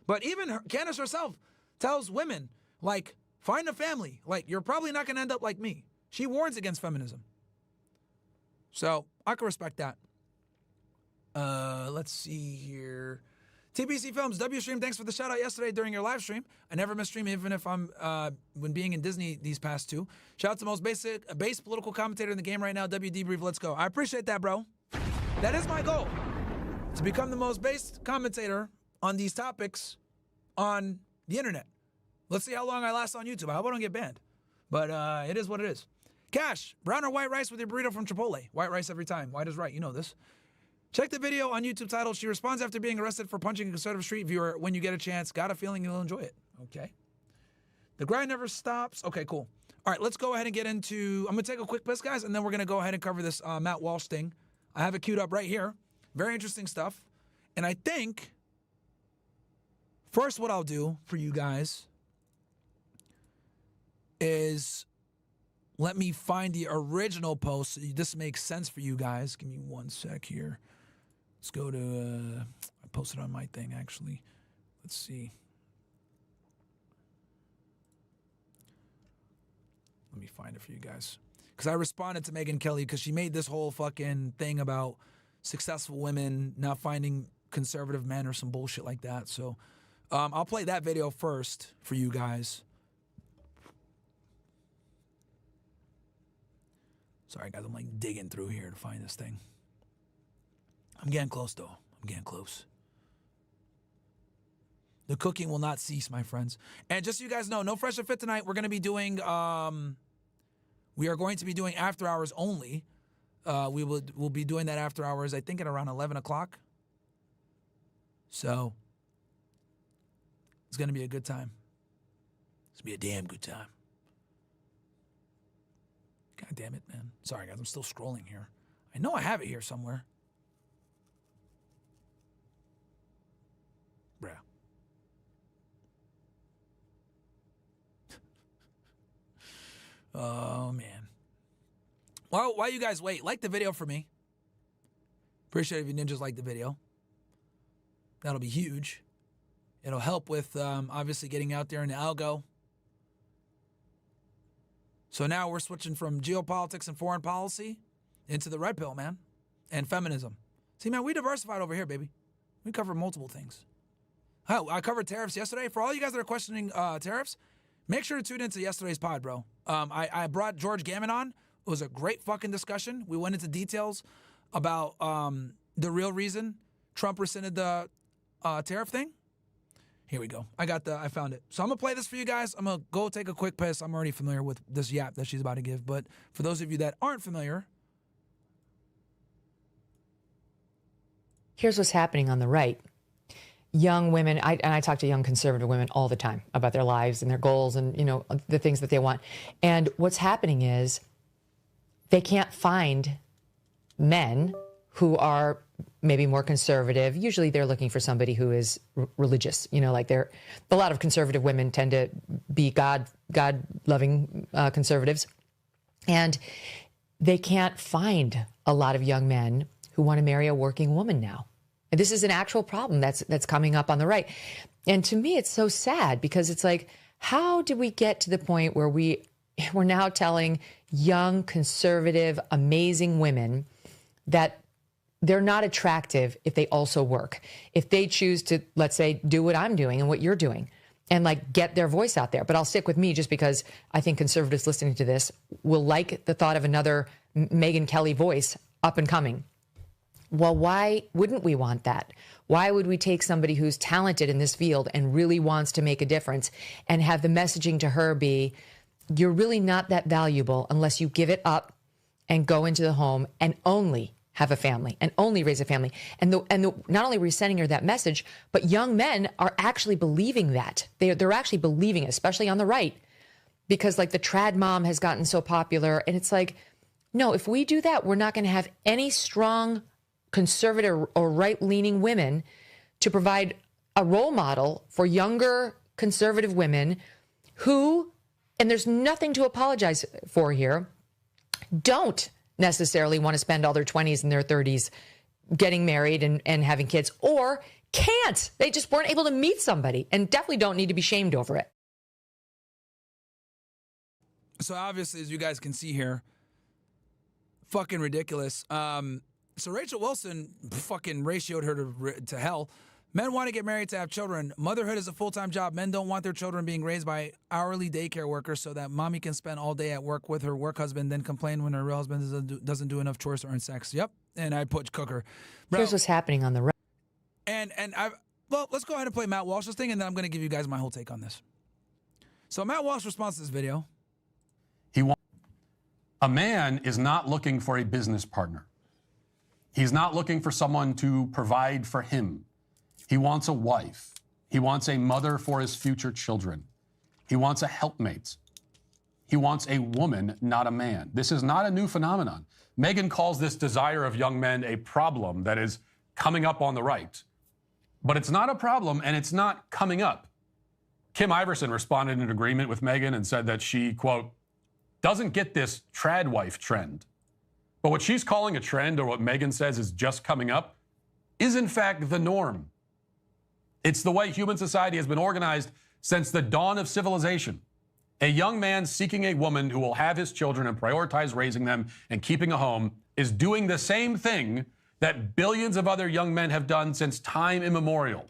But even Candace herself tells women, like, find a family. Like, you're probably not going to end up like me. She warns against feminism. So I can respect that. Let's see here. TBC Films, W Stream, thanks for the shout out yesterday during your live stream. I never miss stream, even if I'm when being in Disney these past 2. Shout out to the most base political commentator in the game right now, W Debrief. Let's go. I appreciate that, bro. That is my goal, to become the most based commentator on these topics on the internet. Let's see how long I last on YouTube. I hope I don't get banned. But it is what it is. Cash, brown or white rice with your burrito from Chipotle? White rice every time. White is right. You know this. Check the video on YouTube titled, She Responds After Being Arrested for Punching a Conservative Street Viewer When You Get a Chance. Got a feeling you'll enjoy it. Okay. The grind never stops. Okay, cool. All right, let's go ahead and get into... I'm going to take a quick piss, guys, and then we're going to go ahead and cover this Matt Walsh thing. I have it queued up right here. Very interesting stuff. And I think... First, what I'll do for you guys is let me find the original post so this makes sense for you guys. Give me 1 sec here. Let's go to, I posted on my thing, actually. Let's see. Let me find it for you guys. Because I responded to Megyn Kelly because she made this whole fucking thing about successful women not finding conservative men or some bullshit like that. So I'll play that video first for you guys. Sorry, guys, I'm like digging through here to find this thing. I'm getting close, though. I'm getting close. The cooking will not cease, my friends. And just so you guys know, no Fresh and Fit tonight. We're going to be doing, we are going to be doing after hours only. We'll be doing that after hours, I think, at around 11 o'clock. So it's going to be a good time. It's going to be a damn good time. God damn it, man. Sorry, guys. I'm still scrolling here. I know I have it here somewhere. Oh, man. Well, while you guys wait, like the video for me. Appreciate it if you ninjas like the video. That'll be huge. It'll help with, obviously, getting out there in the algo. So now we're switching from geopolitics and foreign policy into the red pill, man, and feminism. See, man, we diversified over here, baby. We cover multiple things. I covered tariffs yesterday. For all you guys that are questioning tariffs, make sure to tune into yesterday's pod, bro. I brought George Gammon on. It was a great fucking discussion. We went into details about the real reason Trump rescinded the tariff thing. Here we go. I found it. So I'm going to play this for you guys. I'm going to go take a quick piss. I'm already familiar with this yap that she's about to give. But for those of you that aren't familiar. Here's what's happening on the right. Young women, I talk to young conservative women all the time about their lives and their goals and, you know, the things that they want. And what's happening is they can't find men who are maybe more conservative. Usually they're looking for somebody who is religious, you know, like a lot of conservative women tend to be God-loving conservatives. And they can't find a lot of young men who want to marry a working woman now. And this is an actual problem that's coming up on the right. And to me, it's so sad because it's like, how did we get to the point where we're now telling young, conservative, amazing women that they're not attractive if they also work, if they choose to, let's say, do what I'm doing and what you're doing and like get their voice out there. But I'll stick with me just because I think conservatives listening to this will like the thought of another Megyn Kelly voice up and coming. Well, why wouldn't we want that? Why would we take somebody who's talented in this field and really wants to make a difference and have the messaging to her be, you're really not that valuable unless you give it up and go into the home and only have a family and only raise a family. And not only are we sending her that message, but young men are actually believing that. They're actually believing it, especially on the right, because like the trad mom has gotten so popular. And it's like, no, if we do that, we're not going to have any strong conservative or right-leaning women to provide a role model for younger conservative women who, and there's nothing to apologize for here, don't necessarily want to spend all their 20s and their 30s getting married and having kids, or can't. They just weren't able to meet somebody and definitely don't need to be shamed over it. So obviously, as you guys can see here, fucking ridiculous. So Rachel Wilson fucking ratioed her to hell. Men want to get married to have children. Motherhood is a full-time job. Men don't want their children being raised by hourly daycare workers so that mommy can spend all day at work with her work husband, then complain when her real husband doesn't do enough chores to earn sex. Yep. And I put cooker. Bro. Here's what's happening on the right. And let's go ahead and play Matt Walsh's thing, and then I'm going to give you guys my whole take on this. So Matt Walsh responds to this video. A man is not looking for a business partner. He's not looking for someone to provide for him. He wants a wife. He wants a mother for his future children. He wants a helpmate. He wants a woman, not a man. This is not a new phenomenon. Megyn calls this desire of young men a problem that is coming up on the right. But it's not a problem, and it's not coming up. Kim Iverson responded in agreement with Megyn and said that she, quote, doesn't get this trad wife trend. But what she's calling a trend, or what Megyn says is just coming up, is in fact the norm. It's the way human society has been organized since the dawn of civilization. A young man seeking a woman who will have his children and prioritize raising them and keeping a home is doing the same thing that billions of other young men have done since time immemorial.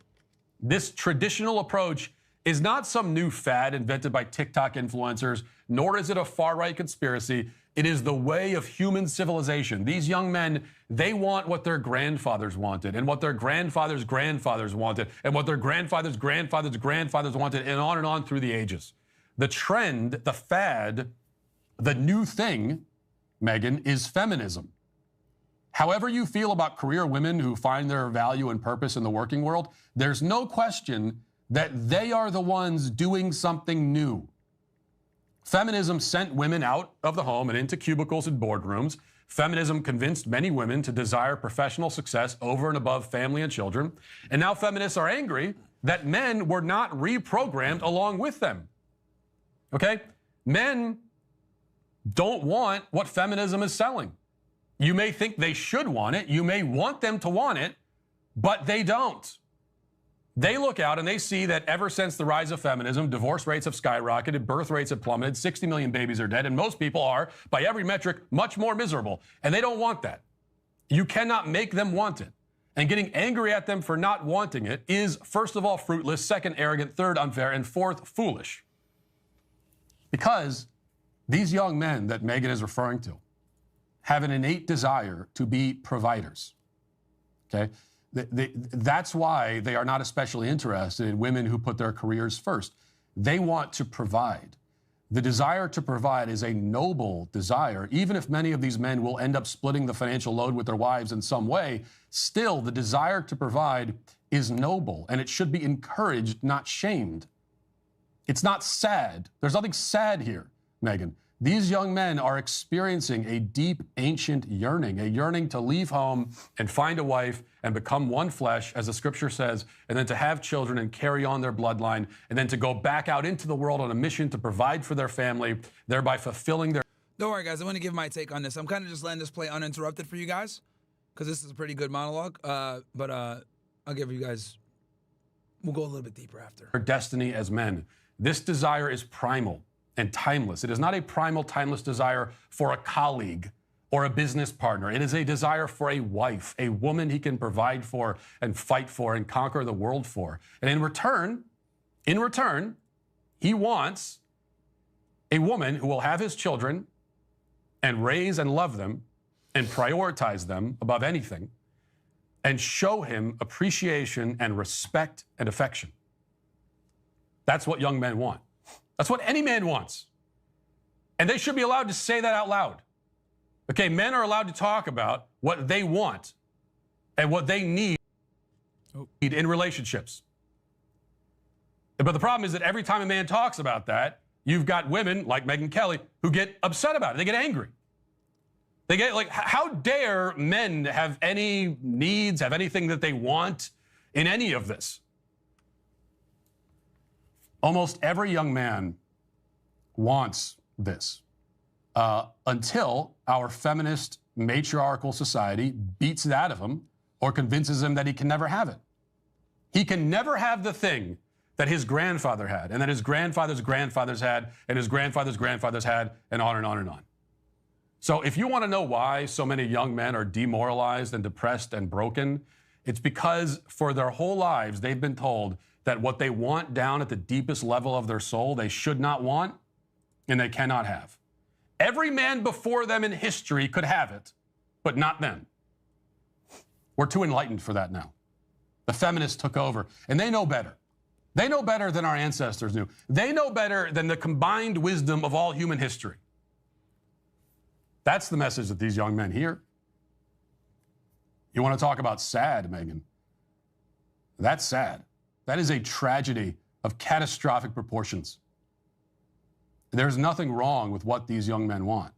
This traditional approach is not some new fad invented by TikTok influencers, nor is it a far-right conspiracy. It is the way of human civilization. These young men, they want what their grandfathers wanted, and what their grandfathers' grandfathers wanted, and what their grandfathers' grandfathers' grandfathers wanted, and on through the ages. The trend, the fad, the new thing, Megyn, is feminism. However you feel about career women who find their value and purpose in the working world, there's no question that they are the ones doing something new. Feminism sent women out of the home and into cubicles and boardrooms. Feminism convinced many women to desire professional success over and above family and children. And now feminists are angry that men were not reprogrammed along with them. Okay? Men don't want what feminism is selling. You may think they should want it. You may want them to want it, but they don't. They look out and they see that ever since the rise of feminism, divorce rates have skyrocketed, birth rates have plummeted, 60 million babies are dead, and most people are, by every metric, much more miserable. And they don't want that. You cannot make them want it. And getting angry at them for not wanting it is, first of all, fruitless, second, arrogant, third, unfair, and fourth, foolish. Because these young men that Megyn is referring to have an innate desire to be providers. Okay? That's why they are not especially interested in women who put their careers first. They want to provide. The desire to provide is a noble desire. Even if many of these men will end up splitting the financial load with their wives in some way, still the desire to provide is noble, and it should be encouraged, not shamed. It's not sad. There's nothing sad here, Megyn. These young men are experiencing a deep, ancient yearning, a yearning to leave home and find a wife and become one flesh, as the scripture says, and then to have children and carry on their bloodline, and then to go back out into the world on a mission to provide for their family, thereby fulfilling their... Don't worry, guys. I want to give my take on this. I'm kind of just letting this play uninterrupted for you guys, because this is a pretty good monologue. But I'll give you guys... We'll go a little bit deeper after. Their destiny as men. This desire is primal and timeless. It is not a primal, timeless desire for a colleague or a business partner. It is a desire for a wife, a woman he can provide for and fight for and conquer the world for. And in return, he wants a woman who will have his children and raise and love them and prioritize them above anything and show him appreciation and respect and affection. That's what young men want. That's what any man wants. And they should be allowed to say that out loud. Okay, men are allowed to talk about what they want and what they need in relationships. But the problem is that every time a man talks about that, you've got women like Megyn Kelly who get upset about it. They get angry. They get like, how dare men have any needs, have anything that they want in any of this? Almost every young man wants this until our feminist matriarchal society beats it out of him or convinces him that he can never have it. He can never have the thing that his grandfather had and that his grandfather's grandfathers had and his grandfather's grandfathers had and on and on and on. So if you want to know why so many young men are demoralized and depressed and broken, it's because for their whole lives they've been told that what they want down at the deepest level of their soul, they should not want and they cannot have. Every man before them in history could have it, but not them. We're too enlightened for that now. The feminists took over, and they know better. They know better than our ancestors knew. They know better than the combined wisdom of all human history. That's the message that these young men hear. You want to talk about sad, Megyn? That's sad. That is a tragedy of catastrophic proportions. There's nothing wrong with what these young men want.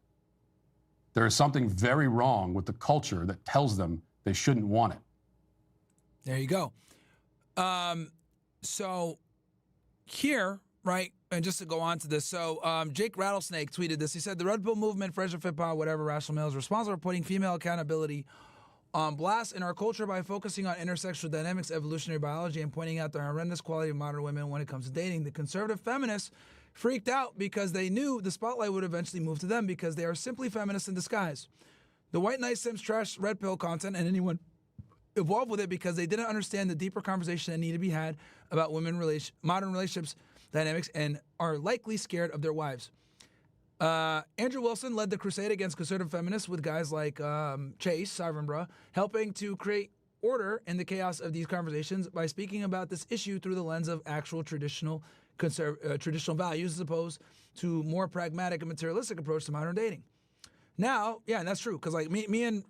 There is something very wrong with the culture that tells them they shouldn't want it. There you go. So here, right, and just to go on to this, so Jake Rattlesnake tweeted this. He said, the Red Pill movement, Fresh and Fit Pod, whatever, rational male is responsible for putting female accountability on blast in our culture by focusing on intersexual dynamics, evolutionary biology, and pointing out the horrendous quality of modern women when it comes to dating. The conservative feminists freaked out because they knew the spotlight would eventually move to them because they are simply feminists in disguise. The white knight sims trash Red Pill content and anyone involved with it because they didn't understand the deeper conversation that needed to be had about modern relationships dynamics and are likely scared of their wives. Andrew Wilson led the crusade against conservative feminists with guys like Chase, Sovereign Bra, helping to create order in the chaos of these conversations by speaking about this issue through the lens of actual traditional values as opposed to more pragmatic and materialistic approach to modern dating. Now, yeah, and that's true, because like me and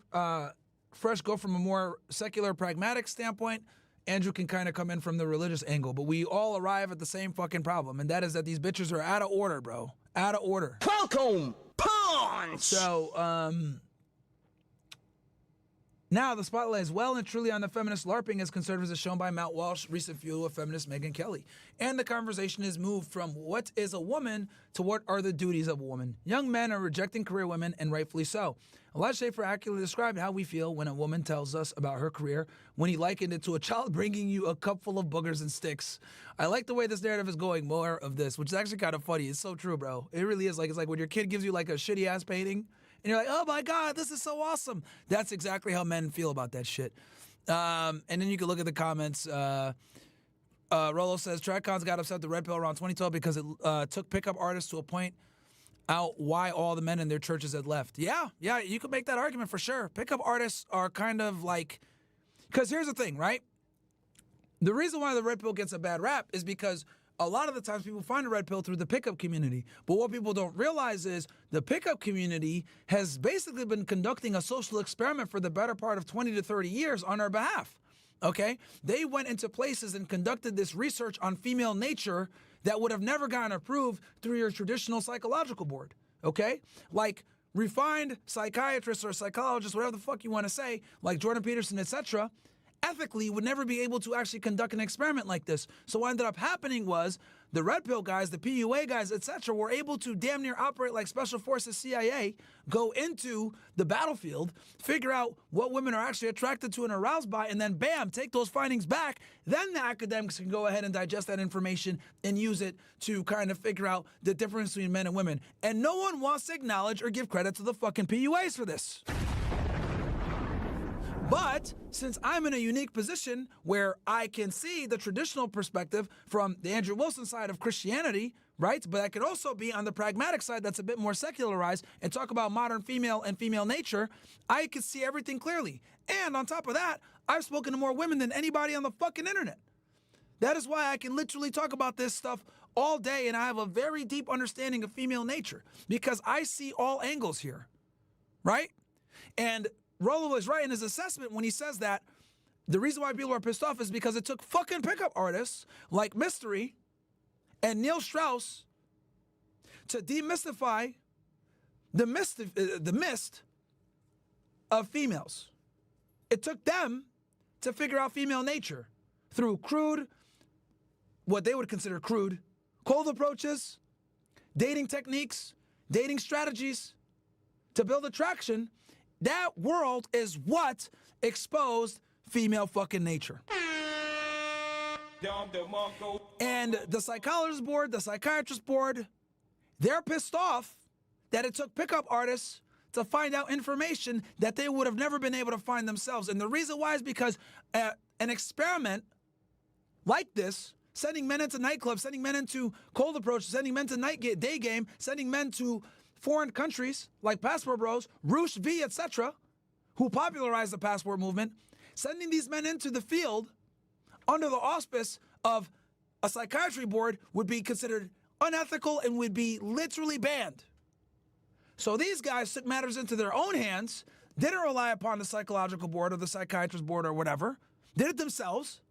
Fresh go from a more secular, pragmatic standpoint. Andrew can kind of come in from the religious angle, but we all arrive at the same fucking problem, and that is that these bitches are out of order, bro. Out of order. Welcome, punch! So, Now, the spotlight is well and truly on the feminist LARPing as conservatives as shown by Matt Walsh, recent fuel of feminist Megyn Kelly. And the conversation is moved from what is a woman to what are the duties of a woman. Young men are rejecting career women, and rightfully so. Elijah Schaefer accurately described how we feel when a woman tells us about her career when he likened it to a child bringing you a cup full of boogers and sticks. I like the way this narrative is going, more of this, which is actually kind of funny. It's so true, bro. It really is. It's like when your kid gives you like a shitty-ass painting, and you're like, oh my God, this is so awesome. That's exactly how men feel about that shit. And then you can look at the comments. Rolo says, TradCons got upset at the Red Pill around 2012 because it took pickup artists to a point out why all the men in their churches had left. Yeah, you could make that argument for sure. Pickup artists are kind of like, because here's the thing, right? The reason why the Red Pill gets a bad rap is because a lot of the times people find a Red Pill through the pickup community. But what people don't realize is the pickup community has basically been conducting a social experiment for the better part of 20 to 30 years on our behalf. Okay? They went into places and conducted this research on female nature that would have never gotten approved through your traditional psychological board. Okay? Like refined psychiatrists or psychologists, whatever the fuck you want to say, like Jordan Peterson, etc., ethically would never be able to actually conduct an experiment like this. So what ended up happening was the Red Pill guys, the PUA guys, etc., were able to damn near operate like Special Forces CIA, go into the battlefield, figure out what women are actually attracted to and aroused by, and then bam, take those findings back. Then the academics can go ahead and digest that information and use it to kind of figure out the difference between men and women. And no one wants to acknowledge or give credit to the fucking PUAs for this. But since I'm in a unique position where I can see the traditional perspective from the Andrew Wilson side of Christianity, right? But I could also be on the pragmatic side that's a bit more secularized and talk about modern female and female nature, I can see everything clearly. And on top of that, I've spoken to more women than anybody on the fucking internet. That is why I can literally talk about this stuff all day, and I have a very deep understanding of female nature because I see all angles here, right? And Rolo was right in his assessment when he says that the reason why people are pissed off is because it took fucking pickup artists like Mystery and Neil Strauss to demystify the mist of females. It took them to figure out female nature through crude, what they would consider crude, cold approaches, dating techniques, dating strategies to build attraction. That world is what exposed female fucking nature. And the psychologist board, the psychiatrist board, they're pissed off that it took pickup artists to find out information that they would have never been able to find themselves. And the reason why is because an experiment like this, sending men into nightclubs, sending men into cold approaches, sending men to day game, sending men to foreign countries like Passport Bros, Roosh V, etc., who popularized the passport movement, sending these men into the field under the auspice of a psychiatry board would be considered unethical and would be literally banned. So these guys took matters into their own hands, didn't rely upon the psychological board or the psychiatrist board or whatever, did it themselves,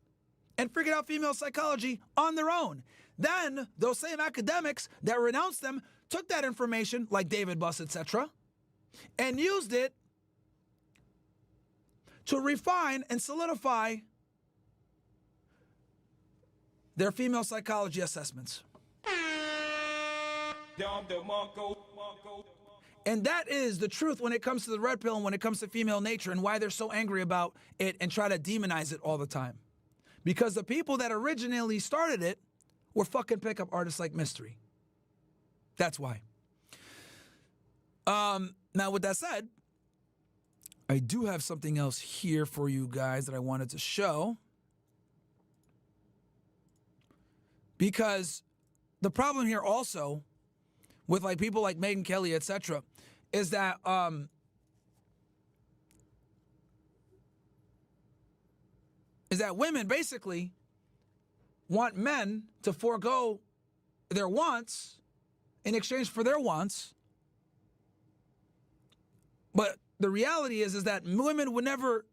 and figured out female psychology on their own. Then those same academics that renounced them took that information, like David Buss, etc., and used it to refine and solidify their female psychology assessments. And that is the truth when it comes to the Red Pill and when it comes to female nature and why they're so angry about it and try to demonize it all the time. Because the people that originally started it were fucking pickup artists like Mystery. That's why. Now, with that said, I do have something else here for you guys that I wanted to show. Because the problem here also with like people like Megyn Kelly, etc., is that women basically want men to forego their wants in exchange for their wants. But the reality is that women would never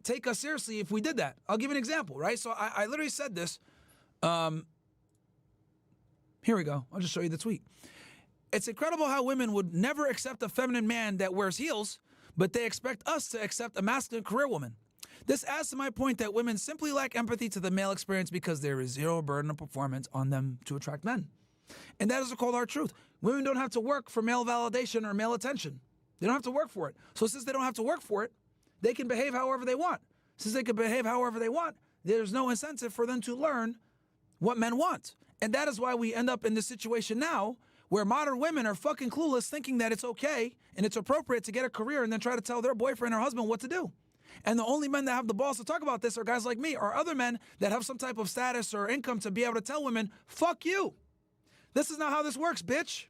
take us seriously if we did that. I'll give you an example, right? So I literally said this. Here we go. I'll just show you the tweet. It's incredible how women would never accept a feminine man that wears heels, but they expect us to accept a masculine career woman. This adds to my point that women simply lack empathy to the male experience because there is zero burden of performance on them to attract men. And that is a cold hard truth. Women don't have to work for male validation or male attention. They don't have to work for it. So since they don't have to work for it, they can behave however they want. Since they can behave however they want, there's no incentive for them to learn what men want. And that is why we end up in this situation now where modern women are fucking clueless, thinking that it's okay and it's appropriate to get a career and then try to tell their boyfriend or husband what to do. And the only men that have the balls to talk about this are guys like me or other men that have some type of status or income to be able to tell women, fuck you. This is not how this works, bitch.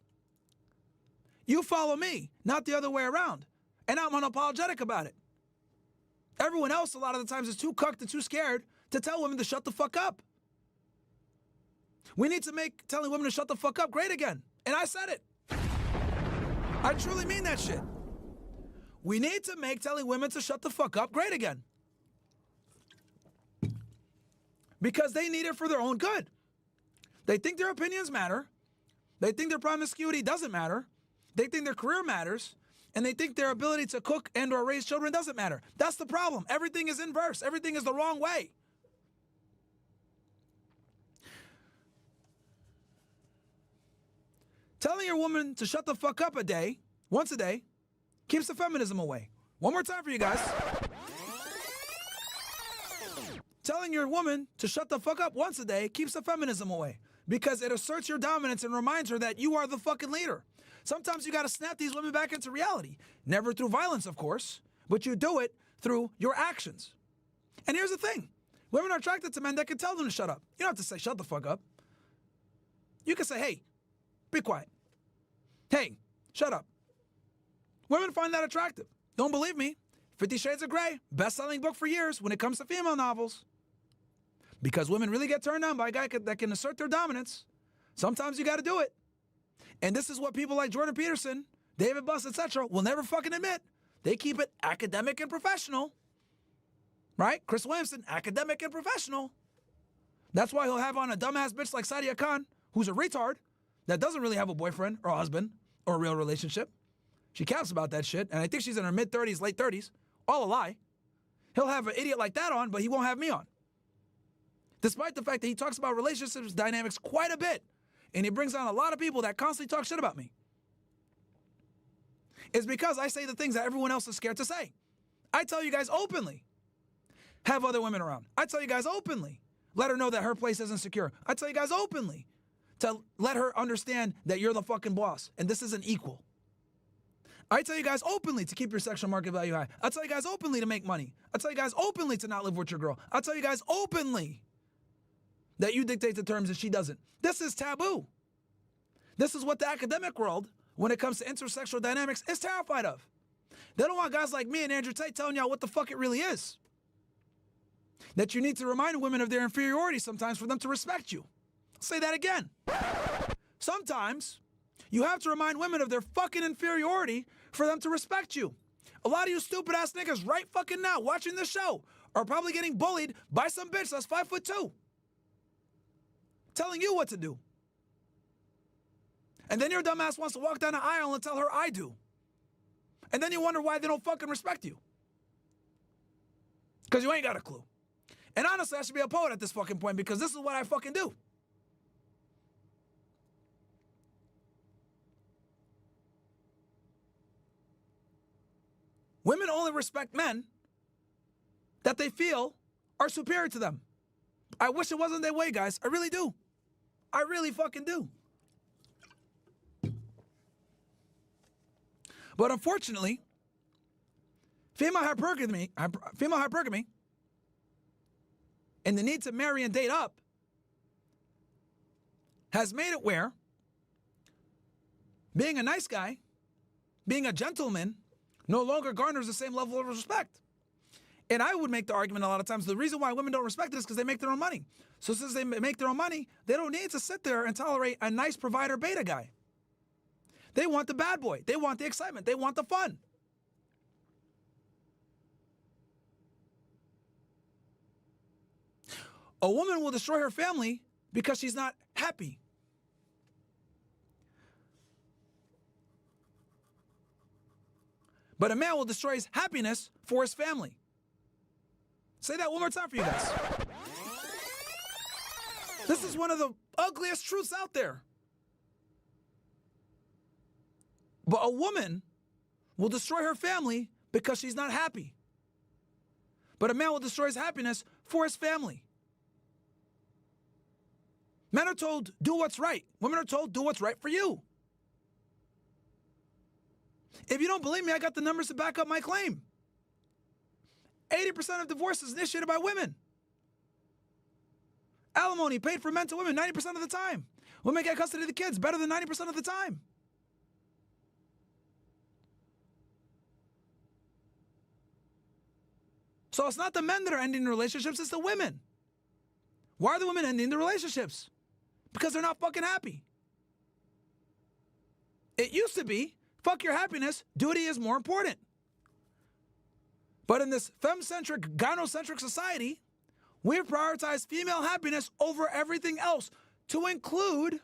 You follow me, not the other way around. And I'm unapologetic about it. Everyone else, a lot of the times, is too cucked and too scared to tell women to shut the fuck up. We need to make telling women to shut the fuck up great again. And I said it. I truly mean that shit. We need to make telling women to shut the fuck up great again. Because they need it for their own good. They think their opinions matter. They think their promiscuity doesn't matter. They think their career matters. And they think their ability to cook and or raise children doesn't matter. That's the problem. Everything is inverse. Everything is the wrong way. Telling your woman to shut the fuck up once a day, keeps the feminism away. One more time for you guys. Telling your woman to shut the fuck up once a day keeps the feminism away because it asserts your dominance and reminds her that you are the fucking leader. Sometimes you got to snap these women back into reality. Never through violence, of course, but you do it through your actions. And here's the thing. Women are attracted to men that can tell them to shut up. You don't have to say, shut the fuck up. You can say, hey, be quiet. Hey, shut up. Women find that attractive. Don't believe me? 50 Shades of Grey, best-selling book for years when it comes to female novels. Because women really get turned on by a guy that can assert their dominance. Sometimes you got to do it. And this is what people like Jordan Peterson, David Buss, etc. will never fucking admit. They keep it academic and professional. Right? Chris Williamson, academic and professional. That's why he'll have on a dumbass bitch like Sadia Khan, who's a retard, that doesn't really have a boyfriend or a husband or a real relationship. She caps about that shit, and I think she's in her mid-30s, late 30s. All a lie. He'll have an idiot like that on, but he won't have me on. Despite the fact that he talks about relationships dynamics quite a bit, and he brings on a lot of people that constantly talk shit about me. It's because I say the things that everyone else is scared to say. I tell you guys openly, have other women around. I tell you guys openly, let her know that her place isn't secure. I tell you guys openly to let her understand that you're the fucking boss, and this isn't equal. I tell you guys openly to keep your sexual market value high. I tell you guys openly to make money. I tell you guys openly to not live with your girl. I tell you guys openly that you dictate the terms and she doesn't. This is taboo. This is what the academic world, when it comes to intersexual dynamics, is terrified of. They don't want guys like me and Andrew Tate telling y'all what the fuck it really is. That you need to remind women of their inferiority sometimes for them to respect you. I'll say that again. Sometimes you have to remind women of their fucking inferiority for them to respect you. A lot of you stupid ass niggas right fucking now watching this show are probably getting bullied by some bitch that's 5'2", telling you what to do. And then your dumb ass wants to walk down the aisle and tell her I do. And then you wonder why they don't fucking respect you. Because you ain't got a clue. And honestly, I should be a poet at this fucking point because this is what I fucking do. Women only respect men that they feel are superior to them. I wish it wasn't that way, guys. I really do. I really fucking do. But unfortunately, female hypergamy and the need to marry and date up has made it where being a nice guy, being a gentleman, no longer garners the same level of respect. And I would make the argument a lot of times, the reason why women don't respect it is because they make their own money. So since they make their own money, they don't need to sit there and tolerate a nice provider beta guy. They want the bad boy. They want the excitement. They want the fun. A woman will destroy her family because she's not happy. But a man will destroy his happiness for his family. Say that one more time for you guys. This is one of the ugliest truths out there. But a woman will destroy her family because she's not happy. But a man will destroy his happiness for his family. Men are told, do what's right. Women are told, do what's right for you. If you don't believe me, I got the numbers to back up my claim. 80% of divorces initiated by women. Alimony paid for men to women 90% of the time. Women get custody of the kids better than 90% of the time. So it's not the men that are ending the relationships, it's the women. Why are the women ending the relationships? Because they're not fucking happy. It used to be, fuck your happiness, duty is more important. But in this femme-centric, gynocentric society, we've prioritized female happiness over everything else, to include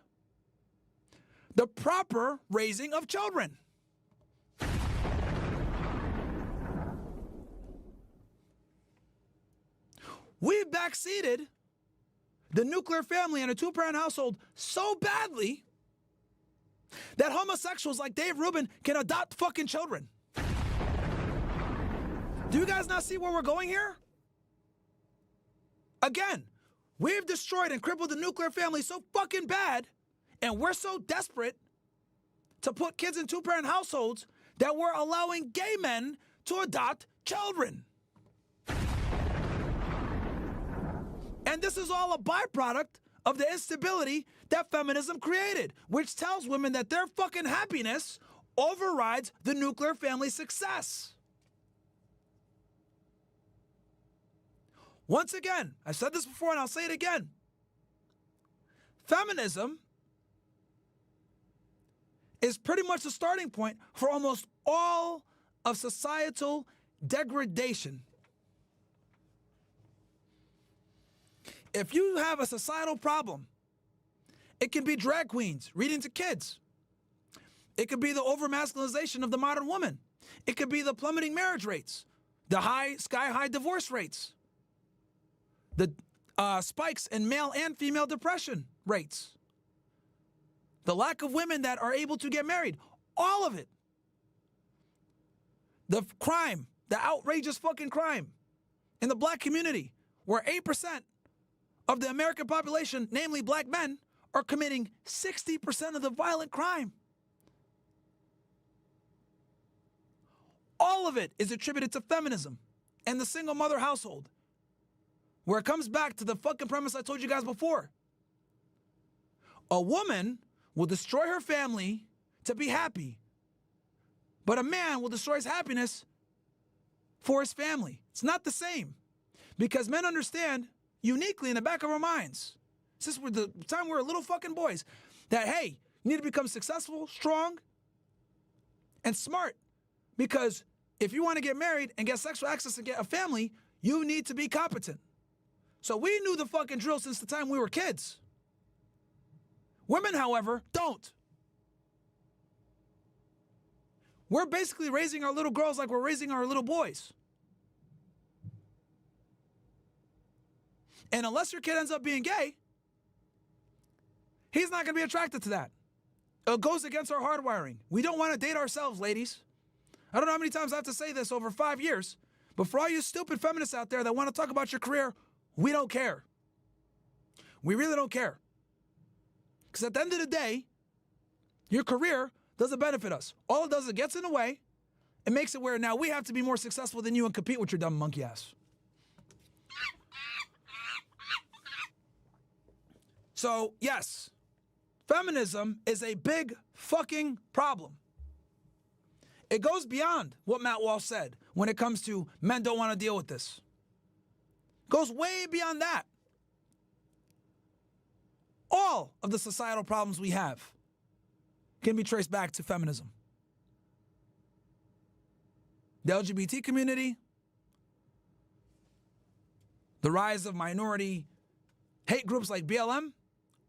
the proper raising of children. We've backseated the nuclear family and a two-parent household so badly that homosexuals like Dave Rubin can adopt fucking children. Do you guys not see where we're going here? Again, we've destroyed and crippled the nuclear family so fucking bad, and we're so desperate to put kids in two-parent households that we're allowing gay men to adopt children. And this is all a byproduct of the instability that feminism created, which tells women that their fucking happiness overrides the nuclear family success. Once again, I've said this before and I'll say it again. Feminism is pretty much the starting point for almost all of societal degradation. If you have a societal problem, it can be drag queens reading to kids. It could be the over-masculinization of the modern woman. It could be the plummeting marriage rates, the sky-high divorce rates, the spikes in male and female depression rates, the lack of women that are able to get married, all of it. The crime, the outrageous fucking crime in the black community, where 8% of the American population, namely black men, are committing 60% of the violent crime. All of it is attributed to feminism and the single mother household, where it comes back to the fucking premise I told you guys before. A woman will destroy her family to be happy, but a man will destroy his happiness for his family. It's not the same, because men understand uniquely in the back of our minds, since we're the time we were little fucking boys, that, hey, you need to become successful, strong, and smart. Because if you want to get married and get sexual access and get a family, you need to be competent. So we knew the fucking drill since the time we were kids. Women, however, don't. We're basically raising our little girls like we're raising our little boys. And unless your kid ends up being gay, he's not going to be attracted to that. It goes against our hardwiring. We don't want to date ourselves, ladies. I don't know how many times I have to say this over 5 years, but for all you stupid feminists out there that want to talk about your career, we don't care. We really don't care. Because at the end of the day, your career doesn't benefit us. All it does is it gets in the way. It makes it where now we have to be more successful than you and compete with your dumb monkey ass. So, yes, feminism is a big fucking problem. It goes beyond what Matt Walsh said when it comes to men don't want to deal with this. It goes way beyond that. All of the societal problems we have can be traced back to feminism. The LGBT community, the rise of minority hate groups like BLM,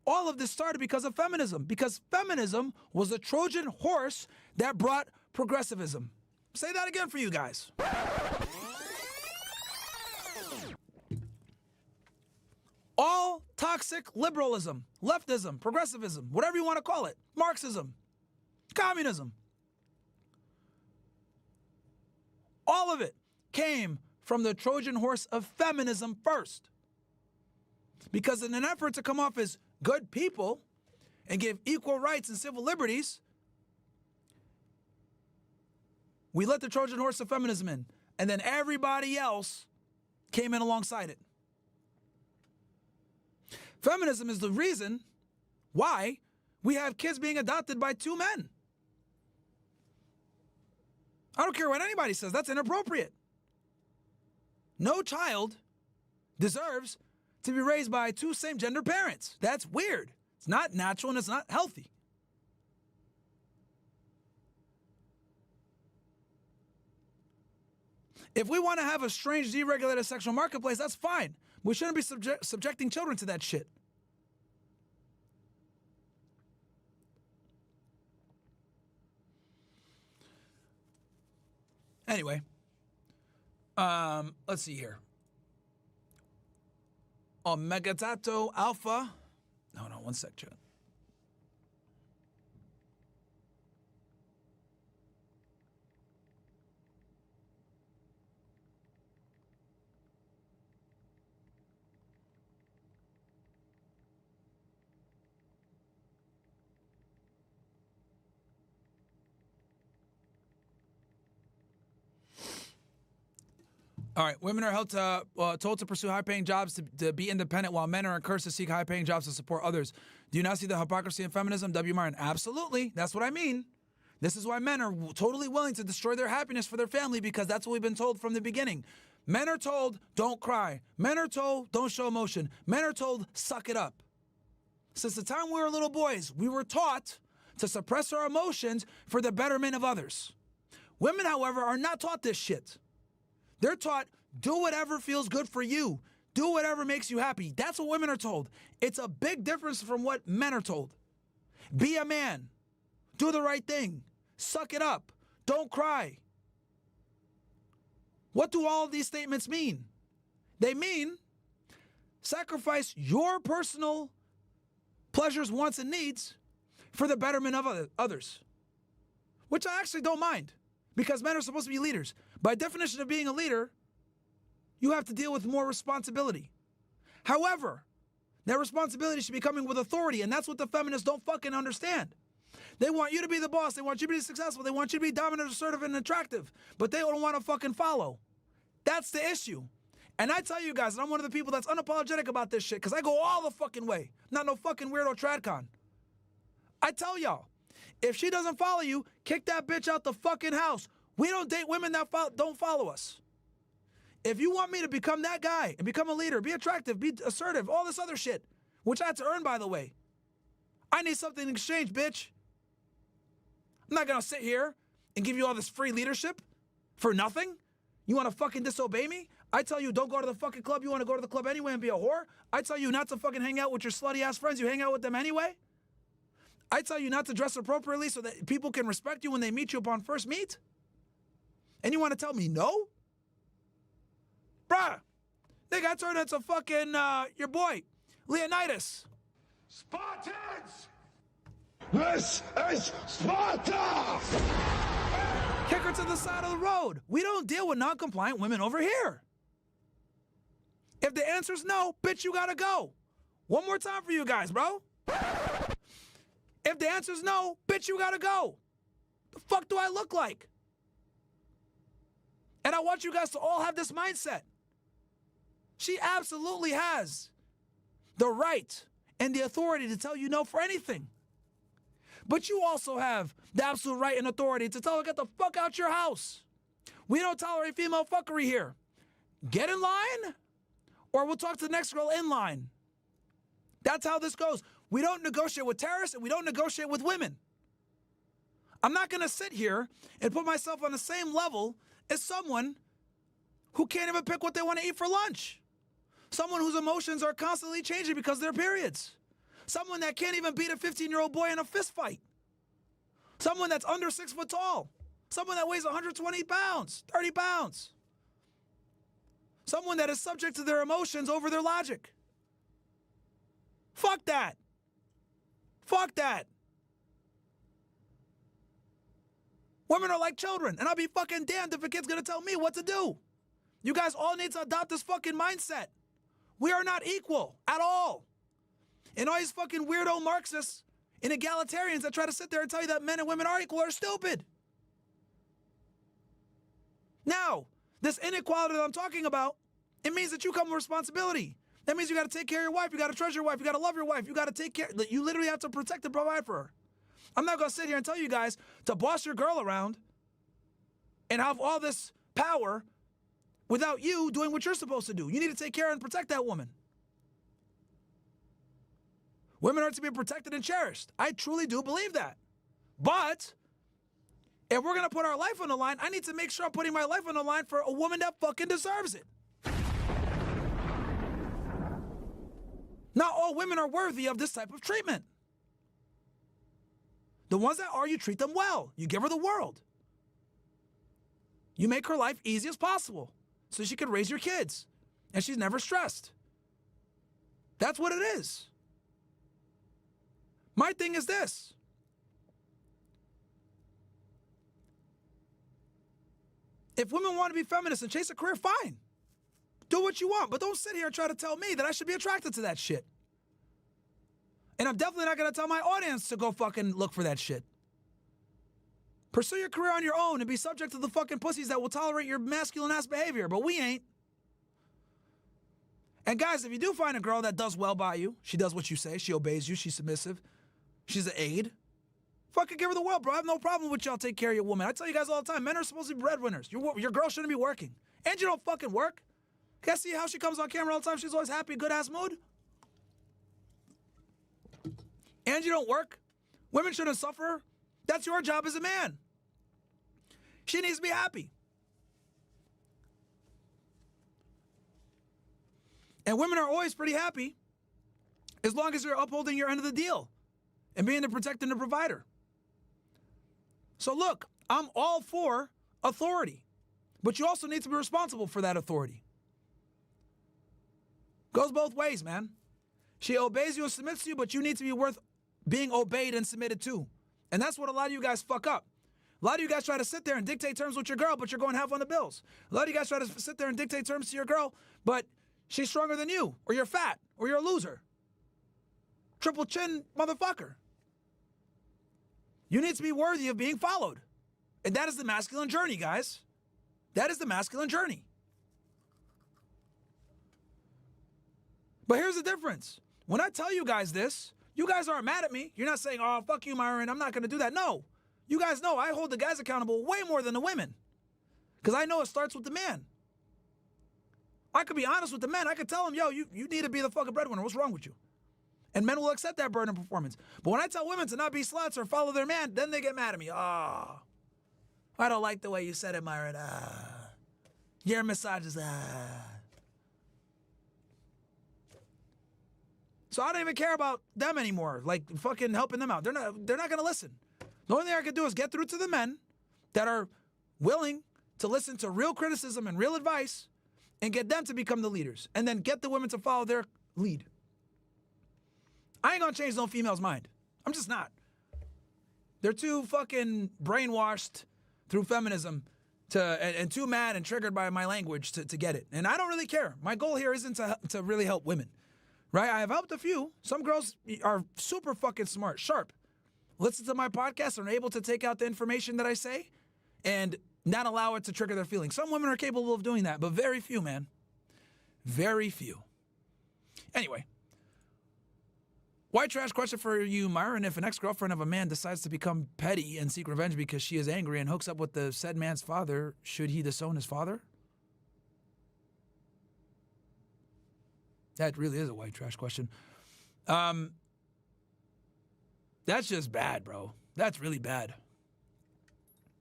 all of this started because of feminism, because feminism was the Trojan horse that brought progressivism. Say that again for you guys. All toxic liberalism, leftism, progressivism, whatever you want to call it, Marxism, communism, all of it came from the Trojan horse of feminism first. Because in an effort to come off as good people and give equal rights and civil liberties, we let the Trojan horse of feminism in, and then everybody else came in alongside it. Feminism is the reason why we have kids being adopted by two men. I don't care what anybody says, that's inappropriate. No child deserves to be raised by two same-gender parents. That's weird. It's not natural and it's not healthy. If we want to have a strange, deregulated sexual marketplace, that's fine. We shouldn't be subjecting children to that shit. Anyway, let's see here. Omegatato Alpha. No, one sec, chat. All right, women are told to pursue high-paying jobs to be independent, while men are encouraged to seek high-paying jobs to support others. Do you not see the hypocrisy in feminism, W. Myron? Absolutely. That's what I mean. This is why men are totally willing to destroy their happiness for their family, because that's what we've been told from the beginning. Men are told, don't cry. Men are told, don't show emotion. Men are told, suck it up. Since the time we were little boys, we were taught to suppress our emotions for the betterment of others. Women, however, are not taught this shit. They're taught, do whatever feels good for you. Do whatever makes you happy. That's what women are told. It's a big difference from what men are told. Be a man. Do the right thing. Suck it up. Don't cry. What do all of these statements mean? They mean sacrifice your personal pleasures, wants, and needs for the betterment of others, which I actually don't mind, because men are supposed to be leaders. By definition of being a leader, you have to deal with more responsibility. However, that responsibility should be coming with authority, and that's what the feminists don't fucking understand. They want you to be the boss. They want you to be successful. They want you to be dominant, assertive, and attractive, but they don't want to fucking follow. That's the issue. And I tell you guys, and I'm one of the people that's unapologetic about this shit, because I go all the fucking way. Not no fucking weirdo tradcon. I tell y'all, if she doesn't follow you, kick that bitch out the fucking house. We don't date women that don't follow us. If you want me to become that guy and become a leader, be attractive, be assertive, all this other shit, which I had to earn, by the way, I need something in exchange, bitch. I'm not going to sit here and give you all this free leadership for nothing. You want to fucking disobey me? I tell you, don't go to the fucking club. You want to go to the club anyway and be a whore? I tell you not to fucking hang out with your slutty-ass friends. You hang out with them anyway? I tell you not to dress appropriately so that people can respect you when they meet you upon first meet? And you want to tell me no? Bruh, nigga, I turned into fucking, your boy, Leonidas. Spartans! This is Sparta! Kick her to the side of the road. We don't deal with non-compliant women over here. If the answer's no, bitch, you gotta go. One more time for you guys, bro. If the answer's no, bitch, you gotta go. The fuck do I look like? And I want you guys to all have this mindset. She absolutely has the right and the authority to tell you no for anything. But you also have the absolute right and authority to tell her, get the fuck out your house. We don't tolerate female fuckery here. Get in line, or we'll talk to the next girl in line. That's how this goes. We don't negotiate with terrorists, and we don't negotiate with women. I'm not going to sit here and put myself on the same level as someone who can't even pick what they want to eat for lunch. Someone whose emotions are constantly changing because of their periods. Someone that can't even beat a 15-year-old boy in a fist fight. Someone that's under 6 foot tall. Someone that weighs 120 pounds, 30 pounds. Someone that is subject to their emotions over their logic. Fuck that. Fuck that. Women are like children, and I'll be fucking damned if a kid's gonna tell me what to do. You guys all need to adopt this fucking mindset. We are not equal at all. And all these fucking weirdo Marxists and egalitarians that try to sit there and tell you that men and women are equal are stupid. Now, this inequality that I'm talking about, it means that you come with responsibility. That means you got to take care of your wife. You got to treasure your wife. You got to love your wife. You got to take care. You literally have to protect and provide for her. I'm not going to sit here and tell you guys to boss your girl around and have all this power without you doing what you're supposed to do. You need to take care and protect that woman. Women are to be protected and cherished. I truly do believe that. But if we're going to put our life on the line, I need to make sure I'm putting my life on the line for a woman that fucking deserves it. Not all women are worthy of this type of treatment. The ones that are, you treat them well. You give her the world. You make her life easy as possible so she can raise your kids and she's never stressed. That's what it is. My thing is this. If women want to be feminists and chase a career, fine. Do what you want, but don't sit here and try to tell me that I should be attracted to that shit. And I'm definitely not going to tell my audience to go fucking look for that shit. Pursue your career on your own and be subject to the fucking pussies that will tolerate your masculine-ass behavior, but we ain't. And guys, if you do find a girl that does well by you, she does what you say, she obeys you, she's submissive, she's an aide, fucking give her the world, bro. I have no problem with y'all take care of your woman. I tell you guys all the time, men are supposed to be breadwinners. Your girl shouldn't be working. And you don't fucking work. Can I see how she comes on camera all the time? She's always happy, good-ass mood. And you don't work. Women shouldn't suffer. That's your job as a man. She needs to be happy. And women are always pretty happy as long as you're upholding your end of the deal and being the protector and the provider. So look, I'm all for authority, but you also need to be responsible for that authority. Goes both ways, man. She obeys you and submits to you, but you need to be worth being obeyed and submitted to. And that's what a lot of you guys fuck up. A lot of you guys try to sit there and dictate terms with your girl, but you're going half on the bills. A lot of you guys try to sit there and dictate terms to your girl, but she's stronger than you, or you're fat, or you're a loser. Triple chin motherfucker. You need to be worthy of being followed. And that is the masculine journey, guys. That is the masculine journey. But here's the difference. When I tell you guys this, you guys aren't mad at me. You're not saying, oh, fuck you, Myron, I'm not going to do that. No. You guys know I hold the guys accountable way more than the women. Because I know it starts with the man. I could be honest with the men. I could tell them, yo, you need to be the fucking breadwinner. What's wrong with you? And men will accept that burden of performance. But when I tell women to not be sluts or follow their man, then they get mad at me. Oh, I don't like the way you said it, Myron. Your misogynist. So I don't even care about them anymore, like fucking helping them out. They're not going to listen. The only thing I can do is get through to the men that are willing to listen to real criticism and real advice and get them to become the leaders and then get the women to follow their lead. I ain't going to change no female's mind. I'm just not. They're too fucking brainwashed through feminism and too mad and triggered by my language to get it. And I don't really care. My goal here isn't to really help women. Right? I have helped a few. Some girls are super fucking smart, sharp. Listen to my podcast and are able to take out the information that I say and not allow it to trigger their feelings. Some women are capable of doing that, but very few, man. Very few. Anyway. White trash question for you, Myron. If an ex-girlfriend of a man decides to become petty and seek revenge because she is angry and hooks up with the said man's father, should he disown his father? That really is a white trash question. That's just bad, bro. That's really bad.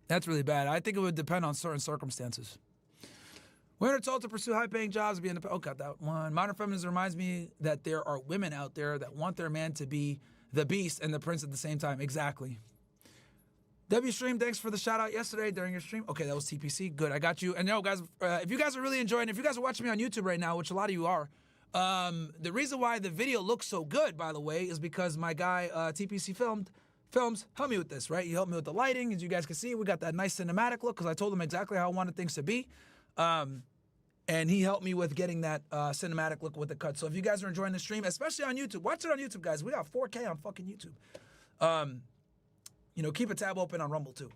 That's really bad. I think it would depend on certain circumstances. Women are told to pursue high-paying jobs, be independent. Oh, got that one. Modern feminism reminds me that there are women out there that want their man to be the beast and the prince at the same time. Exactly. W Stream, thanks for the shout out yesterday during your stream. Okay, that was TPC. Good, I got you. And no, guys, if you guys are really enjoying, if you guys are watching me on YouTube right now, which a lot of you are, the reason why the video looks so good, by the way, is because my guy TPC Films helped me with this, right? He helped me with the lighting. As you guys can see, we got that nice cinematic look because I told him exactly how I wanted things to be. And he helped me with getting that cinematic look with the cut. So if you guys are enjoying the stream, especially on YouTube, watch it on YouTube, guys. We got 4K on fucking YouTube. You know, keep a tab open on Rumble too,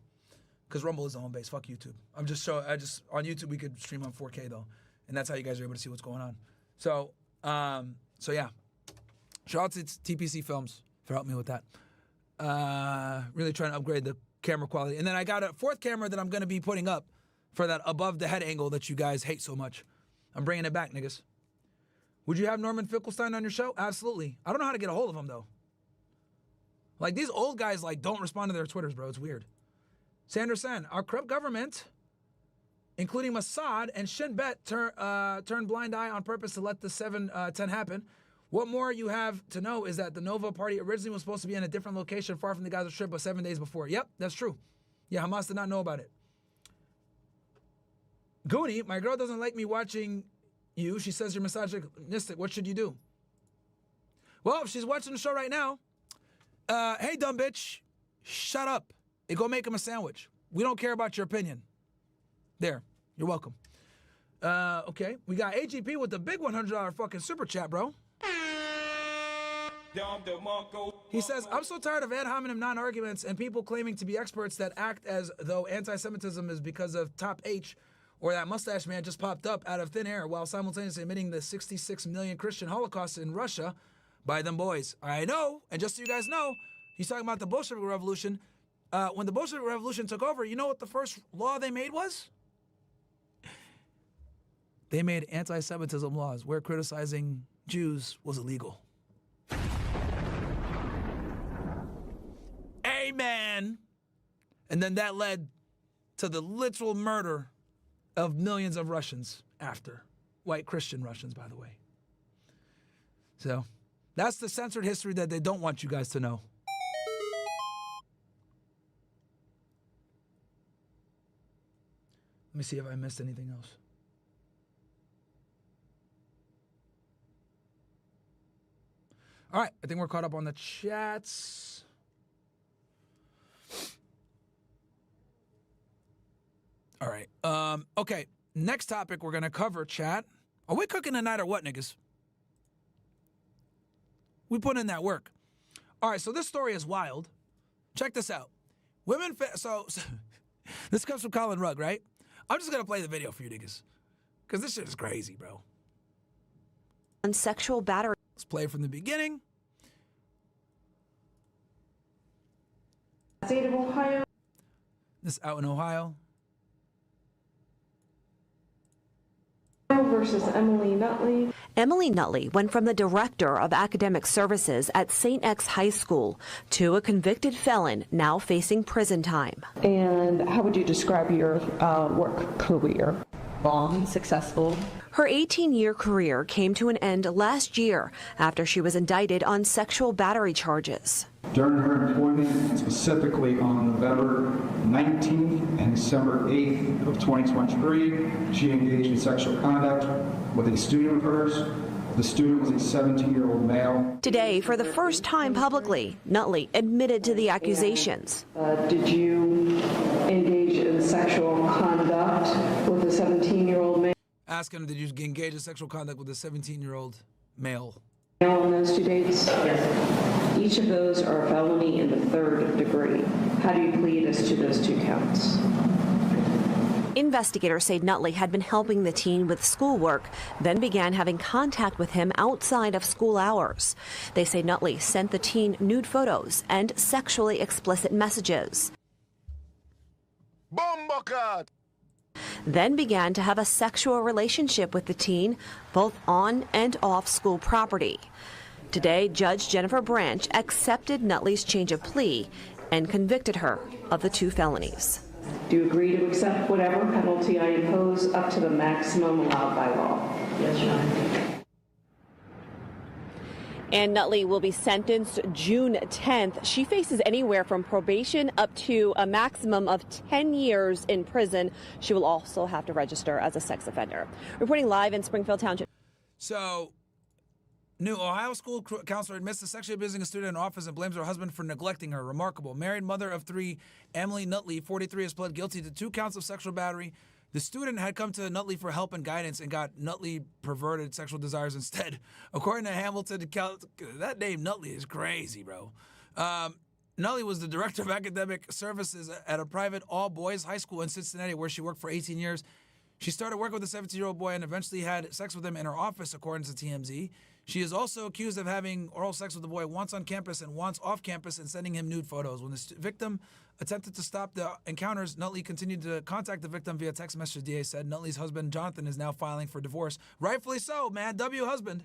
because Rumble is the home base. Fuck YouTube. On YouTube we could stream on 4K though, and that's how you guys are able to see what's going on. So yeah, shout out to TPC Films for helping me with that. Really trying to upgrade the camera quality, and then I got a fourth camera that I'm going to be putting up for that above the head angle that you guys hate so much. I'm bringing it back, niggas. Would you have Norman Finkelstein on your show? Absolutely. I don't know how to get a hold of him though. Like, these old guys, like, don't respond to their Twitters, bro. It's weird. Sanders Sen, our corrupt government, including Mossad and Shin Bet, turned blind eye on purpose to let the 7-10 happen. What more you have to know is that the Nova party originally was supposed to be in a different location far from the Gaza Strip, but 7 days before. Yep, that's true. Yeah, Hamas did not know about it. Goonie, my girl doesn't like me watching you. She says you're misogynistic. What should you do? Well, if she's watching the show right now, hey, dumb bitch, shut up and go make him a sandwich. We don't care about your opinion. There, you're welcome. Okay, we got AGP with the big $100 fucking super chat, bro. He says, I'm so tired of ad hominem non-arguments and people claiming to be experts that act as though anti-Semitism is because of Top H or that mustache man just popped up out of thin air while simultaneously admitting the 66 million Christian Holocaust in Russia by them boys. I know, and just so you guys know, he's talking about the Bolshevik Revolution. When the Bolshevik Revolution took over, you know what the first law they made was? They made anti-Semitism laws where criticizing Jews was illegal. Amen. And then that led to the literal murder of millions of Russians after. White Christian Russians, by the way. So that's the censored history that they don't want you guys to know. Let me see if I missed anything else. All right, I think we're caught up on the chats. All right. Okay, next topic we're going to cover, chat. Are we cooking tonight or what, niggas? We put in that work. All right, so this story is wild. Check this out. So this comes from Colin Rugg, right? I'm just going to play the video for you niggas because this shit is crazy, bro. On sexual battery. Let's play from the beginning. State of Ohio. This out in Ohio. Versus Emily Nutley. Emily Nutley went from the director of academic services at St. X High School to a convicted felon now facing prison time. And how would you describe your work career? Long, successful. Her 18-year career came to an end last year after she was indicted on sexual battery charges. During her employment, specifically on November 19th and December 8th of 2023, she engaged in sexual conduct with a student of hers. The student was a 17-year-old male. Today, for the first time publicly, Nutley admitted to the accusations. Did you engage in sexual conduct with a 17-year-old male? Ask him, did you engage in sexual conduct with a 17-year-old male? On those two dates? Yes. Each of those are a felony in the 3rd degree. How do you plead as to those 2 counts? Investigators say Nutley had been helping the teen with schoolwork, then began having contact with him outside of school hours. They say Nutley sent the teen nude photos and sexually explicit messages. Then began to have a sexual relationship with the teen, both on and off school property. Today, Judge Jennifer Branch accepted Nutley's change of plea and convicted her of the 2 felonies. Do you agree to accept whatever penalty I impose up to the maximum allowed by law? Yes, Your Honor. And Nutley will be sentenced June 10th. She faces anywhere from probation up to a maximum of 10 years in prison. She will also have to register as a sex offender. Reporting live in Springfield Township. So, new Ohio school counselor admits to sexually abusing a student in office and blames her husband for neglecting her. Remarkable. Married mother of 3, Emily Nutley, 43, has pled guilty to 2 counts of sexual battery. The student had come to Nutley for help and guidance and got Nutley perverted sexual desires instead. According to Hamilton, that name Nutley is crazy, bro. Nutley was the director of academic services at a private all-boys high school in Cincinnati where she worked for 18 years. She started working with a 17-year-old boy and eventually had sex with him in her office, according to TMZ. She is also accused of having oral sex with the boy once on campus and once off campus and sending him nude photos. When the victim attempted to stop the encounters, Nutley continued to contact the victim via text message, DA said. Nutley's husband, Jonathan, is now filing for divorce. Rightfully so, man. W husband.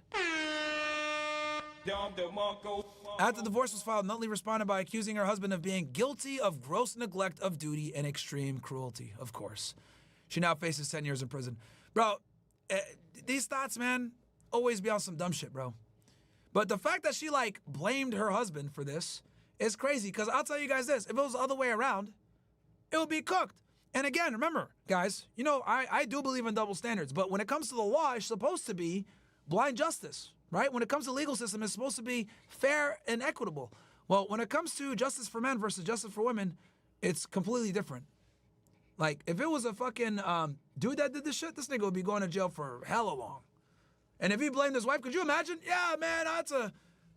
After the divorce was filed, Nutley responded by accusing her husband of being guilty of gross neglect of duty and extreme cruelty, of course. She now faces 10 years in prison. Bro, these thoughts, man, always be on some dumb shit, bro. But the fact that she, like, blamed her husband for this is crazy, because I'll tell you guys this. If it was the other way around, it would be cooked. And again, remember, guys, you know, I do believe in double standards, but when it comes to the law, it's supposed to be blind justice, right? When it comes to the legal system, it's supposed to be fair and equitable. Well, when it comes to justice for men versus justice for women, it's completely different. Like, if it was a fucking dude that did this shit, this nigga would be going to jail for hella long. And if he blamed his wife, could you imagine? Yeah, man, I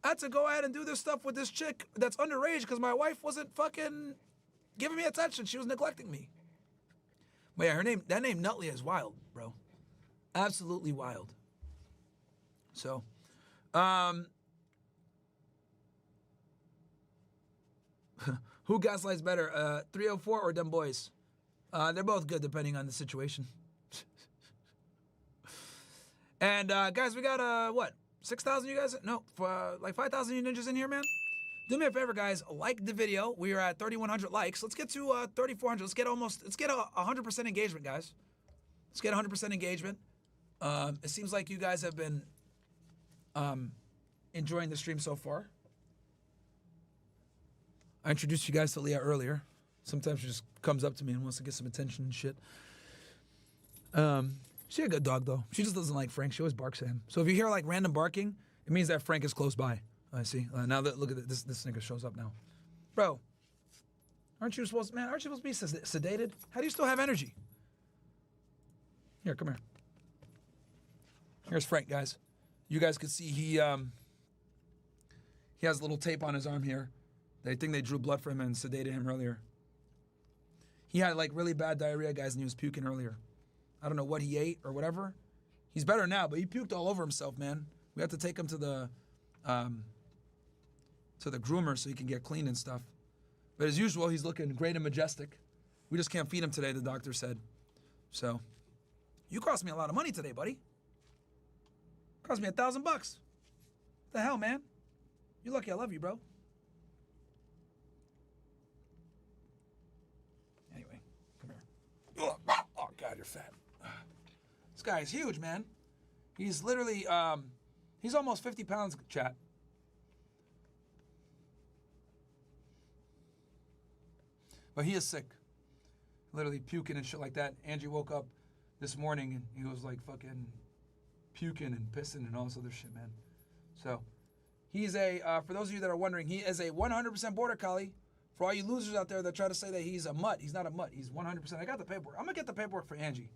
had to go ahead and do this stuff with this chick that's underage because my wife wasn't fucking giving me attention. She was neglecting me. But yeah, that name Nutley is wild, bro. Absolutely wild. So, who gaslights better, 304 or them boys? They're both good depending on the situation. And guys, we got what? 6,000 you guys? No, like 5,000 you ninjas in here, man. Do me a favor, guys. Like the video. We are at 3,100 likes. Let's get to 3,400. Let's get 100% engagement, guys. Let's get 100% engagement. It seems like you guys have been enjoying the stream so far. I introduced you guys to Leah earlier. Sometimes she just comes up to me and wants to get some attention and shit. She's a good dog, though. She just doesn't like Frank. She always barks at him. So if you hear, like, random barking, it means that Frank is close by. I see. Now, look at this nigga shows up now. Bro, aren't you supposed to be sedated? How do you still have energy? Here, come here. Here's Frank, guys. You guys can see he has a little tape on his arm here. They think they drew blood from him and sedated him earlier. He had, like, really bad diarrhea, guys, and he was puking earlier. I don't know what he ate or whatever. He's better now, but he puked all over himself, man. We have to take him to the groomer so he can get clean and stuff. But as usual, he's looking great and majestic. We just can't feed him today, the doctor said. So, you cost me a lot of money today, buddy. Cost me $1,000. The hell, man? You're lucky I love you, bro. Anyway, come here. Oh, God, you're fat. This guy is huge, man. He's literally, he's almost 50 pounds, chat. But he is sick. Literally puking and shit like that. Angie woke up this morning and he was like fucking puking and pissing and all this other shit, man. So, he's for those of you that are wondering, he is a 100% border collie. For all you losers out there that try to say that he's a mutt, he's not a mutt. He's 100%. I got the paperwork. I'm going to get the paperwork for Angie.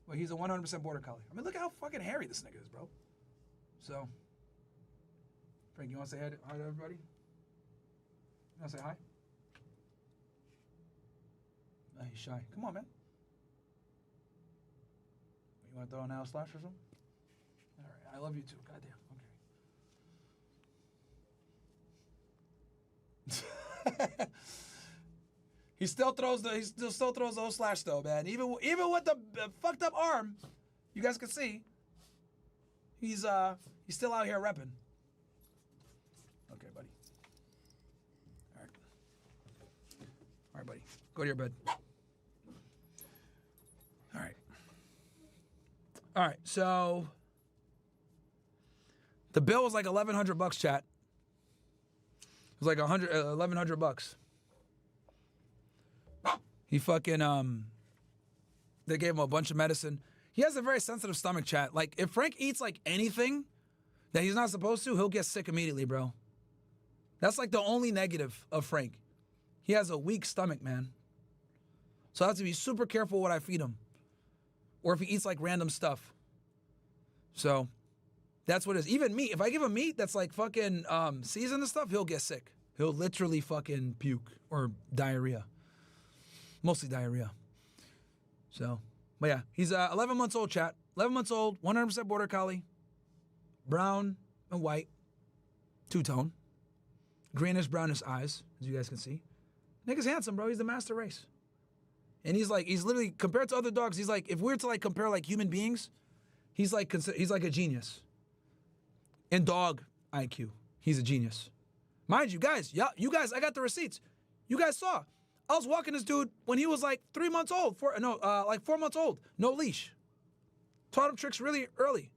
But he's a 100% border collie. I mean, look at how fucking hairy this nigga is, bro. So, Frank, you want to say hi to everybody? You want to say hi? Oh, he's shy. Come on, man. You want to throw an Al slash or something? All right. I love you too. Goddamn. Okay. He still throws the old slash though, man. Even with the fucked up arm, you guys can see he's still out here repping. Okay, buddy. All right, buddy. Go to your bed. All right. So The bill was like $1,100, chat. It was like $1,100. He fucking they gave him a bunch of medicine. He has a very sensitive stomach, chat. Like if Frank eats like anything that he's not supposed to, he'll get sick immediately, bro. That's like the only negative of Frank. He has a weak stomach, man. So I have to be super careful what I feed him. Or if he eats like random stuff. So that's what it is. Even meat. If I give him meat that's like fucking seasoned and stuff, he'll get sick. He'll literally fucking puke or diarrhea. Mostly diarrhea. So, but yeah, he's 11 months old, chat. 11 months old, 100% border collie. Brown and white. Two-tone. Greenish, brownish eyes, as you guys can see. Nigga's handsome, bro. He's the master race. And he's literally, compared to other dogs, he's like, if we were to like compare like human beings, he's like a genius. In dog IQ, he's a genius. Mind you, guys, you guys, I got the receipts. You guys saw. I was walking this dude when he was like 3 months old, like 4 months old, no leash. Taught him tricks really early.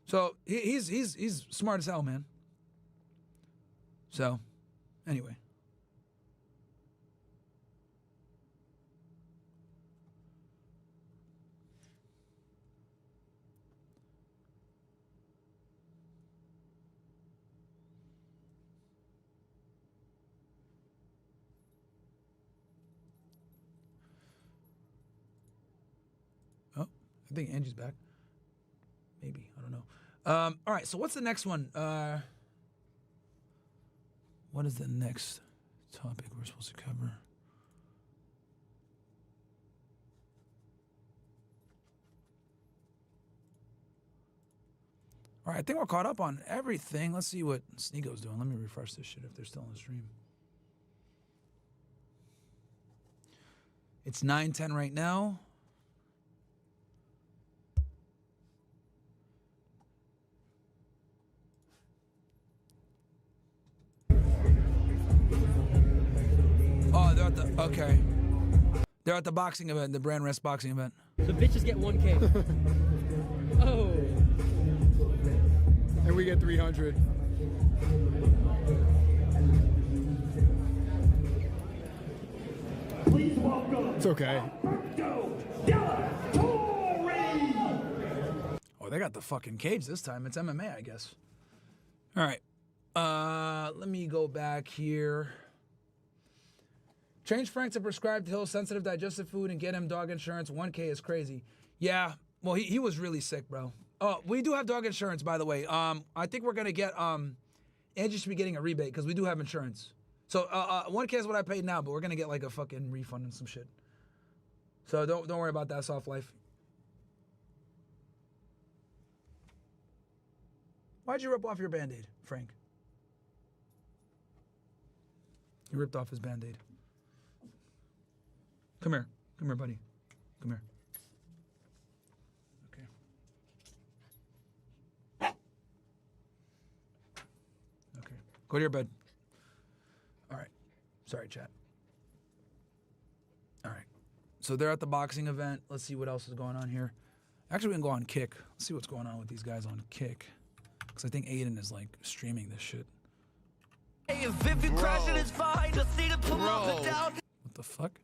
So he's smart as hell, man. So, anyway. Oh, I think Angie's back. Maybe, I don't know. All right, so what's the next one? What is the next topic we're supposed to cover? All right, I think we're caught up on everything. Let's see what Sneako's doing. Let me refresh this shit if they're still on the stream. It's 9:10 right now. Oh, they're at the, okay. They're at the boxing event, the Brand Rest boxing event. The bitches get 1K. Oh. And we get 300. Please welcome. It's okay. Oh, they got the fucking cage this time. It's MMA, I guess. All right. Let me go back here. Change Frank to prescribed Hill sensitive digestive food and get him dog insurance. 1K is crazy. Yeah, well, he was really sick, bro. Oh, we do have dog insurance, by the way. I think we're gonna get Angie should be getting a rebate because we do have insurance. So 1K is what I paid now, but we're gonna get like a fucking refund and some shit. So don't worry about that, Soft Life. Why'd you rip off your Band-Aid, Frank? You ripped off his Band-Aid. Come here, buddy. Come here. Okay, go to your bed. All right. Sorry, chat. All right. So they're at the boxing event. Let's see what else is going on here. Actually, we can go on Kick. Let's see what's going on with these guys on Kick. Because I think Aiden is like streaming this shit. Hey, if Vivian crashing is fine, to see the promoter down. What the fuck?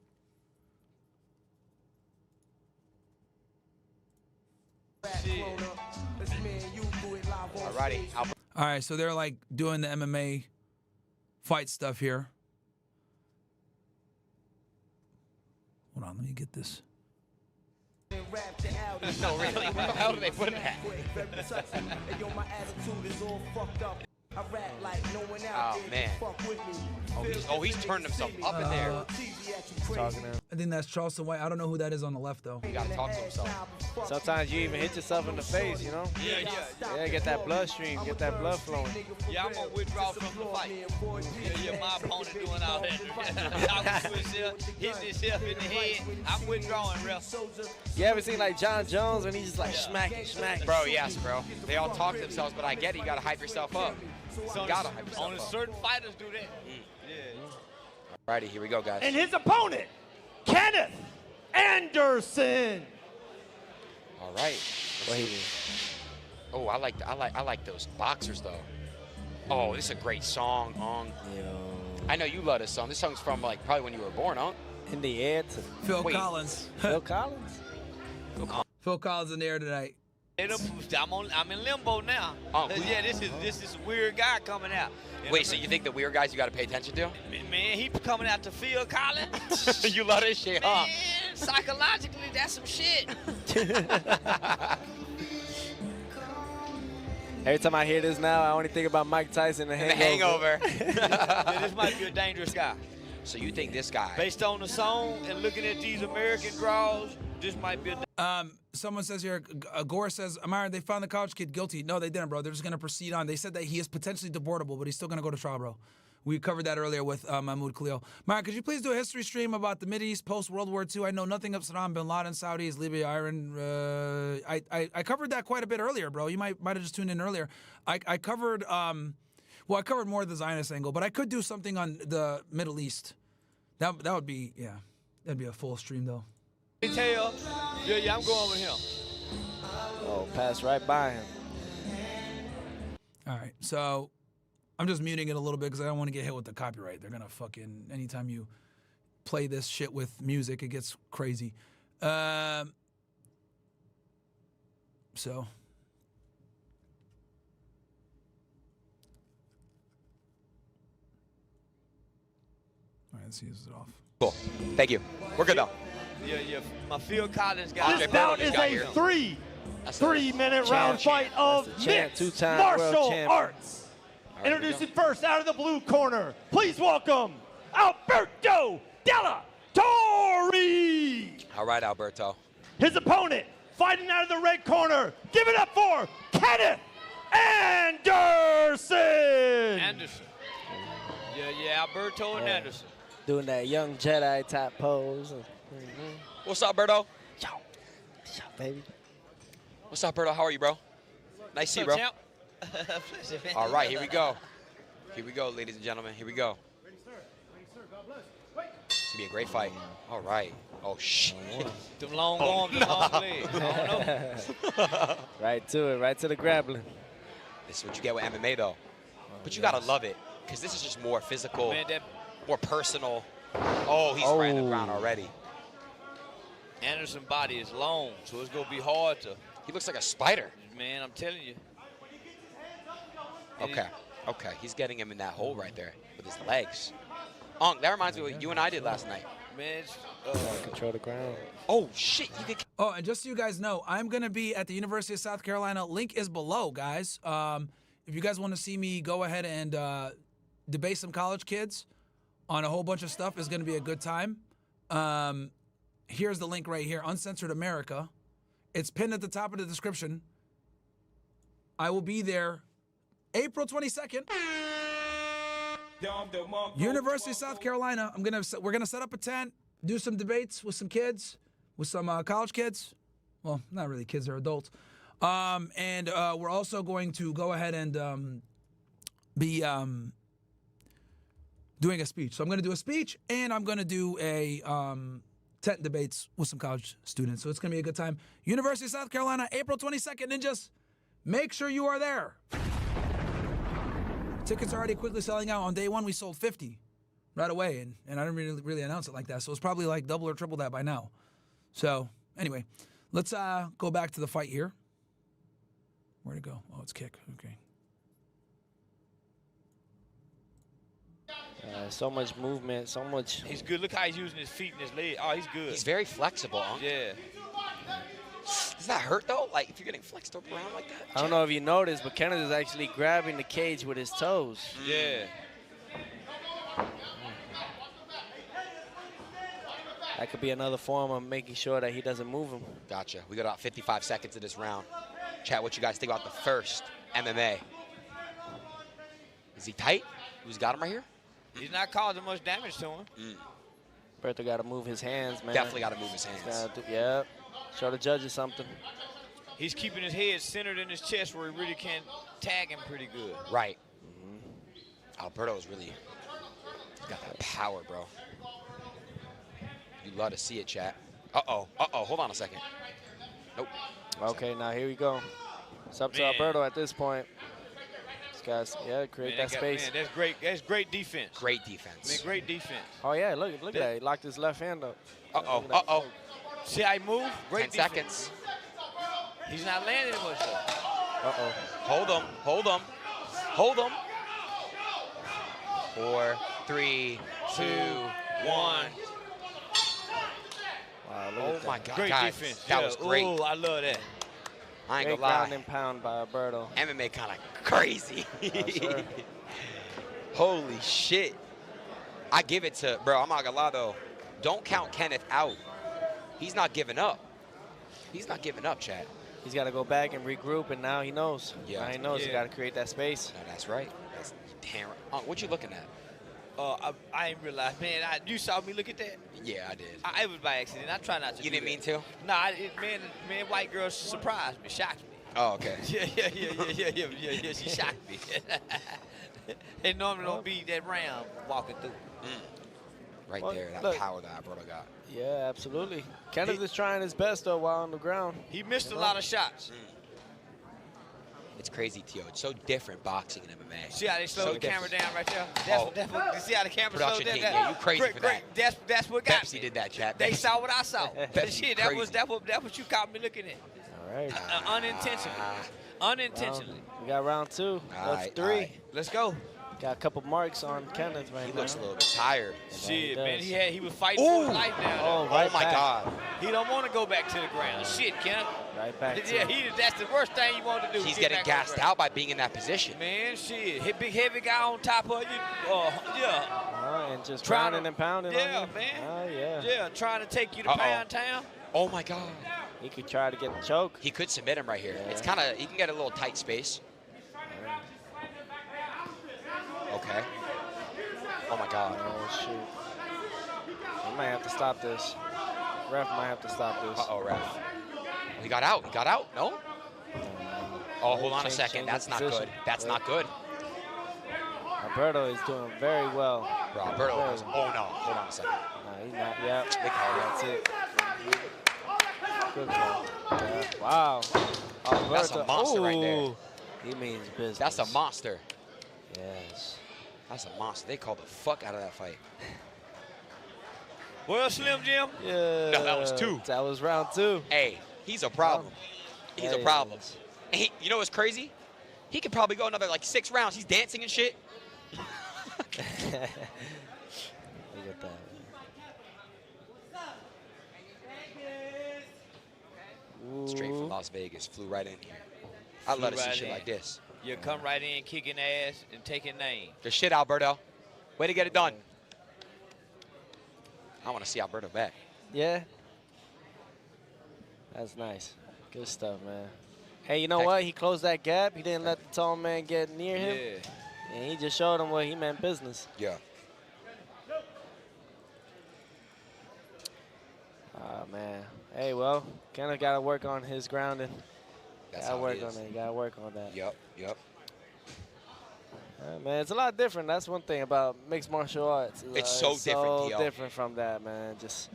Alrighty. All right, so they're like doing the MMA fight stuff here. Hold on, let me get this. No, really? How do they put that? Oh, man. Oh, he's turned himself up in there. Talking to him. I think that's Charleston White. I don't know who that is on the left, though. You gotta talk to himself. Sometimes you even hit yourself in the face, you know? Yeah, get that bloodstream, get that blood flowing. Yeah, I'm gonna withdraw from the fight. Yeah, my opponent doing all that. I'm gonna hit himself in the head. I'm withdrawing, bro. You ever seen like John Jones when he's just like smacking? Bro, yes, bro. They all talk to themselves, but I get it. You gotta hype yourself up. You gotta hype yourself up. Only certain fighters do that. Alrighty, here we go, guys. And his opponent, Kenneth Anderson. All right. Oh, I like those boxers though. Oh, this is a great song. I know you love this song. This song's from like probably when you were born, huh? In the air. Phil Collins. Phil Collins. Phil Collins in the air tonight. I'm in limbo now. Yeah, this is a weird guy coming out. Wait, so you think the weird guys you got to pay attention to? Man, he coming out to Phil Collins. You love this shit, huh? Man, psychologically, that's some shit. Every time I hear this now, I only think about Mike Tyson and The Hangover. Man, this might be a dangerous guy. So you think this guy? Based on the song and looking at these American draws, this might be a... Someone says here, Gore says, Myron, they found the college kid guilty. No, they didn't, bro. They're just going to proceed on. They said that he is potentially deportable, but he's still going to go to trial, bro. We covered that earlier with Mahmoud Khalil. Myron, could you please do a history stream about the Mideast post-World War II? I know nothing of Saddam, Bin Laden, Saudis, Libya, Iran. I covered that quite a bit earlier, bro. You might have just tuned in earlier. I covered, I covered more of the Zionist angle, but I could do something on the Middle East. That would be, that'd be a full stream, though. Detail. Yeah, I'm going with him. Oh, pass right by him. All right, so I'm just muting it a little bit because I don't want to get hit with the copyright. They're gonna fucking, anytime you play this shit with music, it gets crazy. So all right, let's see, is it off? Cool. Thank you. We're good though. Yeah. My Phil Collins guy. This bout is a three-minute round fight of mixed martial arts. Introducing first out of the blue corner, please welcome Alberto Della Torre. All right, Alberto. His opponent fighting out of the red corner. Give it up for Kenneth Anderson. Yeah, Alberto and Anderson. Doing that young Jedi type pose. What's up, Berto? Yo, baby. What's up, Berto? How are you, bro? Nice to see you, bro. All right, here we go. Here we go, ladies and gentlemen. Here we go. Ready, sir. God bless. It's gonna be a great fight. All right. Oh shit. Them long arms, long legs. Right to it, right to the grappling. This is what you get with MMA, though. But you gotta love it, because this is just more physical, more personal. Oh, he's right in the ground already. Anderson's body is long, so it's gonna be hard to. He looks like a spider. Man, I'm telling you. Okay, he's getting him in that hole right there with his legs. That reminds me of what you and I did last night. Man, control the ground. Oh shit! Oh, and just so you guys know, I'm gonna be at the University of South Carolina. Link is below, guys. If you guys want to see me go ahead and debate some college kids on a whole bunch of stuff, is gonna be a good time. Here's the link right here, Uncensored America. It's pinned at the top of the description. I will be there April 22nd. University of South Carolina. We're gonna set up a tent, do some debates with some kids, with some college kids. Well, not really kids, they're adults. And we're also going to go ahead and be doing a speech. So I'm gonna do a speech and I'm gonna do a tent debates with some college students. So it's gonna be a good time. University of South Carolina, April 22nd, and just make sure you are there. Tickets are already quickly selling out. On day one, we sold 50 right away, and I didn't really announce it like that. So it's probably like double or triple that by now. So anyway, let's go back to the fight here. Where'd it go? Oh, it's kick. Okay. So much movement, so much. He's good. Look how he's using his feet and his leg. Oh, he's good. He's very flexible, huh? Yeah. Does that hurt, though? Like, if you're getting flexed up around like that? I don't know if you noticed, but Kenneth is actually grabbing the cage with his toes. Yeah. That could be another form of making sure that he doesn't move him. Gotcha. We got about 55 seconds of this round. Chat, what you guys think about the first MMA? Is he tight? Who's got him right here? He's not causing much damage to him. Berto got to move his hands, man. Definitely got to move his hands. Yeah. Show the judges something. He's keeping his head centered in his chest where he really can tag him pretty good. Right. Alberto's really got that power, bro. You love to see it, chat. Uh-oh. Hold on a second. Nope. Okay, now here we go. It's up to Alberto at this point. These guys, yeah, create that space. Man, that's great. That's great defense. Great defense. Man, great defense. Oh yeah, look at that. He locked his left hand up. Uh-oh. See how he moved? Great 10 defense. seconds. He's not landing much. Uh-oh. Hold him. Hold him. Hold him. 4, 3, 2, 1. Wow, Oh my God, Great guys, defense. that was great. Oh, I love that. I ain't Great gonna lie. ground and pound by Alberto. MMA kind of crazy. Holy shit. I give it to, bro, I'm not gonna lie though. Don't count Kenneth out. He's not giving up. He's not giving up, Chad. He's got to go back and regroup, and now he knows. Yeah. Now he knows he got to create that space. No, that's right. That's damn right. What you looking at? I didn't realize, man. You saw me look at that? Yeah, I did. It was by accident. I try not to. You didn't mean to? Nah, man, white girl surprised me, shocked me. Oh, okay. Yeah. She shocked me. They normally don't be that round walking through. Right Well, there, that look. power that Alberto got. Yeah, absolutely. Kenneth is trying his best, though, while on the ground. He missed a lot of shots. It's crazy, Tio. It's so different boxing and MMA. See how they slowed the camera down right there? That's what, you see how the camera Production slowed team, down? yeah, you crazy for that. That's what got Pepsi me. did that, chat. They saw what I saw. Pepsi Shit, crazy. that's what you caught me looking at. All right. Unintentionally. Unintentionally. We got round two. That's three. Let's go. Got a couple marks on Kenneth right now. He looks a little bit tired. Shit, man, he was fighting for his life down there. Oh, right my back. God. He don't want to go back to the ground. Shit, Kenneth. Right back to Yeah, that's the worst thing you want to do. He's get getting back on the gassed ground. out by being in that position. Man, shit. Hit big heavy guy on top of you. Yeah. And just Trying pounding to- and pounding Yeah, on you. man. Oh, yeah. Yeah, trying to take you to Pound Town. Oh my God. He could try to get the choke. He could submit him right here. Yeah. It's kind of, he can get a little tight space. Okay. Oh my God. Oh, shoot. He might have to stop this. Ref might have to stop this. Uh-oh, ref. He got out. He got out. No? Oh, hold on a second. change That's of not position. good. That's not good. Alberto is doing very well. Bro, Alberto goes, oh no. Hold on a second. No, he's not. Yeah. They called it. That's it. Good call. Yeah. Wow. Alberto. That's a monster right there. Ooh. He means business. That's a monster. Yes. That's a monster. They called the fuck out of that fight. Well, Slim Jim. Yeah. No, that was 2. That was round 2. Hey, he's a problem. He's a problem. And you know what's crazy? He could probably go another like 6 rounds. He's dancing and shit. Look at that. Straight from Las Vegas. Flew right in here. I love to see shit like this. You come right in, kicking ass, and taking name. Good shit, Alberto. Way to get it done. I want to see Alberto back. Yeah. That's nice. Good stuff, man. Hey, you know what? He closed that gap. He didn't let the tall man get near him. Yeah. And he just showed him what he meant business. Yeah. Oh, man. Hey, well, kind of got to work on his grounding. That's Gotta how work it on is. that. You gotta work on that. Yep. Man, it's a lot different. That's one thing about mixed martial arts. It's so different, so Theo. different from that, man. Just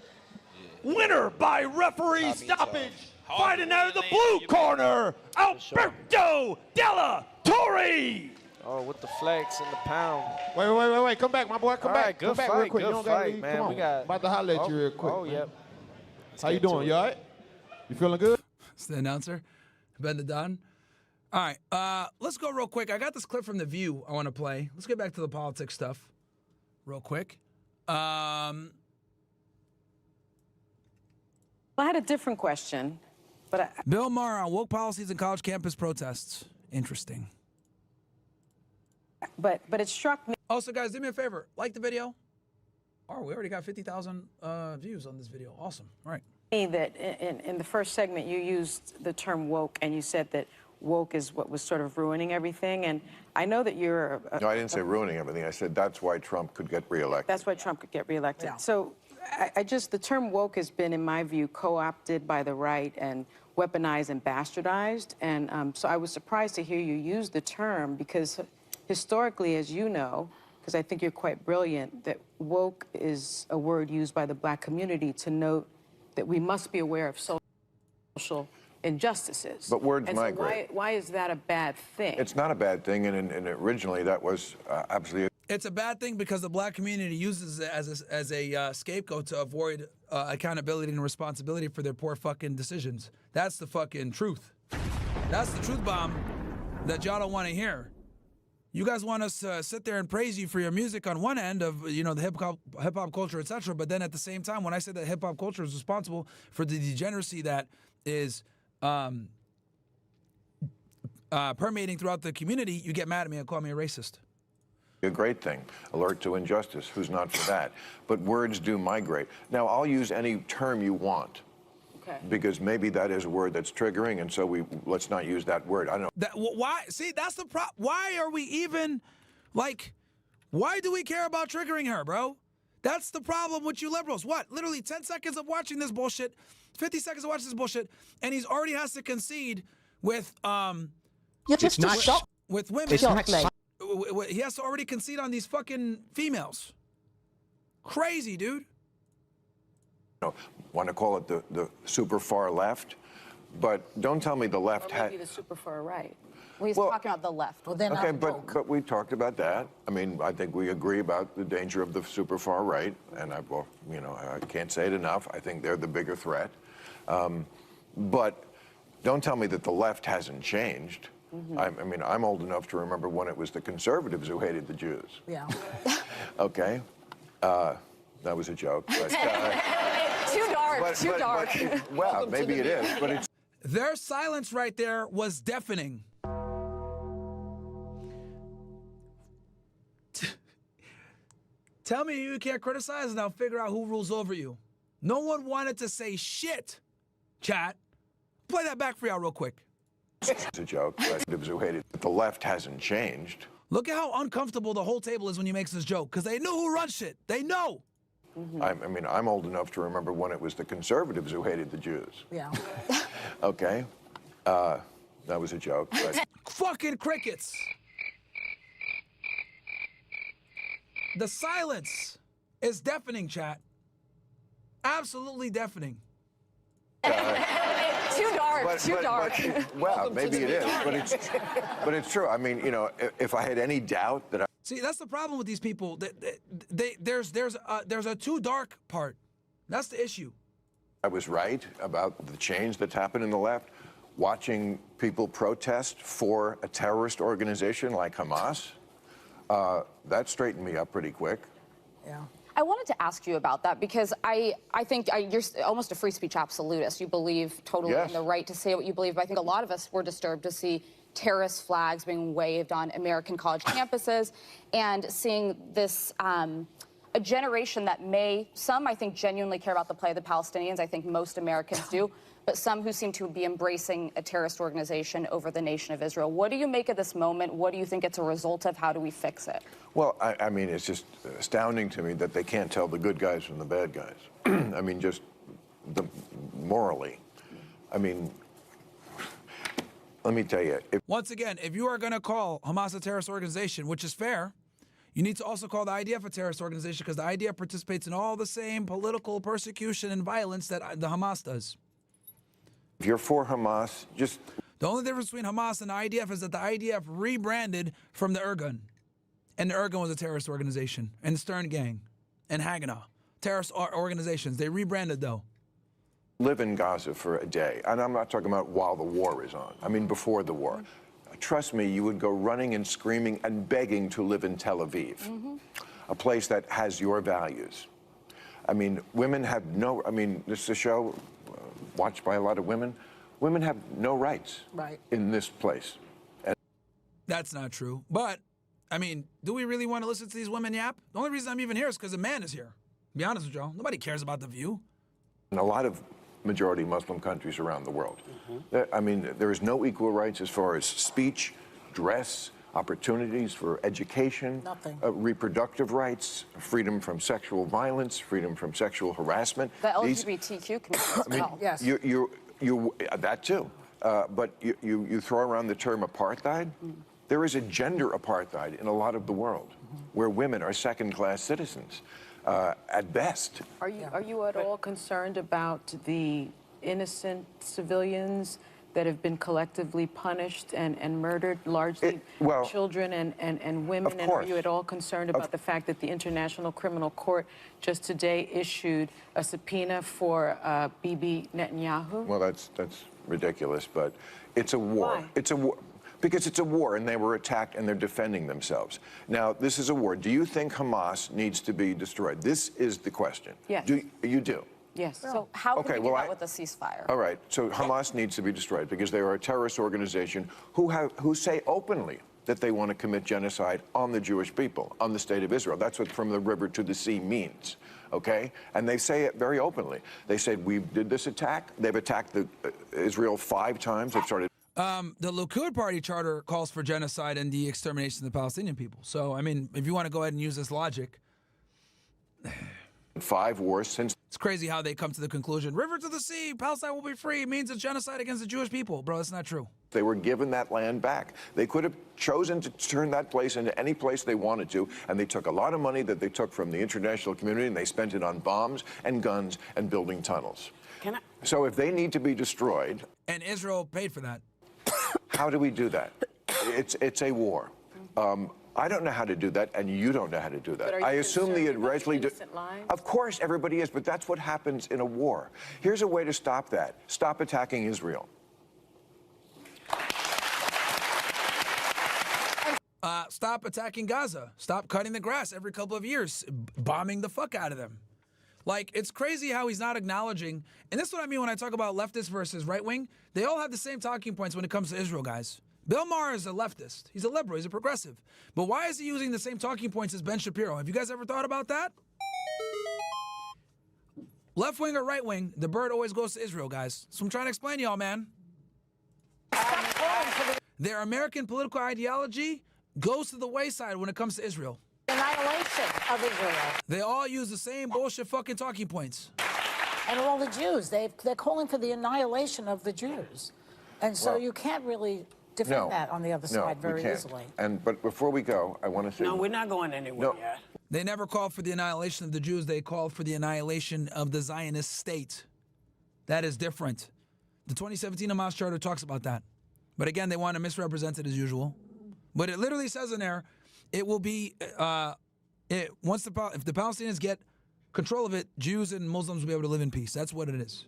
Winner by referee means, stoppage. Fighting out of the blue corner, Alberto Della Torre. oh, with the flex and the pound. Wait. Come back, my boy. Come All back. right, good Come back fight, real quick. good You don't gotta fight, leave. man. Come on. We got- About to holler at you real quick. Oh, man. yep. How you doing? You all right? You feeling good? It's the announcer, Ben the Don. All right, let's go real quick. I got this clip from The View I want to play. Let's get back to the politics stuff real quick. I had a different question, but Bill Maher on woke policies and college campus protests. Interesting. but it struck me. Also, guys, do me a favor. Like the video. Oh, we already got 50,000 views on this video. Awesome. All right. That in the first segment you used the term woke, and you said that woke is what was sort of ruining everything. And I know that you're No, I didn't say ruining everything. I said that's why Trump could get reelected. that's why Trump could get reelected. Yeah. So I just, the term woke has been, in my view, co-opted by the right and weaponized and bastardized. And so I was surprised to hear you use the term, because historically, as you know, because I think you're quite brilliant, that woke is a word used by the black community to note that we must be aware of social injustices. But words and migrate. So why is that a bad thing? It's not a bad thing, and originally that was absolutely. It's a bad thing because the black community uses it as a scapegoat to avoid accountability and responsibility for their poor fucking decisions. That's the fucking truth. That's the truth bomb that y'all don't want to hear. You guys want us to sit there and praise you for your music on one end of, you know, the hip hop culture, etc. But then at the same time, when I say that hip hop culture is responsible for the degeneracy that is permeating throughout the community, you get mad at me and call me a racist. A great thing. Alert to injustice. Who's not for that? But words do migrate. Now, I'll use any term you want. Okay. Because maybe that is a word that's triggering, and so let's not use that word. I don't know. Why? See, that's the problem. Why are we even, like, why do we care about triggering her, bro? That's the problem with you liberals. What? Literally 10 seconds of watching this bullshit, 50 seconds of watching this bullshit, and he's already has to concede with, It's not shock. with women. It's not He has to already concede on these fucking females. Crazy, dude. Want to call it the super far left, but don't tell me the left Or maybe the super far right. Well, he's talking about the left. Well, then okay, but we talked about that. I mean, I think we agree about the danger of the super far right, and I can't say it enough. I think they're the bigger threat. But don't tell me that the left hasn't changed. Mm-hmm. I mean, I'm old enough to remember when it was the conservatives who hated the Jews. Yeah. Okay, that was a joke. But, too dark. Too dark. Well, maybe it is, but it's. Their silence right there was deafening. Tell me you can't criticize and I'll figure out who rules over you. No one wanted to say shit, chat. Play that back for y'all real quick. It's a joke. Conservatives who hated, but the left hasn't changed. Look at how uncomfortable the whole table is when he makes this joke, because they know who runs shit. They know. Mm-hmm. I mean, I'm old enough to remember when it was the conservatives who hated the Jews. Yeah. Okay, that was a joke. But. Fucking crickets. The silence is deafening, chat. Absolutely deafening. Too dark. Too dark. Well, maybe it is, but it's true. I mean, you know, if I had any doubt that I. See, that's the problem with these people. There's a too dark part. That's the issue. I was right about the change that's happened in the left. Watching people protest for a terrorist organization like Hamas, that straightened me up pretty quick. Yeah. I wanted to ask you about that because I think you're almost a free speech absolutist. You believe totally in the right to say what you believe, but I think a lot of us were disturbed to see terrorist flags being waved on American college campuses and seeing this, a generation that some I think genuinely care about the plight of the Palestinians. I think most Americans do, but some who seem to be embracing a terrorist organization over the nation of Israel. What do you make of this moment? What do you think it's a result of? How do we fix it? Well, I mean, it's just astounding to me that they can't tell the good guys from the bad guys. I mean, just morally. I mean, let me tell you. Once again, if you are going to call Hamas a terrorist organization, which is fair, you need to also call the IDF a terrorist organization because the IDF participates in all the same political persecution and violence that the Hamas does. If you're for Hamas, just... The only difference between Hamas and the IDF is that the IDF rebranded from the Irgun. And the Irgun was a terrorist organization. And the Stern Gang. And Haganah. Terrorist organizations. They rebranded, though. Live in Gaza for a day. And I'm not talking about while the war is on. I mean before the war. Trust me, you would go running and screaming and begging to live in Tel Aviv. Mm-hmm. A place that has your values. I mean, women have no... I mean, this is a show watched by a lot of women. Women have no rights in this place. And that's not true. But, I mean, do we really want to listen to these women yap? The only reason I'm even here is because a man is here. To be honest with y'all. Nobody cares about The View. In a lot of majority Muslim countries around the world. I mean, there is no equal rights as far as speech, dress, opportunities for education, reproductive rights, freedom from sexual violence, freedom from sexual harassment. The LGBTQ community as well. Yes. You that too. But you throw around the term apartheid. There is a gender apartheid in a lot of the world where women are second-class citizens at best. Are you at all concerned about the innocent civilians that have been collectively punished and murdered, largely children and women? And are you at all concerned about the fact that the International Criminal Court just today issued a subpoena for Bibi Netanyahu? Well, that's ridiculous, but it's a war. Why? It's a war. Because it's a war, and they were attacked, and they're defending themselves. Now, this is a war. Do you think Hamas needs to be destroyed? This is the question. Yes. You do? Yes. So how can we do that with a ceasefire? All right. So Hamas needs to be destroyed because they are a terrorist organization who say openly that they want to commit genocide on the Jewish people, on the state of Israel. That's what from the river to the sea means. Okay? And they say it very openly. They said, we did this attack. They've attacked Israel 5 times. They've started. The Likud party charter calls for genocide and the extermination of the Palestinian people. So, I mean, if you want to go ahead and use this logic. 5 wars since. It's crazy how they come to the conclusion, river to the sea, Palestine will be free, means it's genocide against the Jewish people. Bro, that's not true. They were given that land back. They could have chosen to turn that place into any place they wanted to, and they took a lot of money that they took from the international community, and they spent it on bombs and guns and building tunnels. So if they need to be destroyed. And Israel paid for that. How do we do that? It's a war. I don't know how to do that, and you don't know how to do that. I assume the Israeli. Of course, everybody is, but that's what happens in a war. Here's a way to stop that. Stop attacking Israel. Stop attacking Gaza. Stop cutting the grass every couple of years, bombing the fuck out of them. Like, it's crazy how he's not acknowledging, and this is what I mean when I talk about leftist versus right wing. They all have the same talking points when it comes to Israel, guys. Bill Maher is a leftist. He's a liberal. He's a progressive. But why is he using the same talking points as Ben Shapiro? Have you guys ever thought about that? Left wing or right wing, the bird always goes to Israel, guys. So I'm trying to explain to y'all, man. Their American political ideology goes to the wayside when it comes to Israel. Annihilation of Israel. They all use the same bullshit fucking talking points. And all the Jews, they're calling for the annihilation of the Jews. And so you can't really defend that on the other side very easily. But before we go, I want to say... No, we're not going anywhere yet. They never called for the annihilation of the Jews. They called for the annihilation of the Zionist state. That is different. The 2017 Hamas Charter talks about that. But again, they want to misrepresent it as usual. But it literally says in there, it will be, if the Palestinians get control of it, Jews and Muslims will be able to live in peace. That's what it is.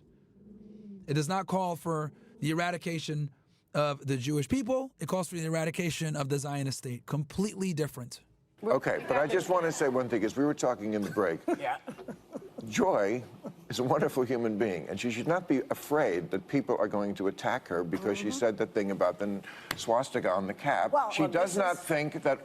It does not call for the eradication of the Jewish people. It calls for the eradication of the Zionist state. Completely different. Okay, but I just want to say one thing, as we were talking in the break. Joy is a wonderful human being, and she should not be afraid that people are going to attack her because she said the thing about the swastika on the cap. Well, she does not think that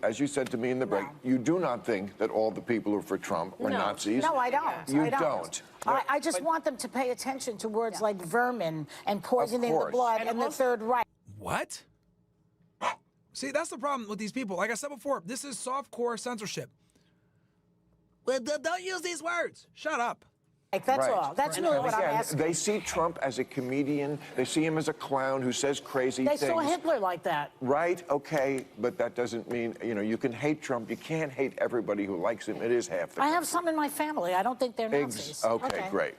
as you said to me in the break, you do not think that all the people who are for Trump are Nazis. No, I don't. You don't. I just want them to pay attention to words like vermin and poisoning the blood and the Third Reich. What? See, that's the problem with these people. Like I said before, this is soft-core censorship. Well, don't use these words. Shut up. That's all. That's really what I'm asking. They see Trump as a comedian. They see him as a clown who says crazy things. They saw Hitler like that. Right, okay, but that doesn't mean, you can hate Trump. You can't hate everybody who likes him. It is half the I have some in my family. I don't think they're Nazis. Okay, great.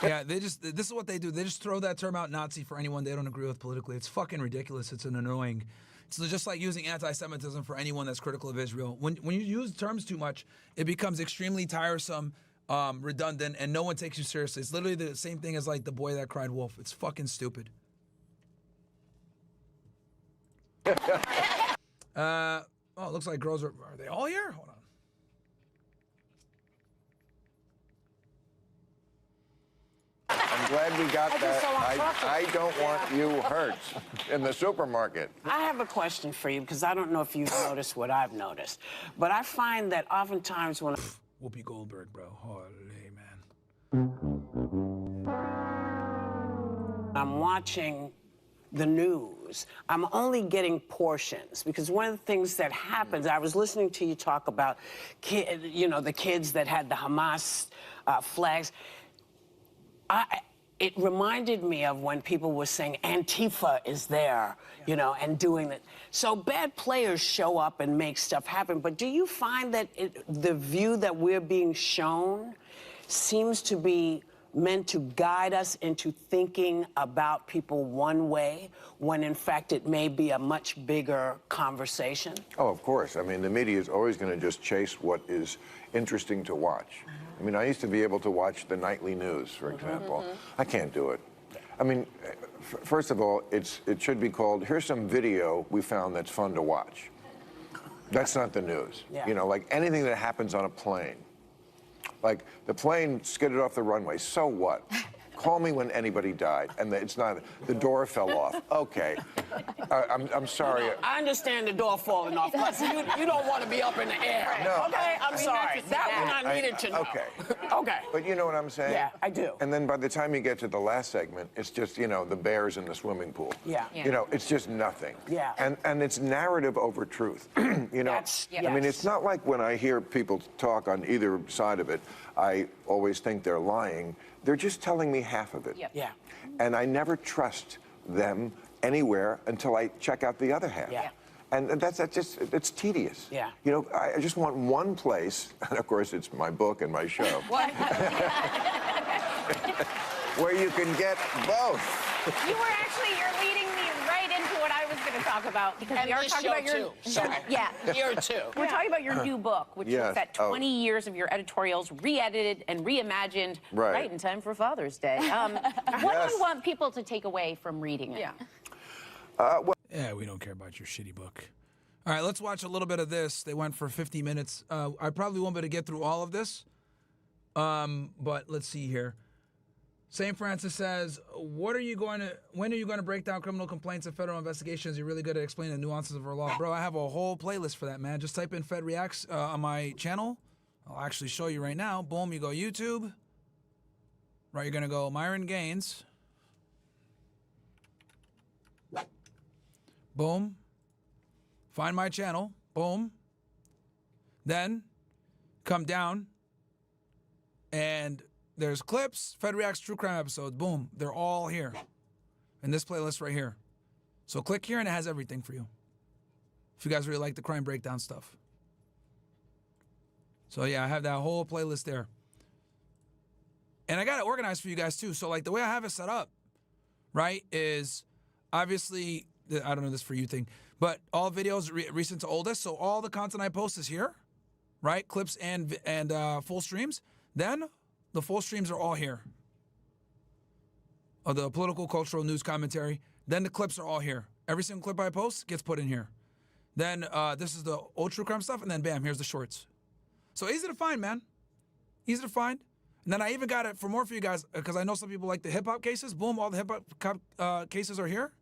Yeah, this is what they do. They just throw that term out, Nazi, for anyone they don't agree with politically. It's fucking ridiculous. It's an annoying. It's just like using anti-Semitism for anyone that's critical of Israel. When you use terms too much, it becomes extremely tiresome, redundant, and no one takes you seriously. It's literally the same thing as like the boy that cried wolf. It's fucking stupid. It looks like girls are they all here? Hold on. I'm glad we got that. I don't want you hurt in the supermarket. I have a question for you because I don't know if you've noticed what I've noticed, but I find that oftentimes when Whoopi Goldberg, bro, holy man. I'm watching the news, I'm only getting portions because one of the things that happens, I was listening to you talk about, the kids that had the Hamas flags. It reminded me of when people were saying Antifa is there, and doing that. So bad players show up and make stuff happen. But do you find that the view that we're being shown seems to be meant to guide us into thinking about people one way when in fact it may be a much bigger conversation? Oh, of course. I mean, the media is always going to just chase what is interesting to watch. I mean, I used to be able to watch the nightly news, for example. I can't do it. I mean, first of all, it should be called, here's some video we found that's fun to watch. That's not the news. Yeah. You know, like anything that happens on a plane. Like the plane skidded off the runway, so what? Call me when anybody died, and it's not, the door fell off. Okay, I'm sorry. I understand the door falling off, but you don't want to be up in the air. No. Okay, I'm sorry. That one I needed to know. Okay. Okay. But you know what I'm saying? Yeah, I do. And then by the time you get to the last segment, it's just, you know, the bears in the swimming pool. Yeah. You know, it's just nothing. Yeah. And it's narrative over truth. You know, I mean, it's not like when I hear people talk on either side of it, I always think they're lying. They're just telling me half of it. Yeah. And I never trust them anywhere until I check out the other half. Yeah. And it's tedious. Yeah. You know, I just want one place, and of course it's my book and my show, where you can get both. You're leading me right into what I was going to talk about, because we are talking about your Here too. We're talking about your new book, which looks at 20 years of your editorials, re-edited and reimagined, right in time for Father's Day. What do you want people to take away from reading it? Yeah, we don't care about your shitty book. All right, let's watch a little bit of this. They went for 50 minutes. I probably won't be able to get through all of this, but let's see here. St. Francis says, when are you going to break down criminal complaints and federal investigations? You're really good at explaining the nuances of our law. Bro, I have a whole playlist for that, man. Just type in Fed Reacts on my channel. I'll actually show you right now. Boom, you go YouTube. Right, you're going to go Myron Gaines. Boom. Find my channel. Boom. Then come down and there's clips, Fed Reacts, True Crime episodes. Boom. They're all here in this playlist right here. So click here and it has everything for you. If you guys really like the crime breakdown stuff. So yeah, I have that whole playlist there. And I got it organized for you guys too. So like the way I have it set up, right, is obviously, I don't know this for you thing, but all videos recent to oldest. So all the content I post is here, right? Clips and full streams. Then the full streams are all here. Of the political, cultural, news commentary. Then the clips are all here. Every single clip I post gets put in here. Then this is the old true crime stuff, and then bam, here's the shorts. So easy to find, man. Easy to find. And then I even got it for more for you guys, because I know some people like the hip-hop cases. Boom, all the hip-hop cases are here.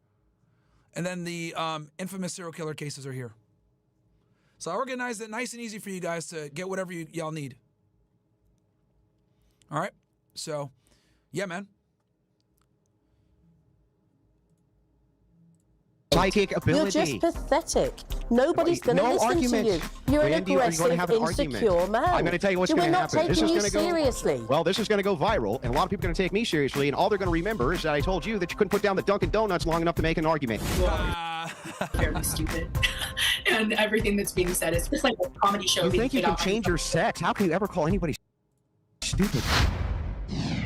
And then the infamous serial killer cases are here. So I organized it nice and easy for you guys to get whatever y'all need. All right? So, yeah, man. Psychic ability. You're just pathetic. Nobody's going to listen to you. You're an aggressive, insecure man. I'm going to tell you what's going to happen. This is going to go seriously. Well, this is going to go viral, and a lot of people are going to take me seriously, and all they're going to remember is that I told you that you couldn't put down the Dunkin' Donuts long enough to make an argument. Very stupid. And everything that's being said is just like a comedy show. You think you can change your sex? How can you ever call anybody stupid?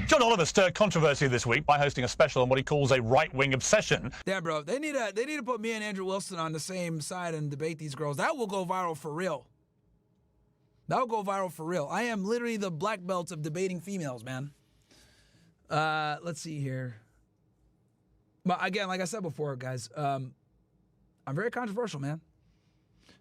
John Oliver stirred controversy this week by hosting a special on what he calls a right-wing obsession. Yeah, bro. They need to put me and Andrew Wilson on the same side and debate these girls. That will go viral for real. That will go viral for real. I am literally the black belt of debating females, man. Let's see here. But again, like I said before, guys, I'm very controversial, man.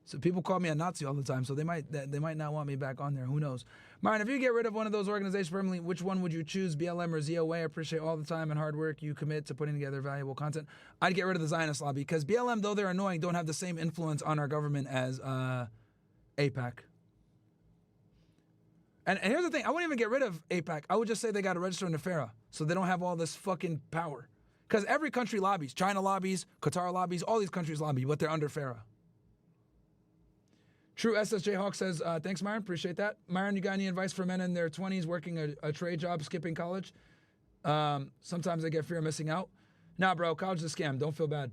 So people call me a Nazi all the time, so they might not want me back on there. Who knows? Myron, if you get rid of one of those organizations permanently, which one would you choose, BLM or ZOA? I appreciate all the time and hard work you commit to putting together valuable content. I'd get rid of the Zionist lobby, because BLM, though they're annoying, don't have the same influence on our government as AIPAC. And here's the thing, I wouldn't even get rid of AIPAC. I would just say they got to register in NEFERA, so they don't have all this fucking power. Because every country lobbies. China lobbies, Qatar lobbies, all these countries lobby, but they're under FARA. True SSJ Hawk says, thanks, Myron. Appreciate that. Myron, you got any advice for men in their 20s working a trade job, skipping college? Sometimes they get fear of missing out. Nah, bro, college is a scam. Don't feel bad.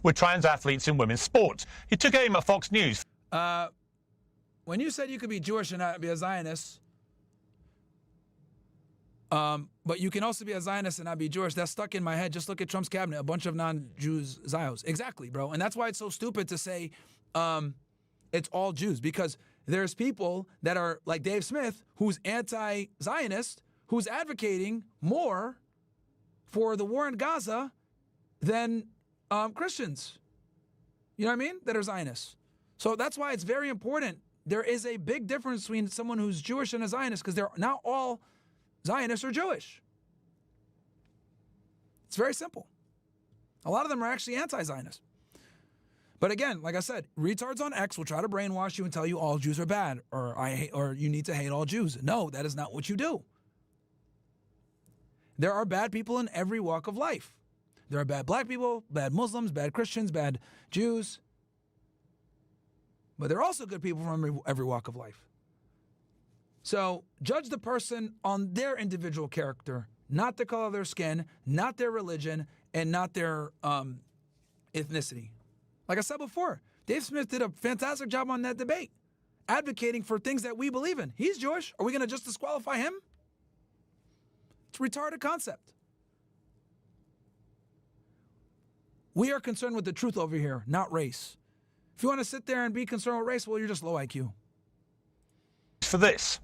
With trans athletes in women's sports. He took aim at Fox News. When you said you could be Jewish and not be a Zionist, But you can also be a Zionist and not be Jewish. That's stuck in my head. Just look at Trump's cabinet, a bunch of non-Jews Zios. Exactly, bro. And that's why it's so stupid to say it's all Jews, because there's people that are like Dave Smith, who's anti-Zionist, who's advocating more for the war in Gaza than Christians. You know what I mean? That are Zionists. So that's why it's very important. There is a big difference between someone who's Jewish and a Zionist, because they're not all Zionists are Jewish. It's very simple. A lot of them are actually anti-Zionist. But again, like I said, retards on X will try to brainwash you and tell you all Jews are bad, or you need to hate all Jews. No, that is not what you do. There are bad people in every walk of life. There are bad black people, bad Muslims, bad Christians, bad Jews. But there are also good people from every walk of life. So judge the person on their individual character, not the color of their skin, not their religion, and not their ethnicity. Like I said before, Dave Smith did a fantastic job on that debate, advocating for things that we believe in. He's Jewish. Are we going to just disqualify him? It's a retarded concept. We are concerned with the truth over here, not race. If you want to sit there and be concerned with race, well, you're just low IQ. For this.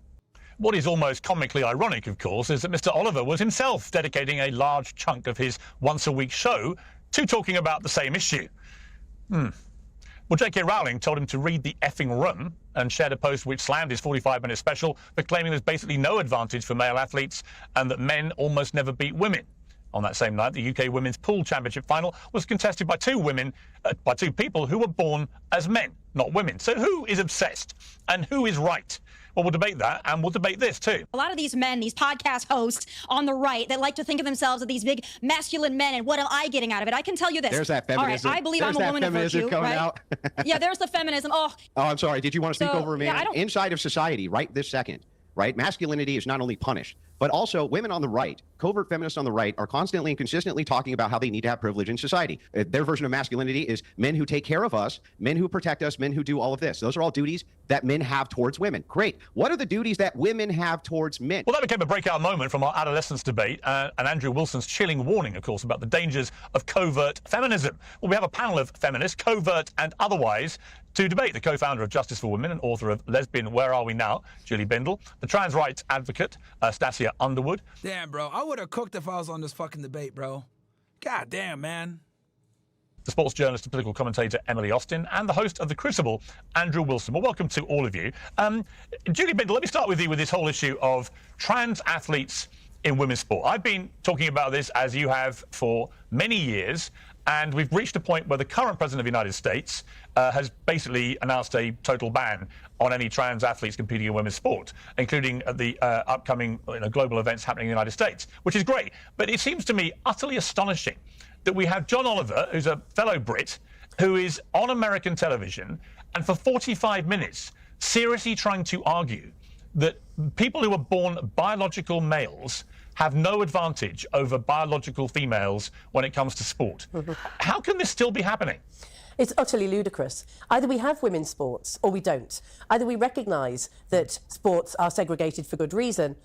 What is almost comically ironic, of course, is that Mr. Oliver was himself dedicating a large chunk of his once-a-week show to talking about the same issue. Well, J.K. Rowling told him to read The Effing Room and shared a post which slammed his 45-minute special for claiming there's basically no advantage for male athletes and that men almost never beat women. On that same night, the UK Women's Pool Championship final was contested by two people who were born as men, not women. So who is obsessed and who is right? Well, we'll debate that, and we'll debate this too. A lot of these men, these podcast hosts on the right, that like to think of themselves as these big masculine men, and what am I getting out of it? I can tell you this. There's that feminism. All right, I believe I'm a woman of virtue, right? Out. Yeah, there's the feminism. Oh, I'm sorry. Did you want to speak over me? Yeah, Inside of society, right this second, right? Masculinity is not only punished, but also women on the right, covert feminists on the right, are constantly and consistently talking about how they need to have privilege in society. Their version of masculinity is men who take care of us, men who protect us, men who do all of this. Those are all duties that men have towards women. Great. What are the duties that women have towards men? Well, that became a breakout moment from our adolescence debate and Andrew Wilson's chilling warning, of course, about the dangers of covert feminism. Well, we have a panel of feminists, covert and otherwise, to debate. The co-founder of Justice for Women and author of Lesbian Where Are We Now, Julie Bindel, the trans rights advocate, Stacia Underwood. Damn, bro. I would have cooked if I was on this fucking debate, bro. God damn, man. The sports journalist and political commentator Emily Austin, and the host of The Crucible, Andrew Wilson. Well, welcome to all of you. Julie Bindel, let me start with you with this whole issue of trans athletes in women's sport. I've been talking about this, as you have, for many years, and we've reached a point where the current president of the United States has basically announced a total ban on any trans athletes competing in women's sport, including the upcoming global events happening in the United States, which is great. But it seems to me utterly astonishing that we have John Oliver, who's a fellow Brit, who is on American television and for 45 minutes seriously trying to argue that people who are born biological males have no advantage over biological females when it comes to sport. How can this still be happening? It's utterly ludicrous. Either we have women's sports or we don't. Either we recognise that sports are segregated for good reason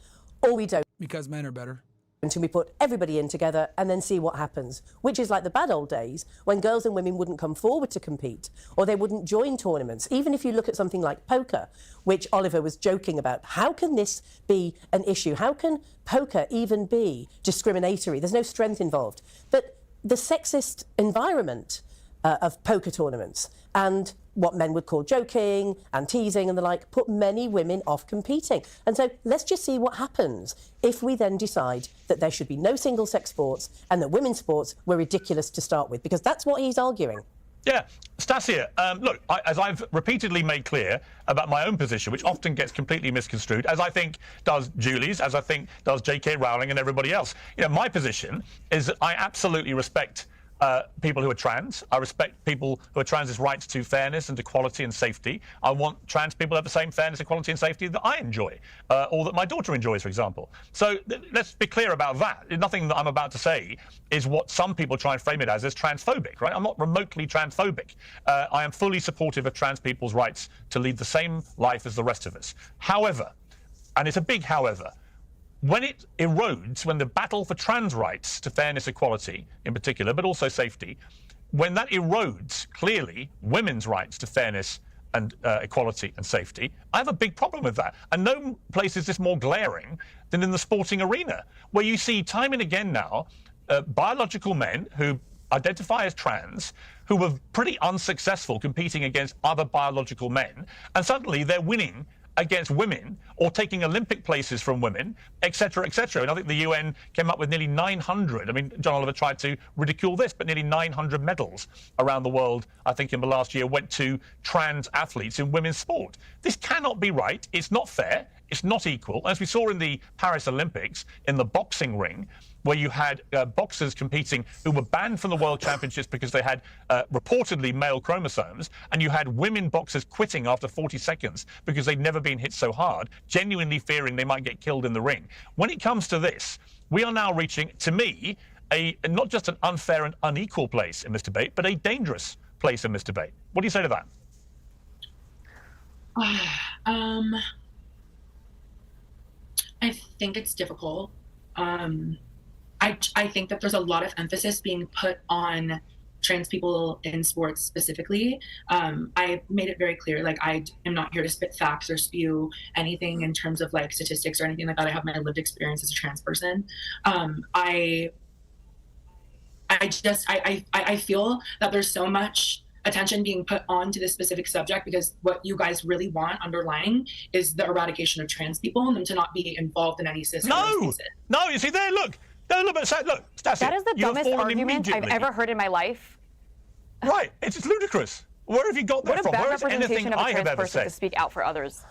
or we don't. Because men are better. Until we put everybody in together and then see what happens, which is like the bad old days when girls and women wouldn't come forward to compete or they wouldn't join tournaments. Even if you look at something like poker, which Oliver was joking about, how can this be an issue? How can poker even be discriminatory? There's no strength involved. But the sexist environment of poker tournaments and what men would call joking and teasing and the like put many women off competing. And so let's just see what happens if we then decide that there should be no single-sex sports and that women's sports were ridiculous to start with, because that's what he's arguing. Yeah, Stacia, look, as I've repeatedly made clear about my own position, which often gets completely misconstrued, as I think does Julie's, as I think does J.K. Rowling and everybody else, my position is that I absolutely respect people who are trans. I respect people who are trans' rights to fairness and equality and safety. I want trans people to have the same fairness, equality and safety that I enjoy, or that my daughter enjoys, for example. So let's be clear about that. Nothing that I'm about to say is what some people try and frame it as transphobic, right? I'm not remotely transphobic. I am fully supportive of trans people's rights to lead the same life as the rest of us. However, and it's a big however, when it erodes, when the battle for trans rights to fairness, equality in particular, but also safety, when that erodes clearly women's rights to fairness and equality and safety, I have a big problem with that. And no place is this more glaring than in the sporting arena, where you see time and again now biological men who identify as trans, who were pretty unsuccessful competing against other biological men, and suddenly they're winning against women or taking Olympic places from women, etc., etc. And I think the UN came up with nearly 900. I mean, John Oliver tried to ridicule this, but nearly 900 medals around the world, I think, in the last year went to trans athletes in women's sport. This cannot be right. It's not fair. It's not equal. As we saw in the Paris Olympics, in the boxing ring, where you had boxers competing who were banned from the World Championships because they had reportedly male chromosomes, and you had women boxers quitting after 40 seconds because they'd never been hit so hard, genuinely fearing they might get killed in the ring. When it comes to this, we are now reaching, to me, not just an unfair and unequal place in this debate, but a dangerous place in this debate. What do you say to that? I think it's difficult. I think that there's a lot of emphasis being put on trans people in sports specifically. I made it very clear, like, I am not here to spit facts or spew anything in terms of like statistics or anything like that. I have my lived experience as a trans person. I feel that there's so much attention being put onto this specific subject because what you guys really want underlying is the eradication of trans people and them to not be involved in any system. No, you see there, look, Stassi, that is the dumbest argument I've ever heard in my life. Right, it's ludicrous. Where have you got that from? Where is anything I have ever said? To speak out for others.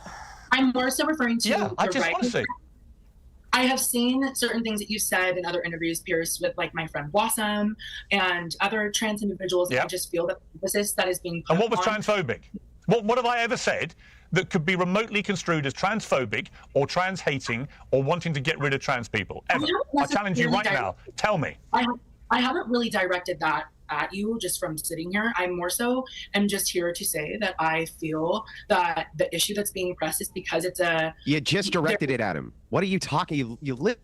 I'm more so referring to. Yeah, I just want to say. I have seen certain things that you said in other interviews, Pierce, with like my friend Blossom and other trans individuals. Yep. I just feel that the emphasis that is being put on. And what was on transphobic? What have I ever said that could be remotely construed as transphobic or trans-hating or wanting to get rid of trans people? Ever? I challenge you right now. Tell me. I haven't really directed that at you just from sitting here. I more so am just here to say that I feel that the issue that's being pressed is because it's a... You just directed it at him. What are you talking? You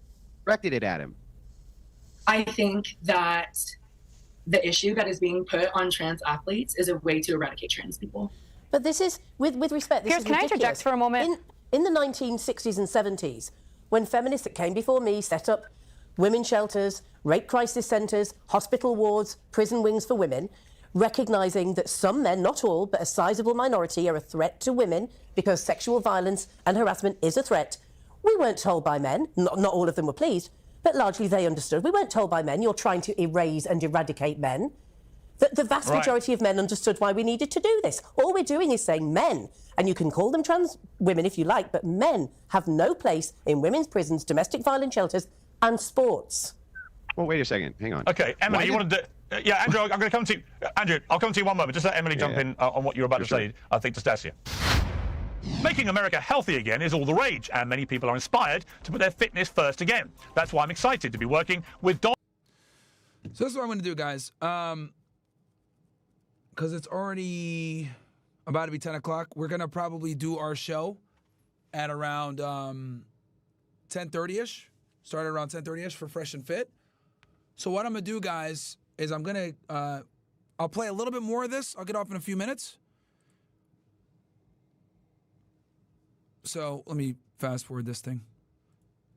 directed it at him. I think that the issue that is being put on trans athletes is a way to eradicate trans people. But this is, with respect, this is can I interject for a moment? In the 1960s and 70s, when feminists that came before me set up women's shelters, rape crisis centres, hospital wards, prison wings for women, recognising that some men, not all, but a sizable minority, are a threat to women because sexual violence and harassment is a threat. We weren't told by men, not all of them were pleased, but largely they understood. We weren't told by men, you're trying to erase and eradicate men. The vast majority of men understood why we needed to do this. All we're doing is saying men, and you can call them trans women if you like, but men have no place in women's prisons, domestic violence shelters, and sports. Well, wait a second. Hang on. Okay, Emily, you wanted to... yeah, Andrew, I'm going to come to you. Andrew, I'll come to you one moment. Just let Emily jump in on what you're about to say, I think, to Stasia. Making America healthy again is all the rage, and many people are inspired to put their fitness first again. That's why I'm excited to be working with Don. So this is what I'm going to do, guys. Because it's already about to be 10 o'clock. We're going to probably do our show at around 10:30ish. Start around 10:30ish for Fresh and Fit. So what I'm going to do, guys, is I'm going to... I'll play a little bit more of this. I'll get off in a few minutes. So let me fast forward this thing.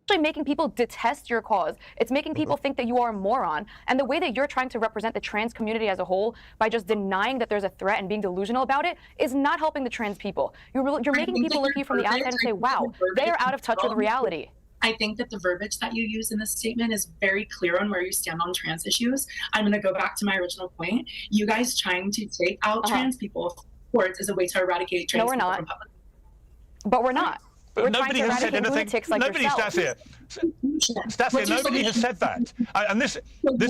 Actually making people detest your cause. It's making people think that you are a moron. And the way that you're trying to represent the trans community as a whole by just denying that there's a threat and being delusional about it is not helping the trans people. You're making people look at you from the outside and say, wow, they are out of touch with reality. I think that the verbiage that you use in this statement is very clear on where you stand on trans issues. I'm going to go back to my original point. You guys trying to take out trans people sports as a way to eradicate trans people from public. But we're not. We're nobody has said anything. Like nobody, Stasia, nobody has said that. And this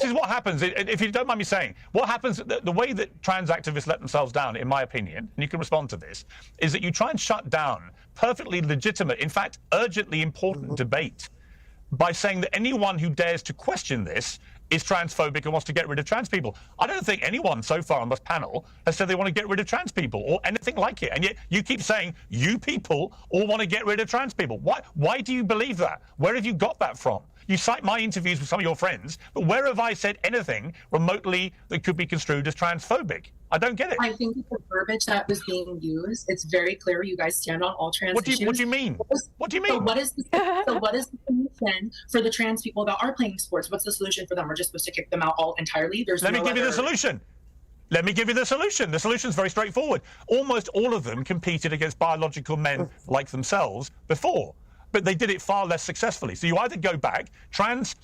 is what happens, if you don't mind me saying, what happens, the way that trans activists let themselves down, in my opinion, and you can respond to this, is that you try and shut down perfectly legitimate, in fact, urgently important debate by saying that anyone who dares to question this is transphobic and wants to get rid of trans people. I don't think anyone so far on this panel has said they want to get rid of trans people or anything like it. And yet you keep saying you people all want to get rid of trans people. Why do you believe that? Where have you got that from? You cite my interviews with some of your friends, but where have I said anything remotely that could be construed as transphobic? I don't get it. I think the verbiage that was being used, it's very clear you guys stand on all trans issues. What do you mean? What do you mean? So what is the solution for the trans people that are playing sports? What's the solution for them? We're just supposed to kick them out all entirely? Let me give you the solution. Let me give you the solution. The solution's very straightforward. Almost all of them competed against biological men like themselves before, but they did it far less successfully. So you either go back, trans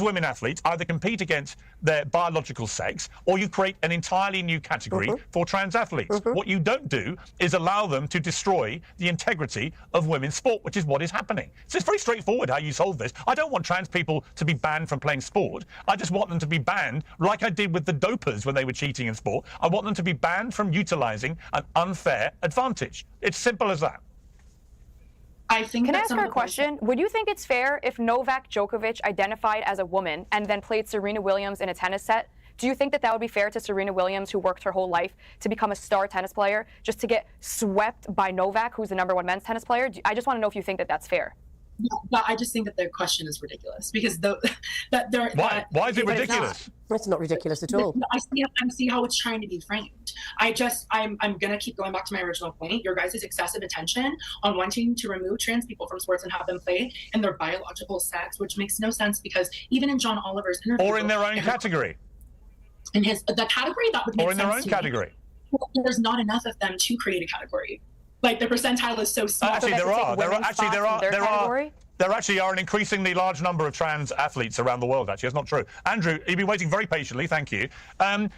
women athletes either compete against their biological sex, or you create an entirely new category for trans athletes. What you don't do is allow them to destroy the integrity of women's sport, which is what is happening. So it's very straightforward how you solve this. I don't want trans people to be banned from playing sport. I just want them to be banned, like I did with the dopers when they were cheating in sport. I want them to be banned from utilizing an unfair advantage. It's simple as that. Can I ask her a question? Would you think it's fair if Novak Djokovic identified as a woman and then played Serena Williams in a tennis set? Do you think that that would be fair to Serena Williams, who worked her whole life to become a star tennis player, just to get swept by Novak, who's the #1 men's tennis player? I just want to know if you think that that's fair. No, I just think that the question is ridiculous because Why is it ridiculous? It's not ridiculous at all. I see how it's trying to be framed. I'm gonna keep going back to my original point. Your guys' excessive attention on wanting to remove trans people from sports and have them play in their biological sex, which makes no sense because even in John Oliver's interview, or in their own category, in the category that would make or in sense their own category. There's not enough of them to create a category. Like the percentile is so small. Actually, there actually are an increasingly large number of trans athletes around the world. Actually, that's not true. Andrew, you've been waiting very patiently. Thank you.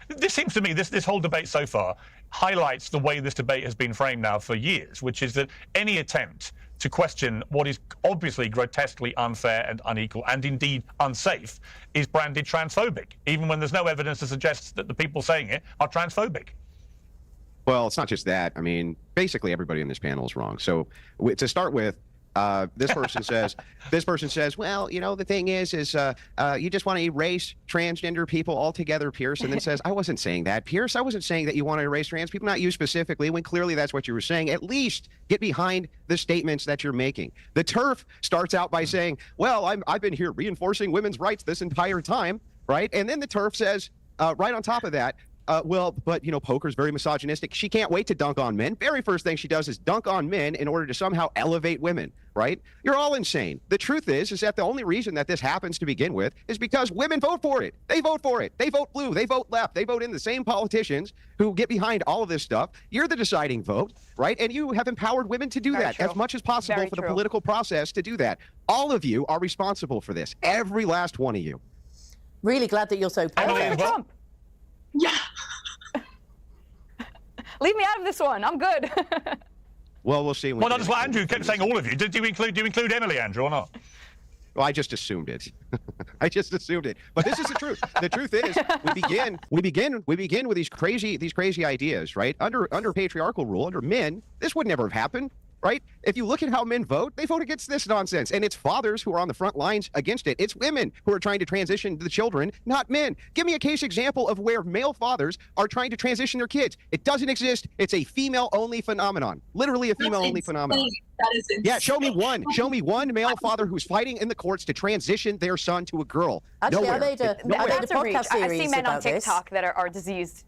This seems to me this whole debate so far highlights the way this debate has been framed now for years, which is that any attempt to question what is obviously grotesquely unfair and unequal and indeed unsafe is branded transphobic, even when there's no evidence to suggest that the people saying it are transphobic. Well, it's not just that. I mean, basically everybody in this panel is wrong. So to start with, this person says, well, you know, the thing is you just want to erase transgender people altogether, Pierce, and then says, I wasn't saying that, Pierce. I wasn't saying that you want to erase trans people, not you specifically, when clearly that's what you were saying. At least get behind the statements that you're making. The TERF starts out by saying, well, I've been here reinforcing women's rights this entire time, right? And then the TERF says, right on top of that, well, but, you know, poker's very misogynistic. She can't wait to dunk on men. Very first thing she does is dunk on men in order to somehow elevate women, right? You're all insane. The truth is that the only reason that this happens to begin with is because women vote for it. They vote for it. They vote blue. They vote left. They vote in the same politicians who get behind all of this stuff. You're the deciding vote, right? And you have empowered women to do that as much as possible for the political process to do that. All of you are responsible for this. Every last one of you. Really glad that you're so proud. Trump. Yeah. Leave me out of this one. I'm good. Well, we'll see. Well, not just what Andrew kept saying. All of you. Do you include Emily, Andrew, or not? Well, I just assumed it. I just assumed it. But this is the truth. The truth is, we begin with these crazy ideas, right? Under patriarchal rule, under men, this would never have happened. Right? If you look at how men vote, they vote against this nonsense. And it's fathers who are on the front lines against it. It's women who are trying to transition the children, not men. Give me a case example of where male fathers are trying to transition their kids. It doesn't exist. It's a female-only phenomenon. Literally a female-only phenomenon. That is insane. Yeah, show me one. Show me one male father who's fighting in the courts to transition their son to a girl. Actually, Nowhere. I made a podcast series I see men on about this. TikTok that are diseased.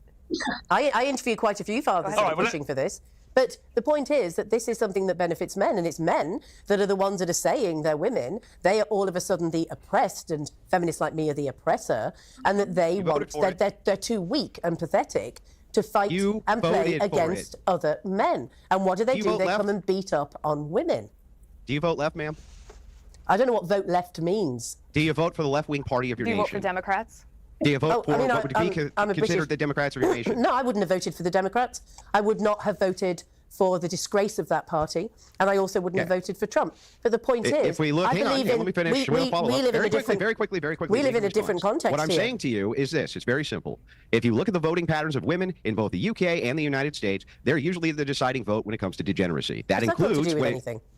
I interviewed quite a few fathers who are pushing for this. But the point is that this is something that benefits men, and it's men that are the ones that are saying they're women. They are all of a sudden the oppressed, and feminists like me are the oppressor, and that they're too weak and pathetic to fight and play against other men. And what do? They come and beat up on women. Do you vote left, ma'am? I don't know what vote left means. Do you vote for the left-wing party of your nation? Do you vote for Democrats? Do you vote for what would be considered the Democrats of your nation? No, I wouldn't have voted for the Democrats. I would not have voted for the disgrace of that party, and I also wouldn't have voted for Trump. But the point is, if we look, I hang on, believe let me finish. we live in a different, very quickly. We live in a different context. What I'm here. saying to you is this: it's very simple. If you look at the voting patterns of women in both the UK and the United States, they're usually the deciding vote when it comes to degeneracy. That includes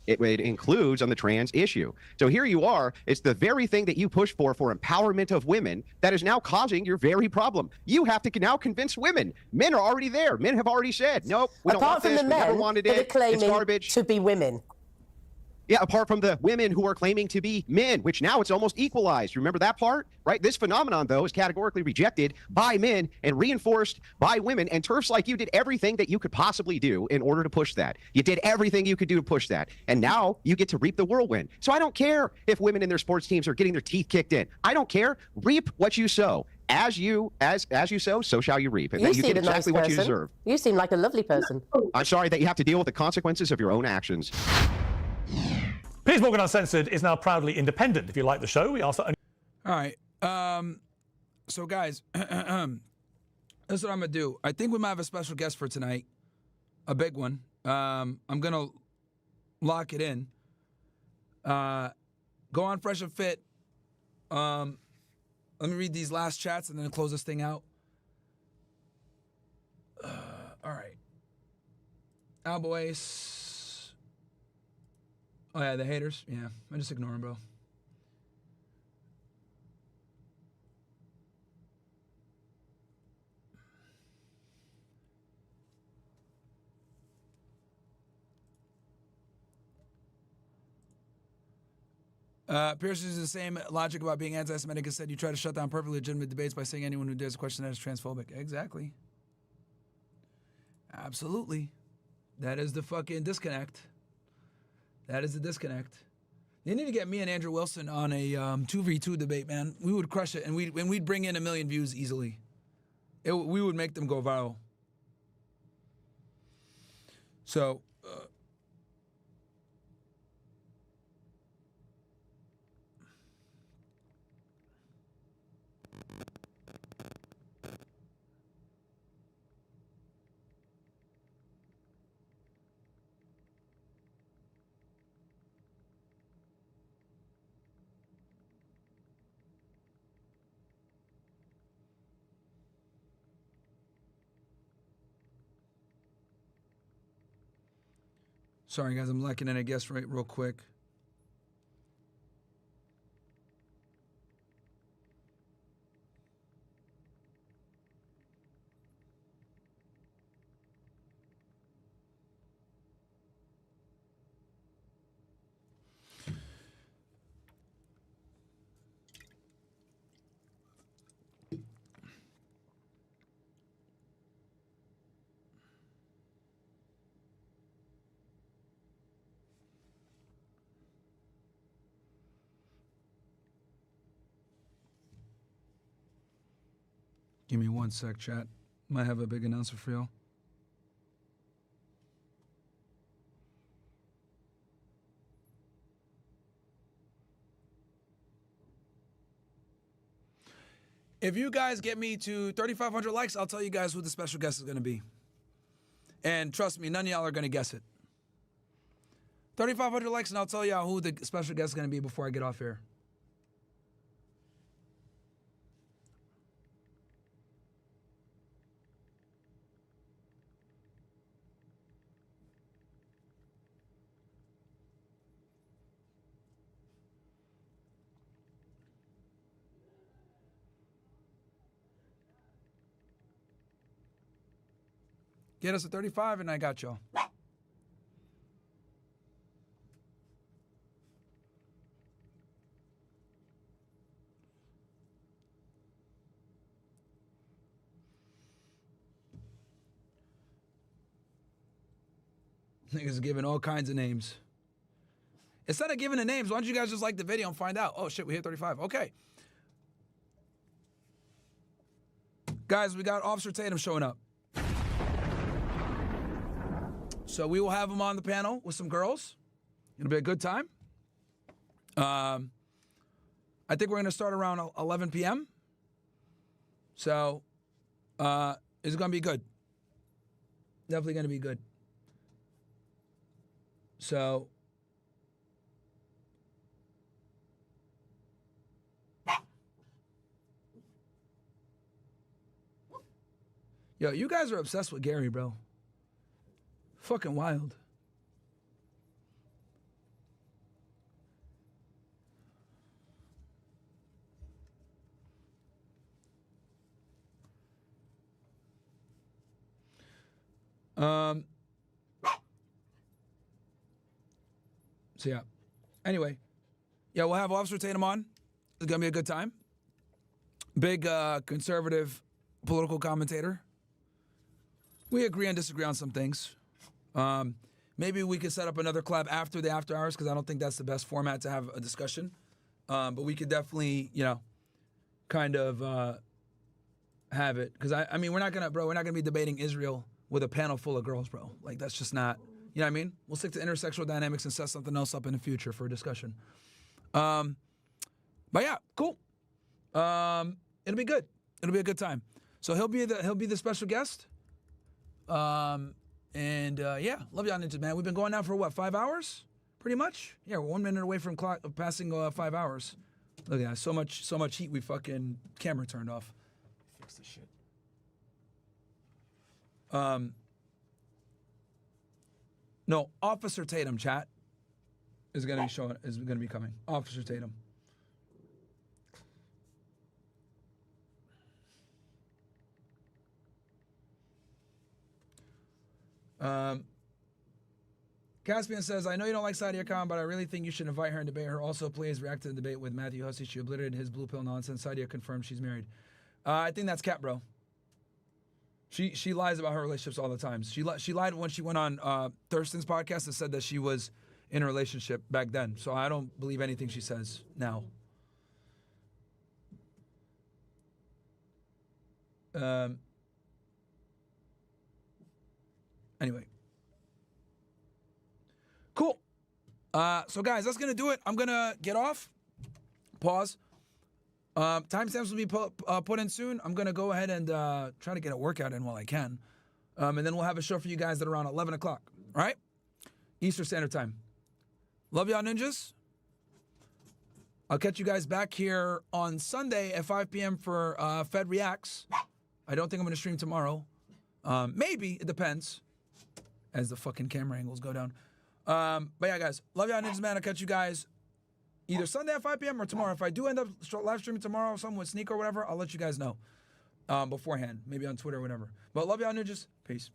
it includes on the trans issue. So here you are. It's the very thing that you push for empowerment of women that is now causing your very problem. You have to now convince women. Men are already there. Men have already said, nope, we don't want this. We never wanted it. It's garbage. To be women. Yeah, apart from the women who are claiming to be men, which now it's almost equalized. Remember that part? Right? This phenomenon, though, is categorically rejected by men and reinforced by women. And TERFs like you did everything that you could possibly do in order to push that. You did everything you could do to push that. And now you get to reap the whirlwind. So I don't care if women in their sports teams are getting their teeth kicked in. I don't care. Reap what you sow. As you sow, so shall you reap. And You you seem get a exactly nice what you person. deserve. You seem like a lovely person. I'm sorry that you have to deal with the consequences of your own actions. Piers Morgan Uncensored is now proudly independent. If you like the show, we ask that. All right. So, guys, that's what I'm going to do. I think we might have a special guest for tonight, a big one. I'm going to lock it in. Go on Fresh and Fit. Let me read these last chats and then close this thing out. All right. Alboace. Oh, yeah, the haters. Yeah, I just ignore them, bro. Pierce uses the same logic about being anti-Semitic and said you try to shut down perfectly legitimate debates by saying anyone who dares question that is transphobic. Exactly. Absolutely. That is the fucking disconnect. That is the disconnect. They need to get me and Andrew Wilson on a 2v2 debate, man. We would crush it, and we'd bring in 1 million views easily. We would make them go viral. So, sorry, guys, I'm locking in a guest right real quick. Give me 1 sec, chat. Might have a big announcement for y'all. If you guys get me to 3,500 likes, I'll tell you guys who the special guest is going to be. And trust me, none of y'all are going to guess it. 3,500 likes and I'll tell y'all who the special guest is going to be before I get off here. Get us to 35 and I got y'all. Niggas giving all kinds of names. Instead of giving the names, why don't you guys just like the video and find out? Oh shit, we hit 35. Okay. Guys, we got Officer Tatum showing up. So we will have him on the panel with some girls. It'll be a good time. I think we're going to start around 11 p.m. So it's going to be good. Definitely going to be good. So, yo, you guys are obsessed with Gary, bro. Fucking wild. So yeah. Anyway, yeah, we'll have Officer Tatum on. It's gonna be a good time. Big conservative political commentator. We agree and disagree on some things. Maybe we could set up another collab after the after hours because I don't think that's the best format to have a discussion. But we could definitely, you know, kind of have it because I mean we're not gonna be debating Israel with a panel full of girls, bro. Like that's just not. You know what I mean? We'll stick to intersexual dynamics and set something else up in the future for a discussion. But yeah, cool. It'll be good. It'll be a good time. So he'll be the special guest. Yeah, love y'all ninjas, man. We've been going now for what, 5 hours? Pretty much. Yeah, we're 1 minute away from passing 5 hours. Look at that. So much heat. We fucking camera turned off. Fix this shit. No, Officer Tatum, chat, is gonna be coming. Officer Tatum. Caspian says, I know you don't like Sadia Khan, but I really think you should invite her and debate her. Also, please react to the debate with Matthew Hussey. She obliterated his blue pill nonsense. Sadia confirmed she's married. I think that's cap, bro. She lies about her relationships all the time. She lied when she went on Thurston's podcast and said that she was in a relationship back then. So I don't believe anything she says now. Anyway. Cool. So guys, that's going to do it. I'm going to get off. Pause. Timestamps will be put in soon. I'm going to go ahead and try to get a workout in while I can. And then we'll have a show for you guys at around 11 o'clock. All right? Eastern Standard Time. Love y'all, ninjas. I'll catch you guys back here on Sunday at 5 p.m. for Fed Reacts. I don't think I'm going to stream tomorrow. Maybe. It depends. As the fucking camera angles go down. But yeah, guys. Love y'all, ninjas, man. I'll catch you guys either Sunday at 5 p.m. or tomorrow. If I do end up live streaming tomorrow, something with Sneak or whatever, I'll let you guys know beforehand. Maybe on Twitter or whatever. But love y'all, ninjas. Peace.